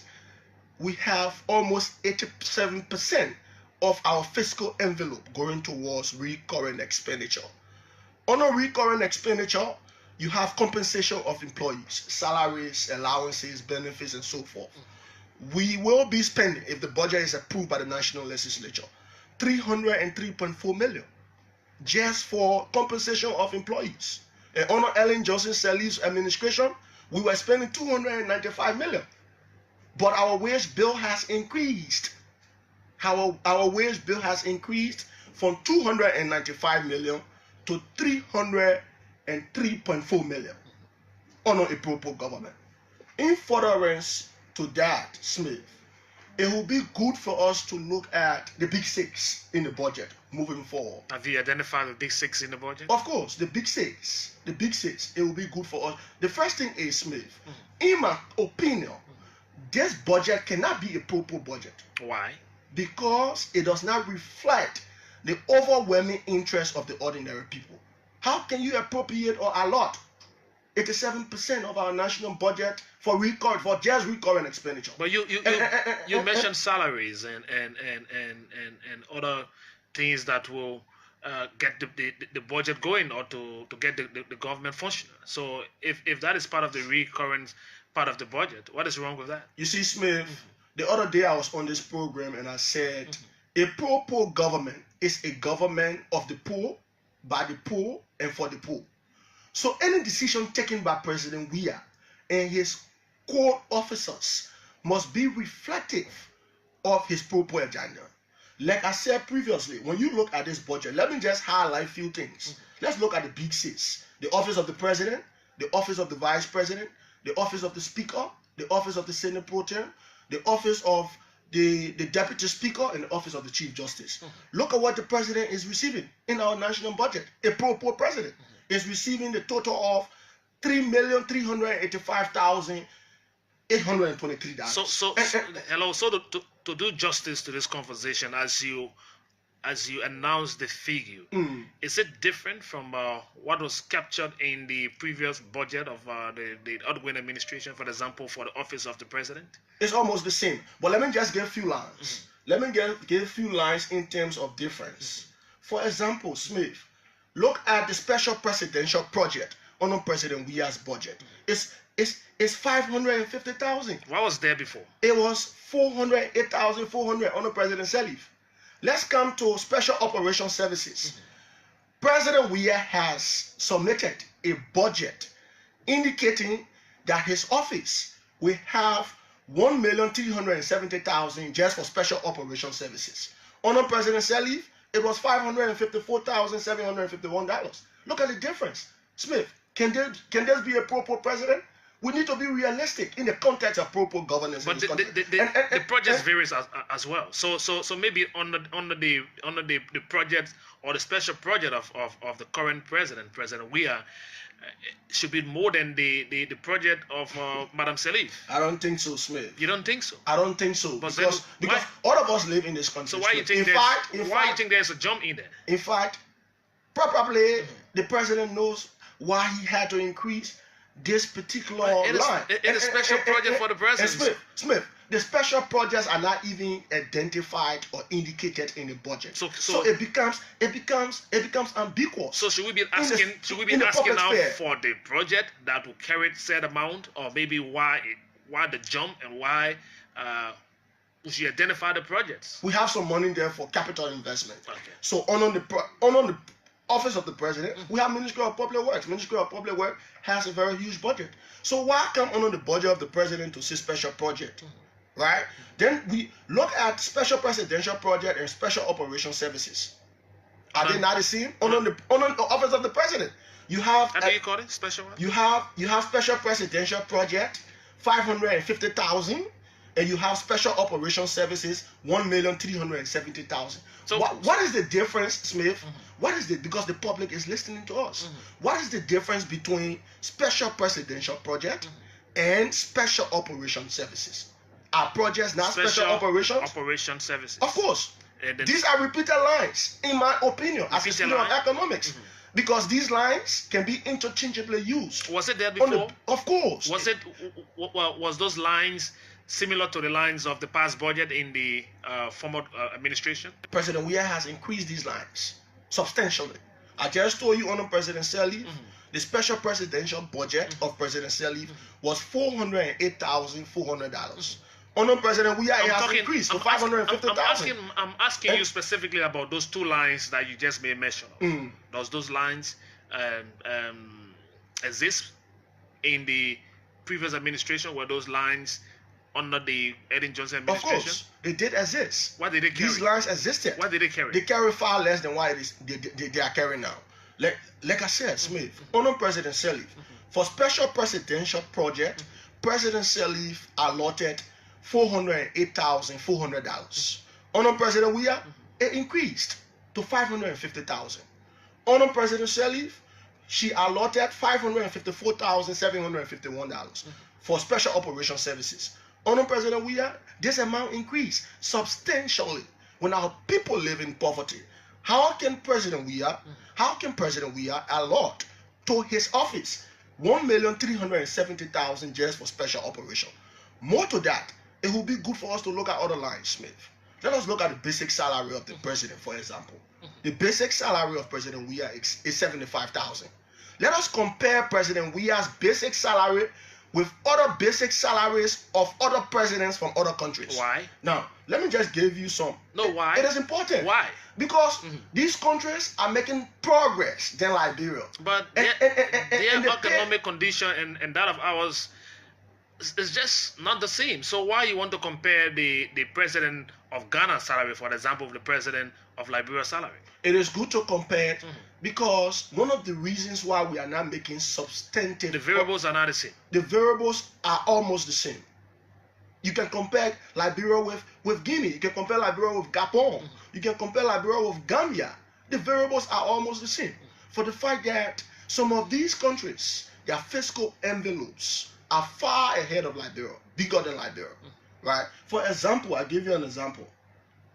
we have almost 87% of our fiscal envelope going towards recurrent expenditure. On a recurrent expenditure, you have compensation of employees, salaries, allowances, benefits, and so forth. We will be spending, if the budget is approved by the national legislature, 303.4 million just for compensation of employees. And under Ellen Johnson Sirleaf's administration, we were spending 295 million. But our wage bill has increased. Our wage bill has increased from 295 million to 303.4 million under a proposed government. In furtherance to that, Smith, it will be good for us to look at the big six in the budget moving forward. Have you identified the big six in the budget? Of course, the big six, it will be good for us. The first thing is, Smith, in my opinion, this budget cannot be a proper budget. Why? Because it does not reflect the overwhelming interest of the ordinary people. How can you appropriate or allot 87% of our national budget for just recurring expenditure? But you mentioned salaries and other things that will get the budget going, or to get the government functional. So if that is part of the recurrent part of the budget, what is wrong with that? You see, Smith, the other day I was on this program and I said a pro-poor government is a government of the poor, by the poor, and for the poor. So any decision taken by President Weah and his core officers must be reflective of his pro-poor agenda. Like I said previously, when you look at this budget, let me just highlight a few things. Let's look at the big six: the office of the president, the office of the vice president, the office of the speaker, the office of the Senate pro tem, the office of the deputy speaker, and the office of the chief justice. Look at what the president is receiving in our national budget. A pro-poor president is receiving the total of $3,385,823. So hello. So to do justice to this conversation, as you announce the figure, is it different from what was captured in the previous budget of the outgoing administration, for example, for the office of the president? It's almost the same. But let me just give a few lines. Let me give a few lines in terms of difference. For example, Smith, look at the special presidential project under President Weah's budget. It's 550,000. What was there before? It was 408,400 under President Salif. Let's come to special operation services. President Weah has submitted a budget indicating that his office will have $1,370,000 just for special operation services. Under President Salif, it was $554,751. Look at the difference. Smith, can this be a pro-poor president? We need to be realistic in the context of pro-poor governance. But the project varies as well. So maybe under the project or the special project of the current President Weah, should be more than the project of Madam Salif. I don't think so, Smith. You don't think so? I don't think so. Because all of us live in this country. So why you think you think there's a jump in there? In fact, probably the president knows why he had to increase this particular line. It's a special project for the president. Smith, the special projects are not even identified or indicated in the budget. So it becomes ambiguous. So should we be asking now for the project that will carry said amount, or maybe why the jump, and why we should identify the projects? We have some money there for capital investment. Okay. So on the office of the president, we have Ministry of Public Works. Ministry of Public Works has a very huge budget. So why come under the budget of the president to see special project, right? Then we look at special presidential project and special operation services. Are they not the same? Under the office of the president, you have. How do you call it? Special what? You have special presidential project, 550,000. And you have special operation services, 1,370,000. So what is the difference, Smith? What is it? Because the public is listening to us. What is the difference between special presidential project and special operation services? Are projects not special operation services? Of course. These are repeated lines, in my opinion, as a student of economics. Because these lines can be interchangeably used. Was it there before? Of course. Was those lines similar to the lines of the past budget in the former administration? President Weah has increased these lines substantially. I just told you under President Salif, the special presidential budget of President Salif was $408,400. Under President Weah, it has increased to $550,000. I'm asking you specifically about those two lines that you just made mention of. Does those lines exist in the previous administration? Were those lines under the Eden Johnson administration? Of course, they did exist. What did they carry? These lines existed. What did they carry? They carry far less than what they are carrying now. Like I said, Smith, under President Salif, for special presidential project, President Salif allotted $408,400. Under President Weah, it increased to $550,000. Under President Sirleaf, she allotted $554,751 for special operation services. Under President Weah, this amount increased substantially when our people live in poverty. How can President Weah allot to his office $1,370,000 just for special operation? More to that, it will be good for us to look at other lines, Smith. Let us look at the basic salary of the president, for example. The basic salary of President Weah is $75,000. Let us compare President Weah's basic salary with other basic salaries of other presidents from other countries. Why? Now, let me just give you some. No, why? It is important. Why? Because these countries are making progress than Liberia. But their economic condition and that of ours is just not the same. So why you want to compare the president of Ghana's salary, for example, with the president of Liberia's salary? It is good to compare it because one of the reasons why we are not making substantive... The variables are not the same. The variables are almost the same. You can compare Liberia with Guinea. You can compare Liberia with Gabon. You can compare Liberia with Gambia. The variables are almost the same. For the fact that some of these countries, their fiscal envelopes are far ahead of Liberia, bigger than Liberia, right? For example, I'll give you an example.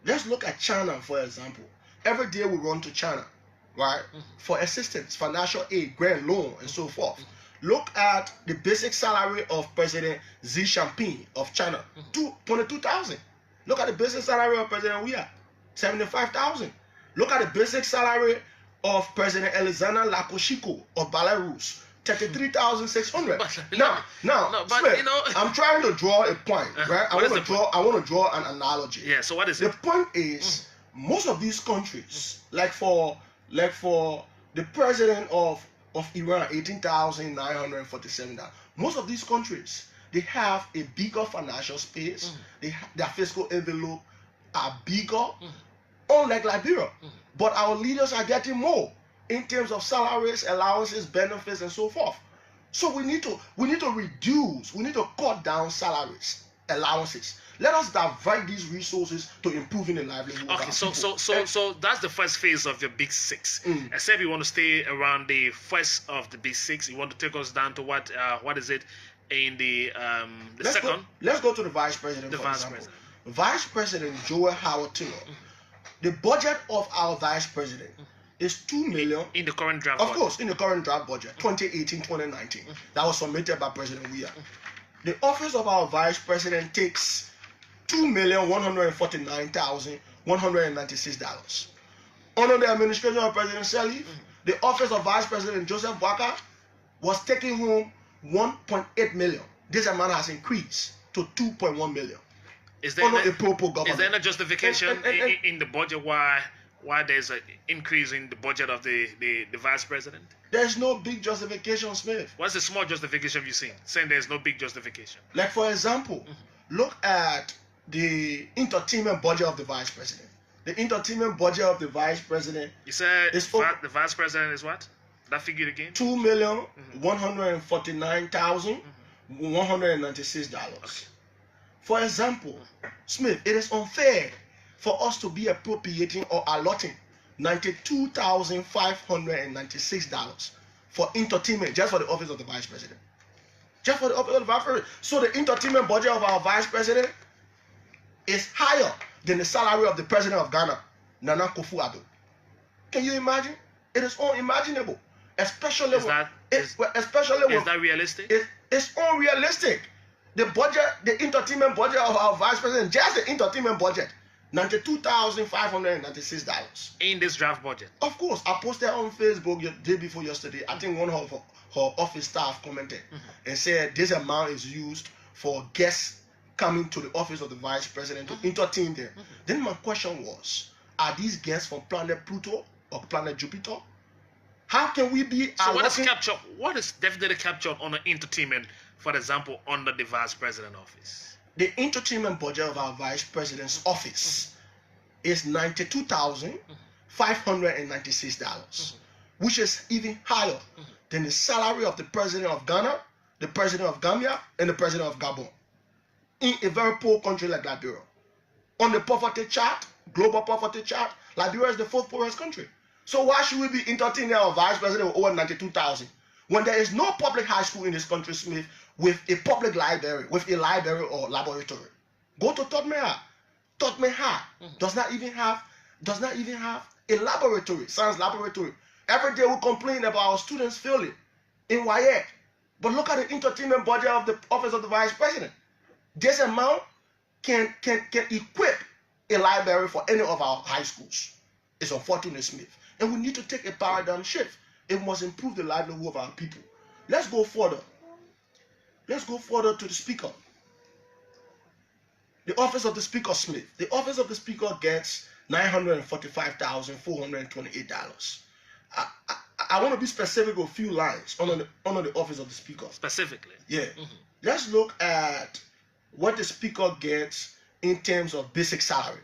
Let's look at China, for example. Every day we run to China, right? For assistance, financial aid, grant loan, and so forth. Look at the basic salary of President Xi Jinping of China, $22,000. Look at the basic salary of President Weah, $75,000. Look at the basic salary of President Alexander Lukashenko of Belarus, $33,600. Now, Smith, I'm trying to draw a point, right? I want to draw an analogy. Yeah. So what is The it? point is, most of these countries, like for the president of Iran, $18,947. Most of these countries, they have a bigger financial space. Their fiscal envelope are bigger, unlike Liberia. But our leaders are getting more in terms of salaries, allowances, benefits, and so forth. So we need to reduce, we need to cut down salaries, allowances. Let us divert these resources to improving the livelihood of our people. So that's the first phase of your big six. Except you want to stay around the first of the big six. You want to take us down to what is it in the second? Let's go to the vice president. The vice president. Vice President Joel Howard Taylor. The budget of our vice president is $2 million. In the current draft Of budget. course, in the current draft budget, 2018-2019. That was submitted by President Weah. The office of our vice president takes $2,149,196. Under the administration of President Sirleaf, the office of Vice President Joseph Boakai was taking home $1.8 million. This amount has increased to $2.1 million. Is there Under a pro government. Is there no justification in the budget why there's an increase in the budget of the vice president? There's no big justification, Smith. What's the small justification you've seen? Saying there's no big justification. Like, for example, look at the entertainment budget of the vice president. The entertainment budget of the vice president. You said is the vice president is what? That figure again? $2,149,196. For example, Smith, it is unfair for us to be appropriating or allotting $92,596 for entertainment just for the office of the vice president. Just for the office of the vice president. So the entertainment budget of our vice president is higher than the salary of the president of Ghana, Nana Akufo-Addo. Can you imagine? It is unimaginable. Especially is that realistic? It's unrealistic. The budget, the entertainment budget of our vice president, just the entertainment budget, $92,596. In this draft budget. Of course, I posted on Facebook the day before yesterday. I think one of her office staff commented and said this amount is used for guests coming to the office of the vice president to entertain them. Then my question was, are these guests from planet Pluto or planet Jupiter? How can we be what is definitely captured on the entertainment, for example, under the vice president office? The entertainment budget of our vice president's office is $92,596, which is even higher than the salary of the president of Ghana, the president of Gambia, and the president of Gabon. in a very poor country like Liberia. On the poverty chart, global poverty chart, Liberia is the 4th poorest country. So why should we be entertaining our vice president with over 92,000 when there is no public high school in this country, Smith, with a public library, with a library or laboratory? Go to TOBY. TOBY does not even have a laboratory, science laboratory. Every day we complain about our students failing in WAEC. But look at the entertainment budget of the office of the vice president. This amount can equip a library for any of our high schools. It's unfortunate, Smith. And we need to take a paradigm shift. It must improve the livelihood of our people. Let's go further. Let's go further to the speaker. The office of the speaker, Smith. The office of the speaker gets $945,428. I want to be specific with a few lines under the office of the speaker. Specifically? Yeah. Let's look at what the speaker gets in terms of basic salary.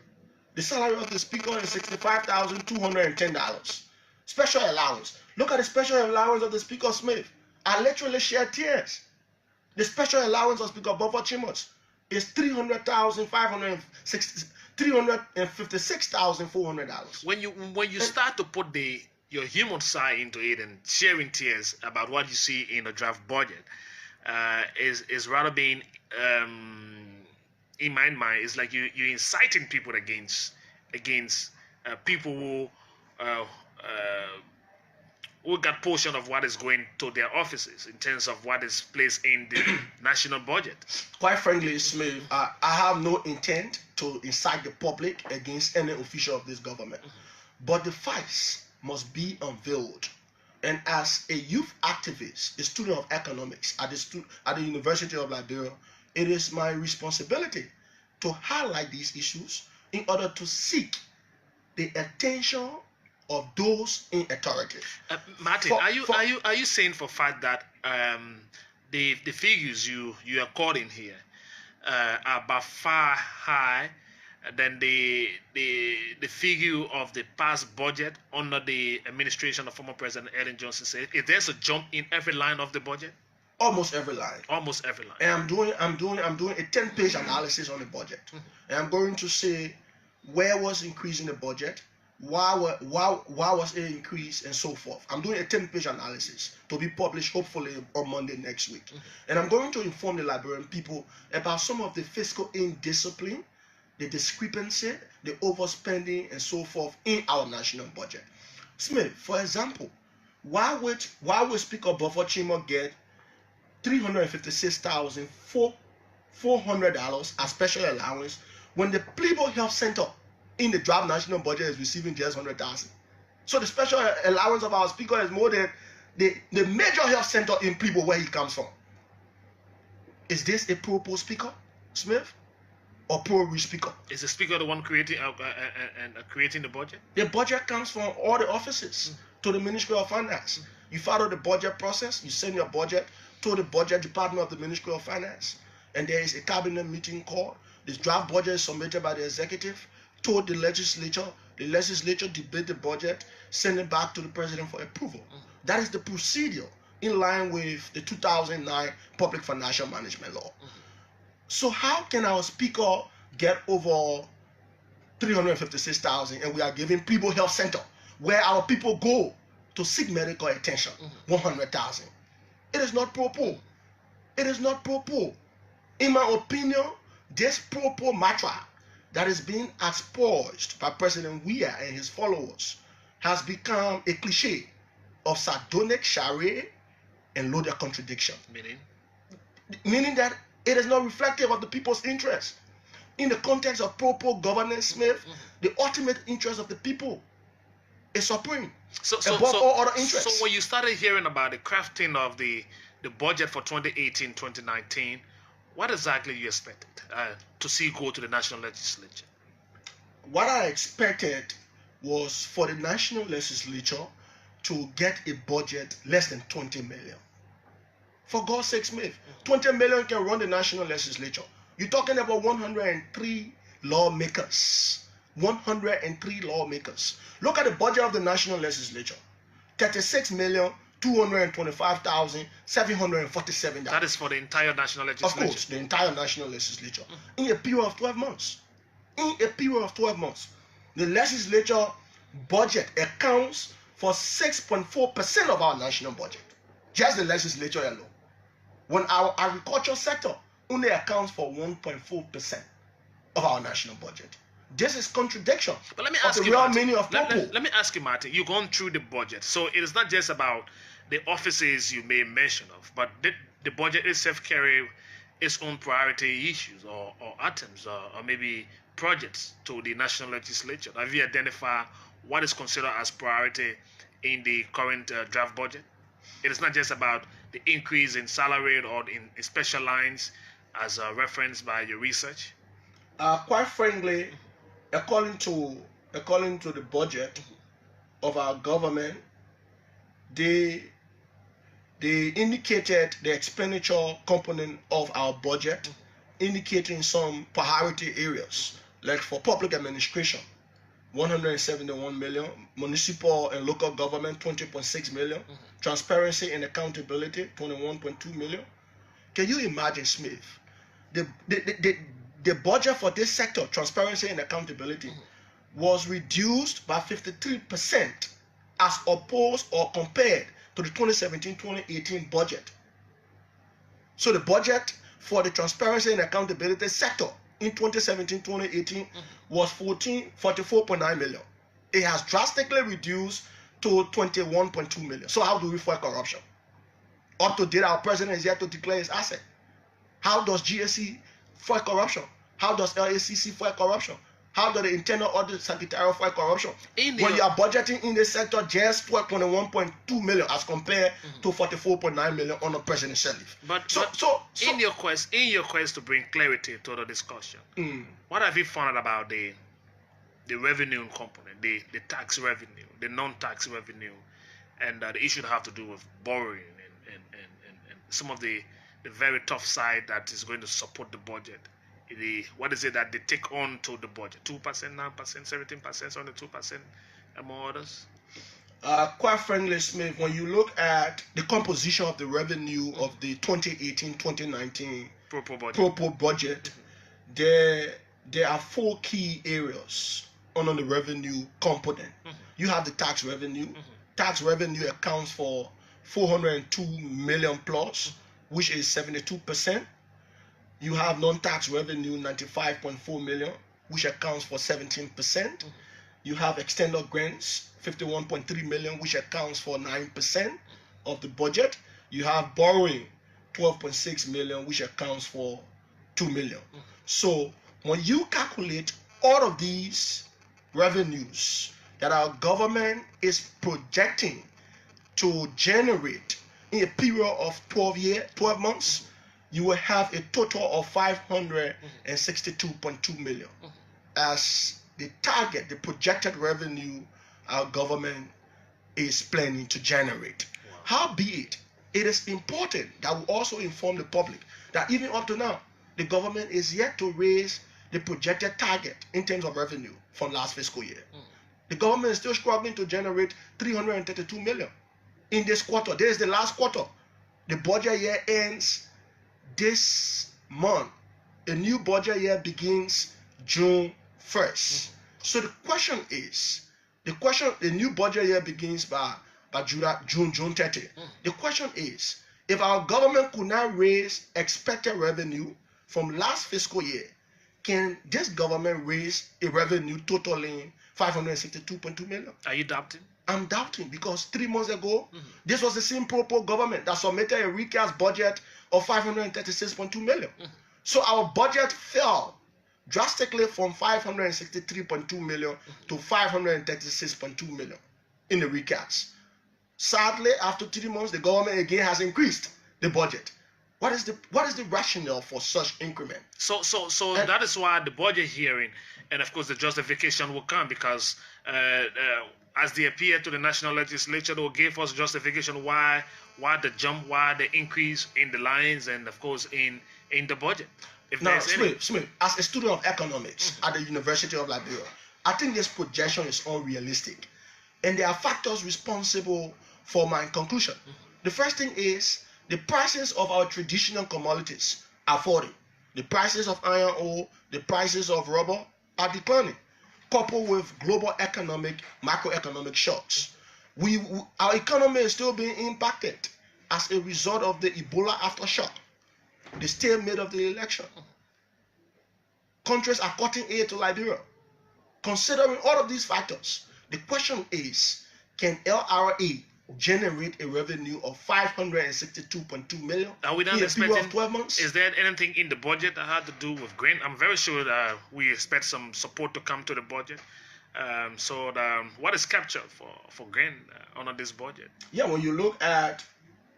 The salary of the speaker is $65,210. Special allowance. Look at the special allowance of the speaker, Smith. I literally shed tears. The special allowance of Speaker Buffer Chimos is $356,400. When you start to put your human side into it and sharing tears about what you see in the draft budget, is rather being in my mind, it's like you're inciting people against people who got portion of what is going to their offices in terms of what is placed in the national budget. Quite frankly, Smith, I have no intent to incite the public against any official of this government. But the facts must be unveiled. And as a youth activist, a student of economics at the University of Liberia, it is my responsibility to highlight these issues in order to seek the attention of those in authority. Martin, are you saying for fact that the figures you are quoting here are by far high than the figure of the past budget under the administration of former President Ellen Johnson? Said, is there's a jump in every line of the budget? Almost every line. Almost every line. And I'm doing a 10-page analysis on the budget, and I'm going to say where was increase in the budget, why was it increased, and so forth. I'm doing a 10-page analysis to be published hopefully on Monday next week, and I'm going to inform the Liberian people about some of the fiscal indiscipline, the discrepancy, the overspending, and so forth in our national budget. Smith, for example, why would Speaker Buffer Chimo get $356,400 as special allowance when the Plebo Health Center in the draft national budget is receiving just $100,000? So the special allowance of our speaker is more than the major health center in Plebo where he comes from. Is this a pro-poor speaker, Smith, or pro-rich speaker? Is the speaker the one creating the budget? The budget comes from all the offices to the Ministry of Finance. You follow the budget process, you send your budget to the budget department of the Ministry of Finance, and there is a cabinet meeting called. This draft budget is submitted by the executive to the legislature. The legislature debate the budget, send it back to the president for approval. That is the procedure in line with the 2009 Public Financial Management Law. So how can our speaker get over $356,000 and we are giving Plebo Health Center, where our people go to seek medical attention, $100,000? It is not pro-poor. It is not pro-poor. In my opinion, this pro-poor mantra that is being exposed by President Weah and his followers has become a cliche of sardonic charade and loaded contradiction. Meaning that it is not reflective of the people's interest. In the context of pro-poor governance, Smith, the ultimate interest of the people is supreme. Above all other interests. So when you started hearing about the crafting of the budget for 2018-2019, what exactly you expected to see go to the national legislature? What I expected was for the national legislature to get a budget less than 20 million. For God's sake, Smith, 20 million can run the national legislature. You're talking about 103 lawmakers. 103 lawmakers. Look at the budget of the national legislature. $225,747. That is for the entire national legislature. Of course, the entire national legislature. In a period of 12 months. In a period of 12 months. The legislature budget accounts for 6.4% of our national budget. Just the legislature alone. When our agriculture sector only accounts for 1.4% of our national budget. This is contradiction. But let me of ask the you, real Martin, meaning of purple. let me ask you, Martin, you've gone through the budget. So it is not just about the offices you made mention of, but the budget itself carry its own priority issues or items or maybe projects to the national legislature. Have you identified what is considered as priority in the current draft budget? It is not just about the increase in salary or in special lines as referenced by your research. Quite frankly, according to the budget of our government, they indicated the expenditure component of our budget, indicating some priority areas, like for public administration, 171 million, municipal and local government, 20.6 million, transparency and accountability, 21.2 million. Can you imagine, Smith? The budget for this sector, transparency and accountability, was reduced by 53% as opposed or compared to the 2017-2018 budget. So the budget for the transparency and accountability sector in 2017-2018 was 44.9 million. It has drastically reduced to 21.2 million. So how do we fight corruption? Up to date, our president is yet to declare his asset. How does GSC fight corruption? How does LACC fight corruption? How does the Internal Audit Secretariat fight corruption? When you are budgeting in the sector just 21.2 million as compared to 44.9 million on the presidential leave. But in your quest to bring clarity to the discussion, what have you found about the revenue component, the tax revenue, the non-tax revenue, and the issue that have to do with borrowing and some of the very tough side that is going to support the budget? What is it that they take on to the budget? 2%, 9%, 17%, only 2%, among others? Quite frankly, Smith, when you look at the composition of the revenue of the 2018-2019 Propo budget, there are four key areas on the revenue component. You have the tax revenue. Tax revenue accounts for 402 million plus, which is 72%. You have non-tax revenue, 95.4 million, which accounts for 17%. You have external grants, 51.3 million, which accounts for 9% of the budget. You have borrowing, 12.6 million, which accounts for 2 million. So when you calculate all of these revenues that our government is projecting to generate in a period of 12 months, you will have a total of 562.2 million as the target, the projected revenue our government is planning to generate. Wow. Howbeit, it is important that we also inform the public that even up to now, the government is yet to raise the projected target in terms of revenue from last fiscal year. The government is still struggling to generate 332 million in this quarter. This is the last quarter. The budget year ends this month. A new budget year begins June 1st. So the question is, the new budget year begins by June 30. The question is, if our government could not raise expected revenue from last fiscal year, can this government raise a revenue totaling 562.2 million? Are you doubting? I'm doubting, because 3 months ago, this was the same Propo government that submitted a recast budget of 536.2 million. So our budget fell drastically from 563.2 million to 536.2 million in the recast. Sadly, after 3 months, the government again has increased the budget. What is the rationale for such increment? So that is why the budget hearing, and of course the justification will come, because as they appear to the national legislature, they will give us justification why the jump, why the increase in the lines, and of course in the budget. Now, Smith, as a student of economics at the University of Liberia, I think this projection is unrealistic, and there are factors responsible for my conclusion. The first thing is the prices of our traditional commodities are falling. The prices of iron ore, the prices of rubber are declining, coupled with global macroeconomic shocks. Our economy is still being impacted as a result of the Ebola aftershock, the stalemate of the election. Countries are cutting aid to Liberia. Considering all of these factors, the question is, can LRA generate a revenue of 562.2 million Are we not in a period expecting? of 12 months? Is there anything in the budget that had to do with grain? I'm very sure that we expect some support to come to the budget. What is captured for grain under this budget? Yeah, when you look at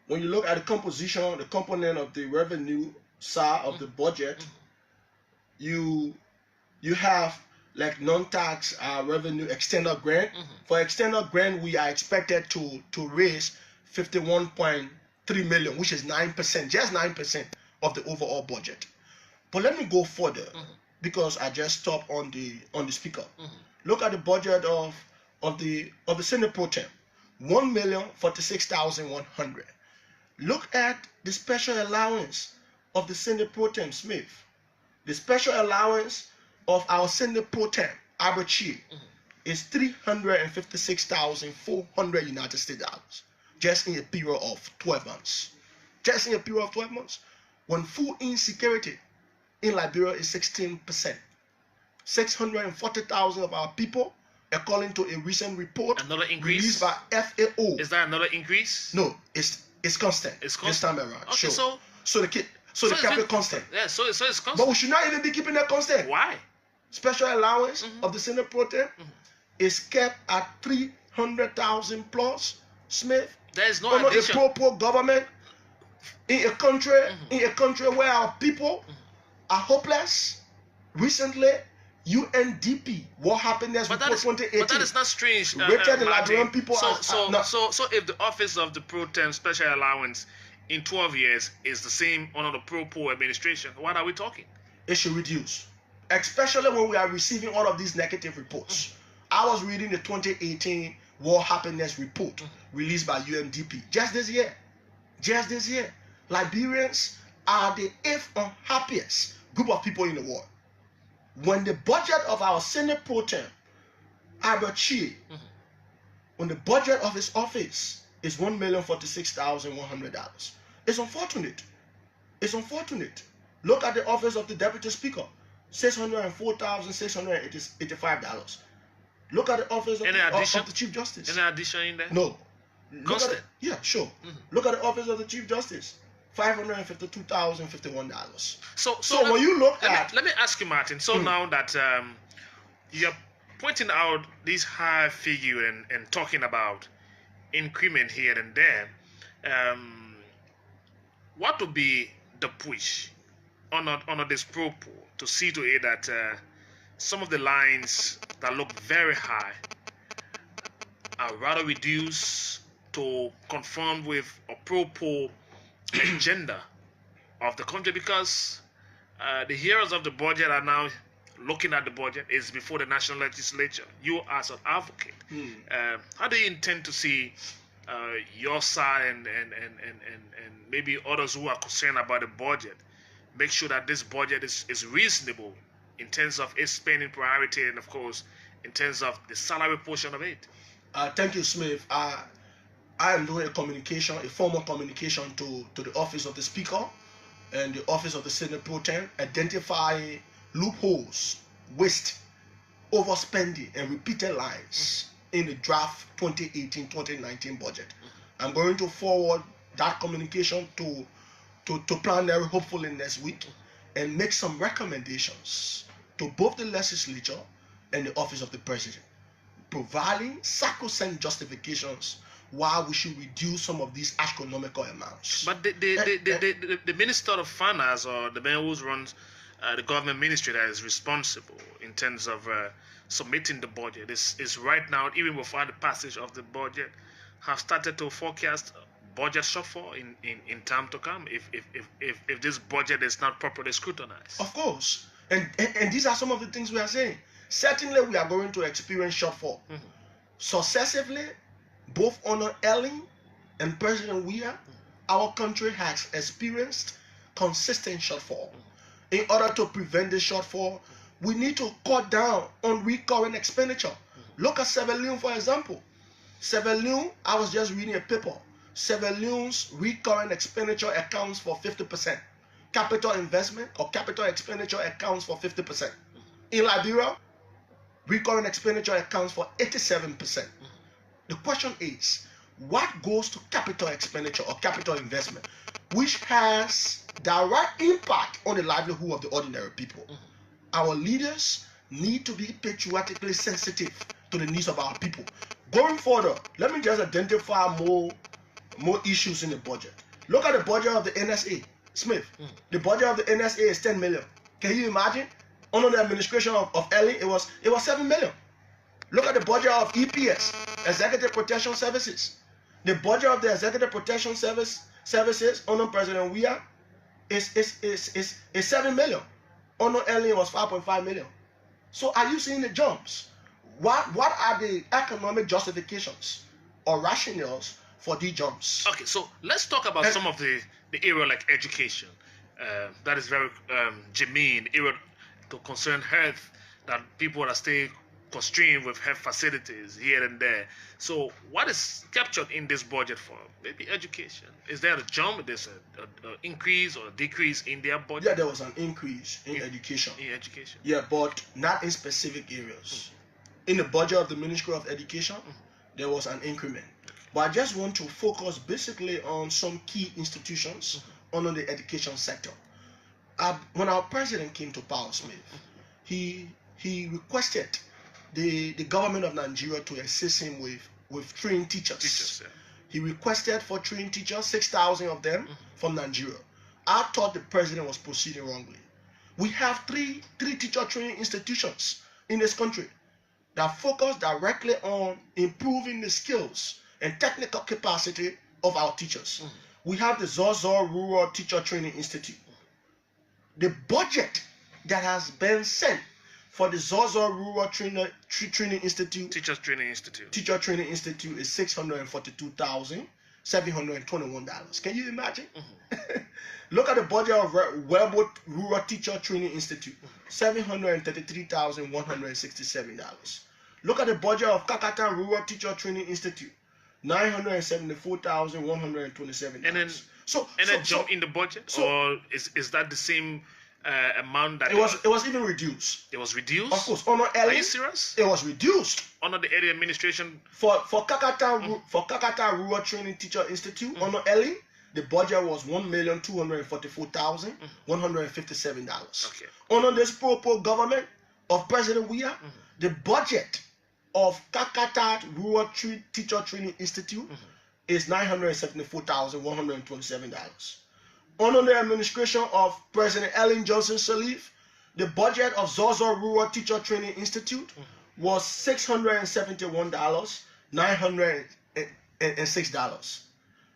the composition, the component of the revenue side of the budget, you have like non-tax revenue external grant. For external grant, we are expected to raise 51.3 million, which is 9%, just 9% of the overall budget. But let me go further because I just stopped on the speaker. Look at the budget of the Senate Pro Tem, 1,046,100. Look at the special allowance of the Senate Pro Tem Smith. The special allowance of our Senate Pro Tem Abachi is 356,400 United States dollars, just in a period of 12 months. Just in a period of 12 months, when food insecurity in Liberia is 16%. 640,000 of our people, according to a recent report Another increase released by FAO. Is that another increase? No, it's constant. It's this constant. time around. Okay, so the keep it constant. Yeah, so it's constant. But we should not even be keeping that constant. Why? Special allowance of the Senate Pro Tem is kept at 300,000 plus. Smith, There is no under a addition. pro government in a country where our people are hopeless. Recently, UNDP, World Happiness But that, Report is, 2018. but that is not strange. Rated the Martin. Liberian people so if the office of the Pro Tem Special Allowance in 12 years is the same under the Pro-Poor administration, what are we talking? It should reduce, especially when we are receiving all of these negative reports. I was reading the 2018 World Happiness Report released by UNDP just this year. Liberians are the 8th unhappiest group of people in the world. When the budget of our Senate Pro Tem, Abachi, when the budget of his office is $1,046,100, it's unfortunate. It's unfortunate. Look at the office of the Deputy Speaker, $604,685. Look at the office of the Chief Justice. Any addition in there? No. Constant? Yeah, sure. Look at the office of the Chief Justice, $552,051. So when you look let me ask you, Martin. So now that you're pointing out this high figure and talking about increment here and there, what would be the push on this Pro-Poor to see to it that some of the lines that look very high are rather reduced to conform with a Pro-Poor agenda of the country, because the hearers of the budget are now looking at the budget is before the national legislature. You as an advocate, how do you intend to see your side and maybe others who are concerned about the budget make sure that this budget is reasonable in terms of its spending priority and of course in terms of the salary portion of it? Thank you, Smith. I am doing a formal communication to the office of the Speaker and the office of the Senate Pro Tem, identifying loopholes, waste, overspending, and repeated lines in the draft 2018-2019 budget. I'm going to forward that communication to plenary hopefully next week and make some recommendations to both the legislature and the office of the president, providing sacrosanct justifications why we should reduce some of these astronomical amounts. But the Minister of Finance, or the man who runs the government ministry that is responsible in terms of submitting the budget, is right now, even before the passage of the budget, have started to forecast budget shortfall in time to come if this budget is not properly scrutinized. Of course. And these are some of the things we are saying. Certainly we are going to experience shortfall. Successively, both under Elling and President Weah, our country has experienced consistent shortfall. In order to prevent this shortfall, we need to cut down on recurring expenditure. Look at Sierra Leone, for example. Sierra Leone, I was just reading a paper. Sierra Leone's recurring expenditure accounts for 50%. Capital investment or capital expenditure accounts for 50%. In Liberia, recurring expenditure accounts for 87%. The question is, what goes to capital expenditure or capital investment, which has direct impact on the livelihood of the ordinary people? Our leaders need to be patriotically sensitive to the needs of our people. Going further, let me just identify more issues in the budget. Look at the budget of the NSA, Smith. The budget of the NSA is 10 million. Can you imagine? Under the administration of Ellen, it was 7 million. Look at the budget of EPS, Executive Protection Services. The budget of the Executive Protection Services under President Weah is 7 million. Under Ellen, it was 5.5 million. So are you seeing the jumps? What are the economic justifications or rationales for these jumps? Okay, so let's talk about some of the area like education. That is very germane area to concern health, that people are still constrained with health facilities here and there. So what is captured in this budget for maybe education? Is there a jump? There's an increase or a decrease in their budget? Yeah, there was an increase in education. In education. Yeah, but not in specific areas. In the budget of the Ministry of Education, there was an increment. But I just want to focus basically on some key institutions under the education sector. When our president came to power, Smith, he requested the government of Nigeria to assist him with trained teachers. He requested for trained teachers, 6,000 of them from Nigeria. I thought the president was proceeding wrongly. We have three teacher training institutions in this country that focus directly on improving the skills and technical capacity of our teachers. We have the Zozo Rural Teacher Training Institute. The budget that has been sent for the Zozo Rural Training Institute, Teachers Training Institute. Teacher Training Institute is $642,721. Can you imagine? Look at the budget of Webo Rural Teacher Training Institute, $733,167. Look at the budget of Kakata Rural Teacher Training Institute, $974,127. And then jump in the budget, or is that the same amount that it was even reduced? It was reduced. Of course, under Ellen, are you serious? It was reduced under the area administration for Kakata Rural Training Teacher Institute under Ellen. The budget was $1,244,157. Okay. Under this pro government of President Weah, the budget of Kakata Rural Teacher Training Institute is $974,127. Under the administration of President Ellen Johnson Sirleaf, the budget of Zozo Rural Teacher Training Institute was $671,906.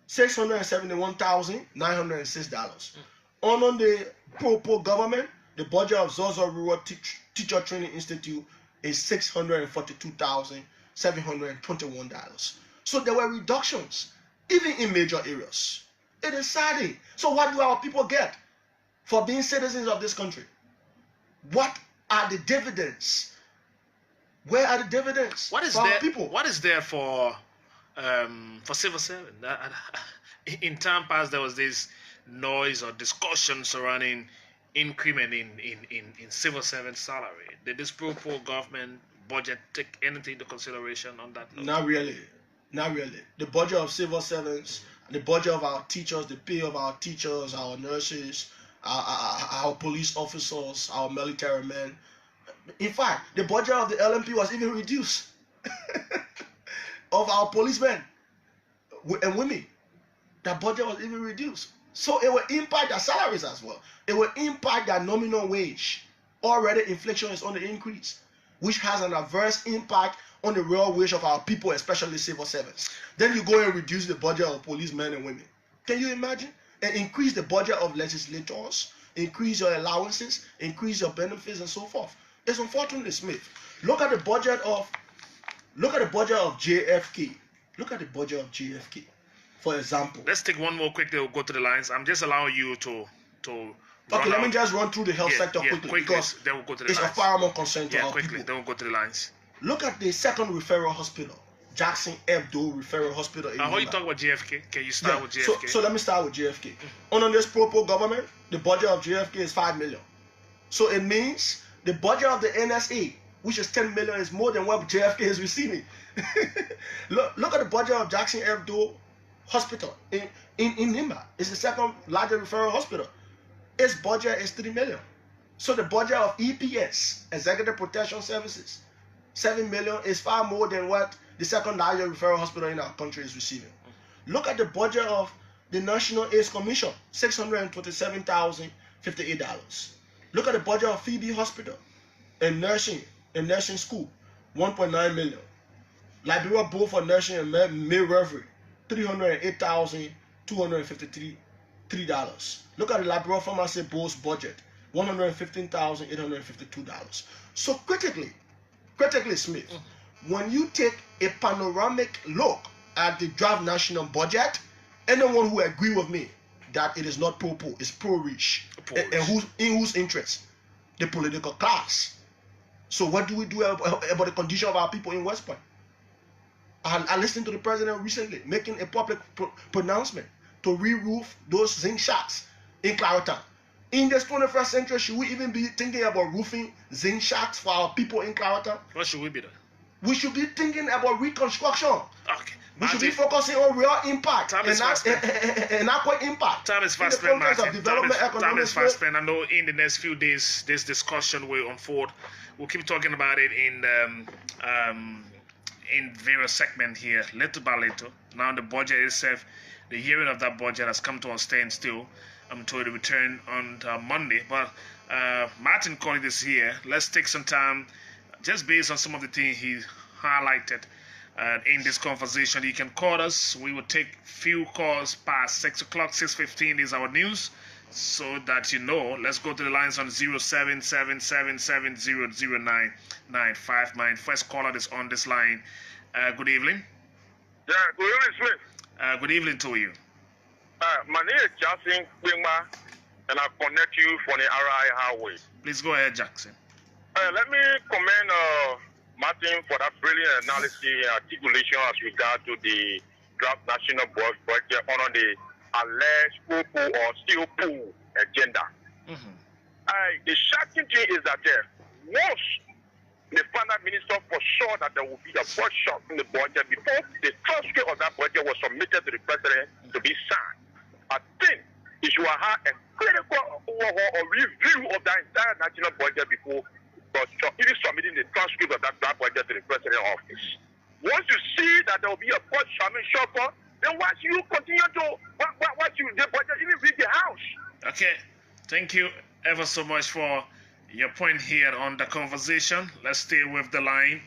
$671,906. Under the pro government, the budget of Zozo Rural Teacher Training Institute is $642,721. So there were reductions, even in major areas. It is saddening. So what do our people get for being citizens of this country? What are the dividends? Where are the dividends for our people? What is there for civil servant? In time past, there was this noise or discussion surrounding increment in civil servant salary. Did this pro government budget take anything into consideration on that note? Not really. The budget of civil servants, the budget of our teachers, the pay of our teachers, our nurses, our police officers, our military men. In fact, the budget of the LMP was even reduced. Of our policemen and women, the budget was even reduced. So it will impact their salaries as well. It will impact their nominal wage. Already inflation is on the increase, which has an adverse impact on the real wage of our people, especially civil servants. Then you go and reduce the budget of policemen and women. Can you imagine? And increase the budget of legislators, increase your allowances, increase your benefits, and so forth. It's unfortunately, Smith. Look at the budget of JFK. Look at the budget of JFK. For example. Let's take one more quickly. We'll go to the lines. I'm just allowing you to Okay, let me just run through the health sector quickly because then we'll go to the it's lines. of paramount concern to our quickly. people. Then we'll go to the lines. Look at the second referral hospital, Jackson Hebdo Referral Hospital in How you Lima. talk about JFK? Can you start with JFK? So let me start with JFK. Under this pro government, the budget of JFK is 5 million. So it means the budget of the NSA, which is 10 million, is more than what JFK is receiving. look at the budget of Jackson Hebdo Hospital in Lima. It's the second largest referral hospital. Its budget is 3 million. So the budget of EPS, Executive Protection Services, 7 million, is far more than what the second largest referral hospital in our country is receiving. Look at the budget of the National AIDS Commission, $627,058. Look at the budget of Phoebe Hospital and nursing school, 1.9 million. Liberia Board for Nursing and Midwifery, $308,253. Look at the Liberia Pharmacy Board's budget, $115,852. So critically, Smith, when you take a panoramic look at the draft national budget, anyone who agree with me that it is not pro-poor, it's pro-rich, and in whose interest? The political class. So what do we do about the condition of our people in West Point? I listened to the president recently making a public pronouncement to re-roof those zinc shacks in Clarendon. In this 21st century, should we even be thinking about roofing zinc shacks for our people in Clarendon? What should we be doing? We should be thinking about reconstruction. Okay. We should be focusing on real impact and adequate impact. Time is fast spent, Martin. Time is fast spent. I know in the next few days, this discussion will unfold. We'll keep talking about it in various segments here, little by little. Now the budget itself, the hearing of that budget has come to a standstill until the return on Monday. But Martin Colley is here. Let's take some time, just based on some of the things he highlighted in this conversation. You can call us. We will take few calls past 6 o'clock, 6:15 is our news. So that you know, let's go to the lines on 0777700959. First caller is on this line. Good evening. Yeah, good evening, Smith. Good evening to you. My name is Jackson Wingma, and I connect you from the RI Highway. Please go ahead, Jackson. Let me commend Martin for that brilliant analysis and articulation as regard to the draft national budget on the alleged poo or still poo agenda. The shocking thing is that once the finance minister for sure that there will be a workshop in the budget before the transcript of that budget was submitted to the president to be signed, I think he should have a critical overhaul or review of that entire national budget before even submitting the transcript of that budget to the president's office. Once you see that there will be a workshop in short, then why should you continue to, why should the budget even reach the house? Okay, thank you ever so much for your point here on the conversation. Let's stay with the line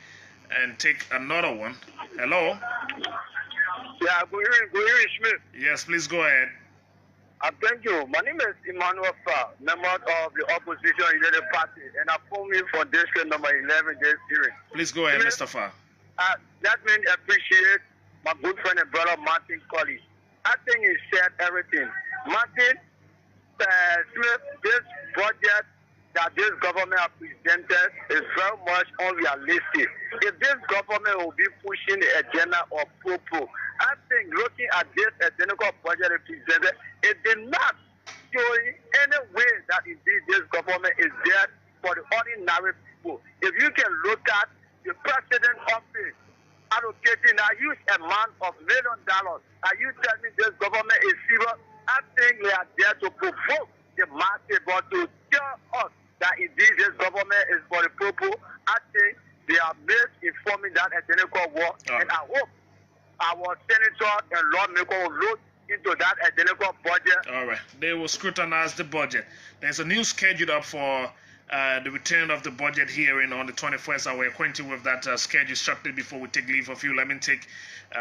and take another one. Hello? Yeah, good evening, Smith. Yes, please go ahead. Thank you. My name is Emmanuel Fa, member of the opposition united party, and I phone in for district number 11 this hearing. Please go ahead, Mr. Fa. That means appreciate my good friend and brother Martin Colley. I think he said everything. Martin, Smith, this budget that this government has presented is very much unrealistic. If this government will be pushing the agenda of pro-pro, I think looking at this identical budget presented, it did not show in any way that indeed this government is there for the ordinary people. If you can look at the president's office allocating a huge amount of $1 million, are you telling me this government is serious? I think they are there to provoke the masses, but to tell us that indeed this government is for the people, I think they are misinforming that identical war, and I hope our senators and lawmakers will look into that identical budget. All right, they will scrutinize the budget. There's a new schedule up for the return of the budget hearing on the 21st. I will acquaint you with that schedule shortly before we take leave of you. Let me take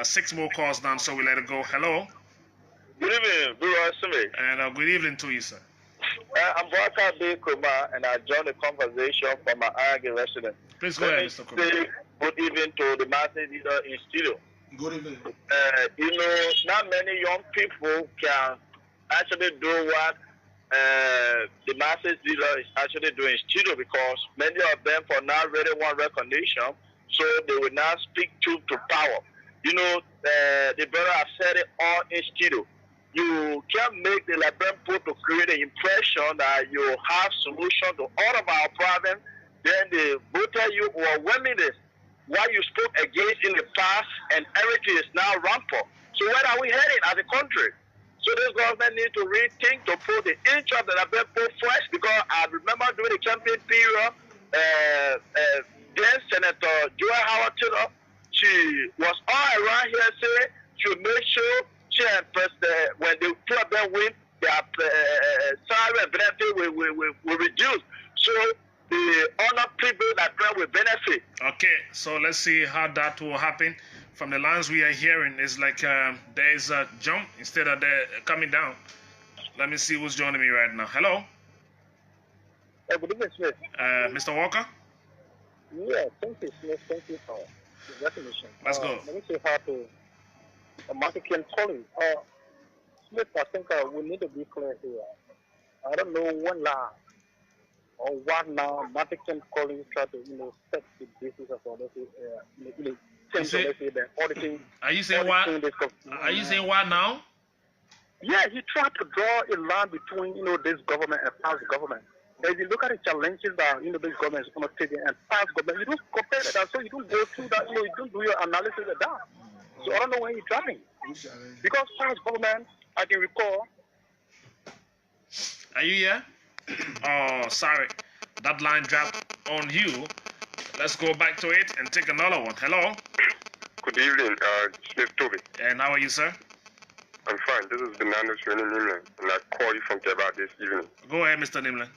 6 more calls down, so we let it go. Hello. Good evening, Brother Sumi. And good evening to you, sir. I'm Bwaka B. Kuma, and I joined the conversation from my Ayage resident. Please go ahead, Mr. Kuma. Good evening to the master leader in studio. Good evening. You know, not many young people can actually do what the masses leader is actually doing in studio, because many of them for now really want recognition, so they will not speak truth to power. You know, the brother has said it all in studio. You can make the Liberian people to create an impression that you have solution to all of our problems, then they voted you overwhelmingly what you spoke against in the past, and everything is now rampant. So where are we heading as a country? So this government needs to rethink to put the interest of the Liberian people first, because I remember during the campaign period, then Senator Joy Howard Taylor, she was all around here saying she would make sure she and when the two of them win, their salary and benefit will reduce. So the honor privilege that will benefit. Okay, so let's see how that will happen. From the lines we are hearing, it's like there is a jump instead of the coming down. Let me see who's joining me right now. Hello, Good evening, Smith. Mr. Walker. Yeah, thank you, Smith. Thank you for the recognition. Let's go. Let me say how to Martin calling. Smith, I think we need to be clear here. I don't know when now or what now Martin calling try to set the basis of all this the auditing. Are you saying what? Are you saying what now? Yeah, he tried to draw a line between this government and past government. If you look at the challenges that this government is going to take and past government, you don't compare that. So you don't go through that. You don't do your analysis of that. So I don't know where you're driving. Because past government, I can recall. Are you here? Oh, sorry, that line dropped on you. Let's go back to it and take another one. Hello. Good evening, Smith Toby. And how are you, sir? I'm fine. This is Bernardo Nimlan, and I call you from Keba this evening. Go ahead, Mr. Nimlan.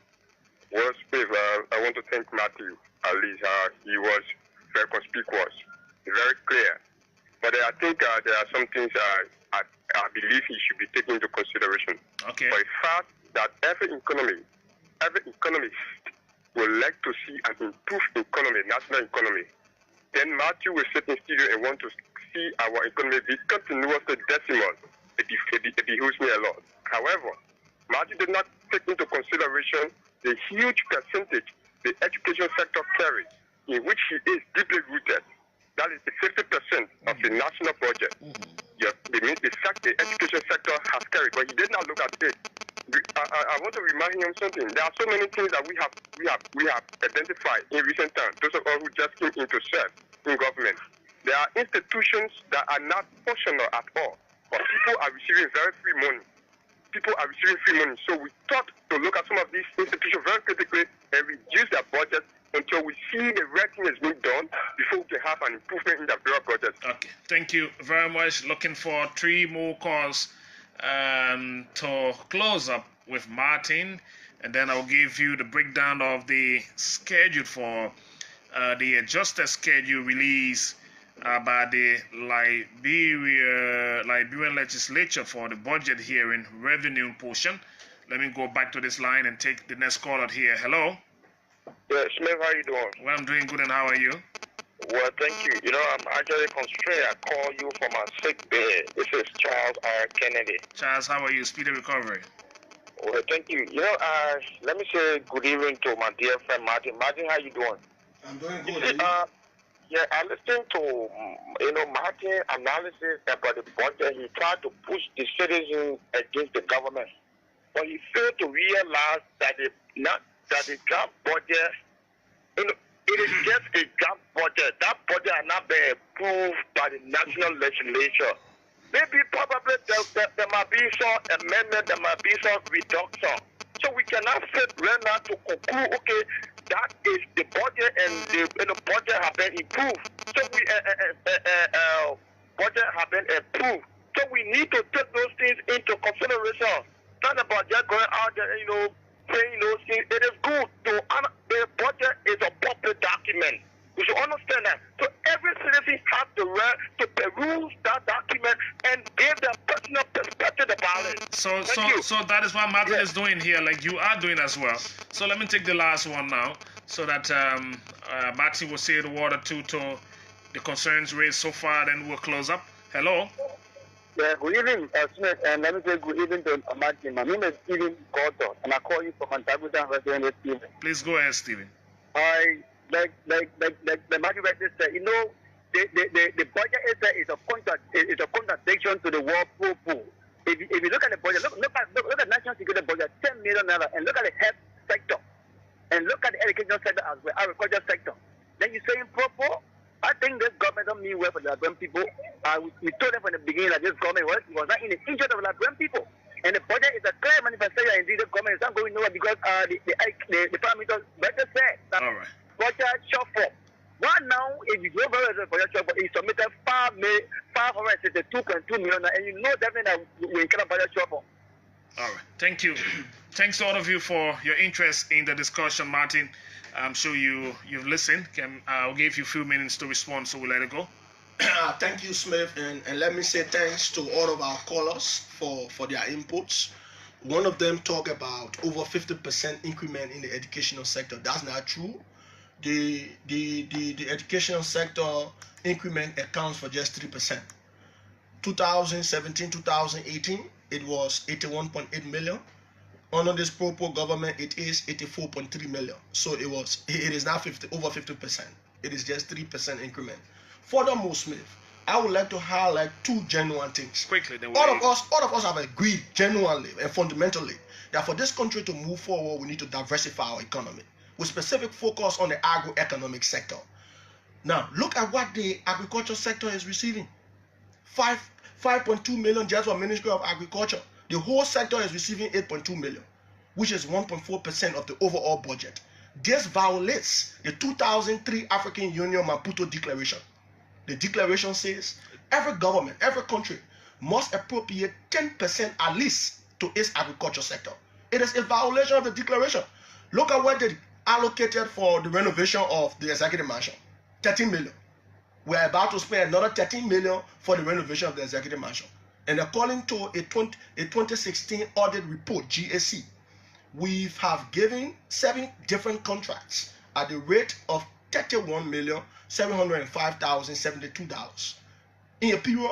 Well, Smith, I want to thank Matthew. At least he was very conspicuous, very clear. But I think there are some things I believe he should be taken into consideration. Okay. For a fact that every economist would like to see an improved economy, national economy. Then Matthew will sit in studio and want to see our economy be continuously decimal. It behooves me a lot. However, Matthew did not take into consideration the huge percentage the education sector carries, in which he is deeply rooted. That is the 50% of the national budget. The education sector has carried, but he did not look at it. I want to remind him something. There are so many things that we have identified in recent times. Those of us who just came into serve in government. There are institutions that are not functional at all, but people are receiving very free money. So we thought to look at some of these institutions very critically and reduce their budget until we see the right thing has been done before we can have an improvement in the bureau budget. Okay, thank you very much. Looking for 3 more calls to close up with Martin, and then I'll give you the breakdown of the schedule for the adjusted schedule release by the Liberian legislature for the budget hearing revenue portion. Let me go back to this line and take the next caller here. Hello. Yeah, Smith, how you doing? Well, I'm doing good, and how are you? Well, thank you. I'm actually constrained. I call you from a sick bed. This is Charles R. Kennedy. Charles, how are you? Speedy recovery. Well, thank you. Let me say good evening to my dear friend Martin. Martin, how you doing? I'm doing good. You see, I listened to Martin analysis about the budget. He tried to push the citizens against the government, but he failed to realize that the draft budget, it is just a draft budget. That budget has not been approved by the national legislature. Maybe probably there might be some amendment, there might be some reduction. So we cannot sit right now to conclude, okay, that is the budget and the budget has been improved. So we budget has been approved. So we need to take those things into consideration. Not about just going out there, saying those things. It is good to the budget is a public document. We should understand that. So every citizen has the right to peruse that document and give their personal perspective about it. So that is what Martin is doing here, like you are doing as well. So let me take the last one now, so that Martin will say the word or two to the concerns raised so far, then we'll close up. Hello. Yeah, good evening, Smith, and let me say good evening to Martin. My name is Stephen Gordon, and I call you from Antaguda, Resident Stephen. Please go ahead, Stephen. Like the Martin said, you know, the budget is a contradiction to the war pool. If you look at the budget, look at national security budget, 10 million naira, and look at the health sector, and look at the education sector as well, agriculture sector. Then you say in proper. I think this government don't mean well for the Liberian people. We told them from the beginning that this government was not in the interest of the Liberian people. And the budget is a clear manifestation. Indeed, the government is not going nowhere because the Prime Minister better said that budget shortfall. But now, if you go very well, budget shortfall, he submitted 562.2 million, and you know definitely that we cannot budget shortfall. All right. Thank you. Thanks to all of you for your interest in the discussion, Martin. I'm sure you've listened. I'll give you a few minutes to respond, so we'll let it go. Thank you, Smith, and let me say thanks to all of our callers for their inputs. One of them talked about over 50% increment in the educational sector. That's not true. The educational sector increment accounts for just 3%. 2017, 2018, it was 81.8 million. Under this Propo government, it is 84.3 million. So it is now over 50%. It is just 3% increment. Furthermore, Smith, I would like to highlight two genuine things. Quickly, all of us have agreed genuinely and fundamentally that for this country to move forward, we need to diversify our economy with specific focus on the agroeconomic sector. Now, look at what the agriculture sector is receiving. 5.2 million just for Ministry of Agriculture. The whole sector is receiving 8.2 million, which is 1.4% of the overall budget. This violates the 2003 African Union Maputo Declaration. The declaration says every government, every country must appropriate 10% at least to its agriculture sector. It is a violation of the declaration. Look at what they allocated for the renovation of the executive mansion, 13 million. We're about to spend another 13 million for the renovation of the executive mansion. And according to a 2016 audit report, GAC, we have given 7 different contracts at the rate of $31,705,072 in a period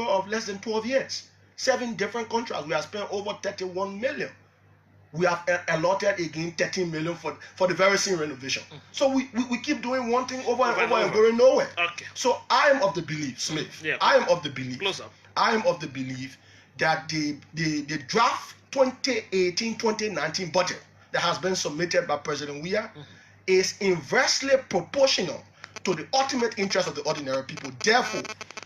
of less than 12 years. 7 different contracts. We have spent over 31 million. We have allotted again 13 million for the very same renovation. So we keep doing one thing over and going nowhere. Okay. So I am of the belief, Smith. Yeah. I am of the belief. Close up. I am of the belief that the draft 2018-2019 budget that has been submitted by President Weah is inversely proportional to the ultimate interest of the ordinary people. Therefore,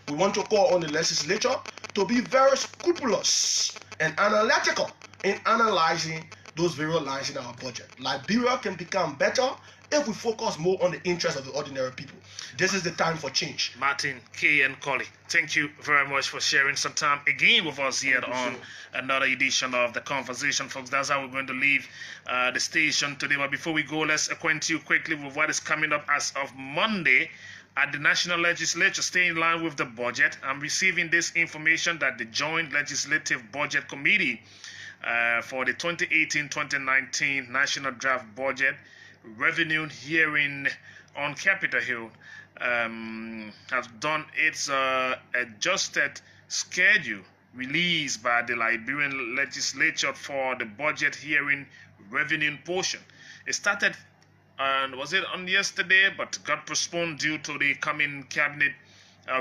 we want to call on the legislature to be very scrupulous and analytical in analyzing those various lines in our budget. Liberia can become better if we focus more on the interests of the ordinary people. This is the time for change. Martin, Kay, and Collie, thank you very much for sharing some time again with us here on another edition of The Conversation, folks. That's how we're going to leave the station today. But before we go, let's acquaint you quickly with what is coming up as of Monday at the National Legislature. Stay in line with the budget. I'm receiving this information that the Joint Legislative Budget Committee for the 2018-2019 National Draft Budget Revenue hearing on Capitol Hill has done its adjusted schedule released by the Liberian legislature for the budget hearing revenue portion. It started was it on yesterday, but got postponed due to the coming cabinet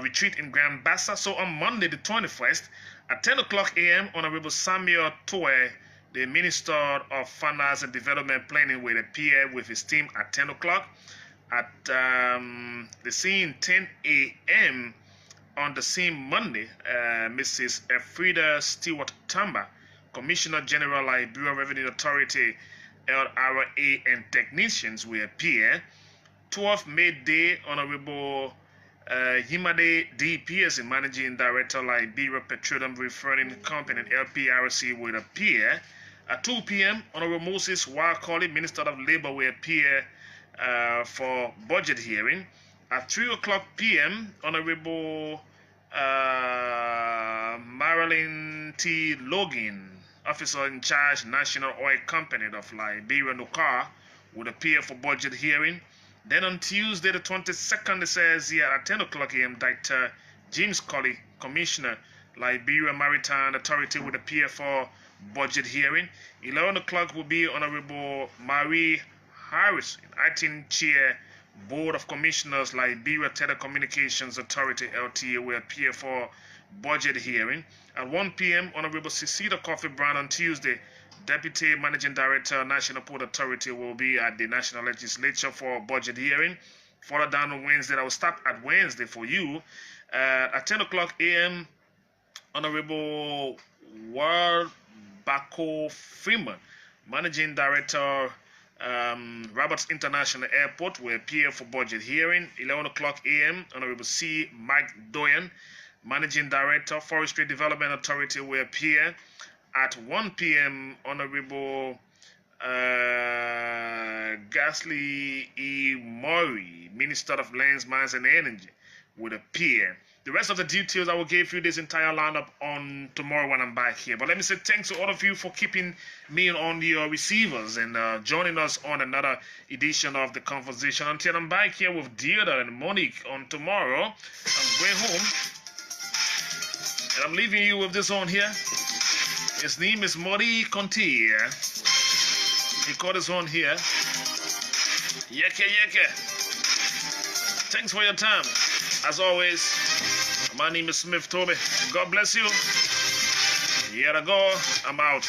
retreat in Grand Bassa. So on Monday the 21st at 10 o'clock a.m. Honorable Samuel Toye, the Minister of Finance and Development Planning, will appear with his team at 10 o'clock. At the same 10 a.m. on the same Monday, Mrs. Elfrida Stewart Tamba, Commissioner General Liberia Revenue Authority, LRA, and technicians will appear. 12th midday, Honorable Yimade D. Pearson, Managing Director, Liberia Petroleum Refining Company, LPRC, will appear. At 2 p.m., Honorable Moses Wakoli, Minister of Labor, will appear for budget hearing. At 3 o'clock p.m., Honorable Marilyn T. Logan, Officer in Charge, National Oil Company of Liberia, NOCAR, would appear for budget hearing. Then on Tuesday, the 22nd, it says here at 10 o'clock a.m., Dr. James Colley, Commissioner, Liberia Maritime Authority, will appear for budget hearing. 11 o'clock will be Honorable Marie Harris, acting chair, Board of Commissioners, Liberia Telecommunications Authority, LTA, will appear for budget hearing. At 1 p.m., Honorable Cecida Coffee Brown on Tuesday, Deputy Managing Director, National Port Authority, will be at the National Legislature for budget hearing. Further down on Wednesday, I will stop at Wednesday for you. At 10 o'clock a.m., Honorable Ward Bako Freeman, Managing Director, Roberts International Airport, will appear for budget hearing. 11 o'clock a.m., Honorable C. Mike Doyen, Managing Director, Forestry Development Authority, will appear. At 1 p.m., Honorable Gasly E. Murray, Minister of Lands, Mines and Energy, would appear. The rest of the details I will give you this entire lineup on tomorrow when I'm back here. But let me say thanks to all of you for keeping me on your receivers and joining us on another edition of The Conversation. Until I'm back here with Deirdre and Monique on tomorrow, I'm going home. And I'm leaving you with this on here. His name is Mori Conti. He called us on here. Yeke Yeke. Thanks for your time. As always, my name is Smith Toby. God bless you. Here I go. I'm out.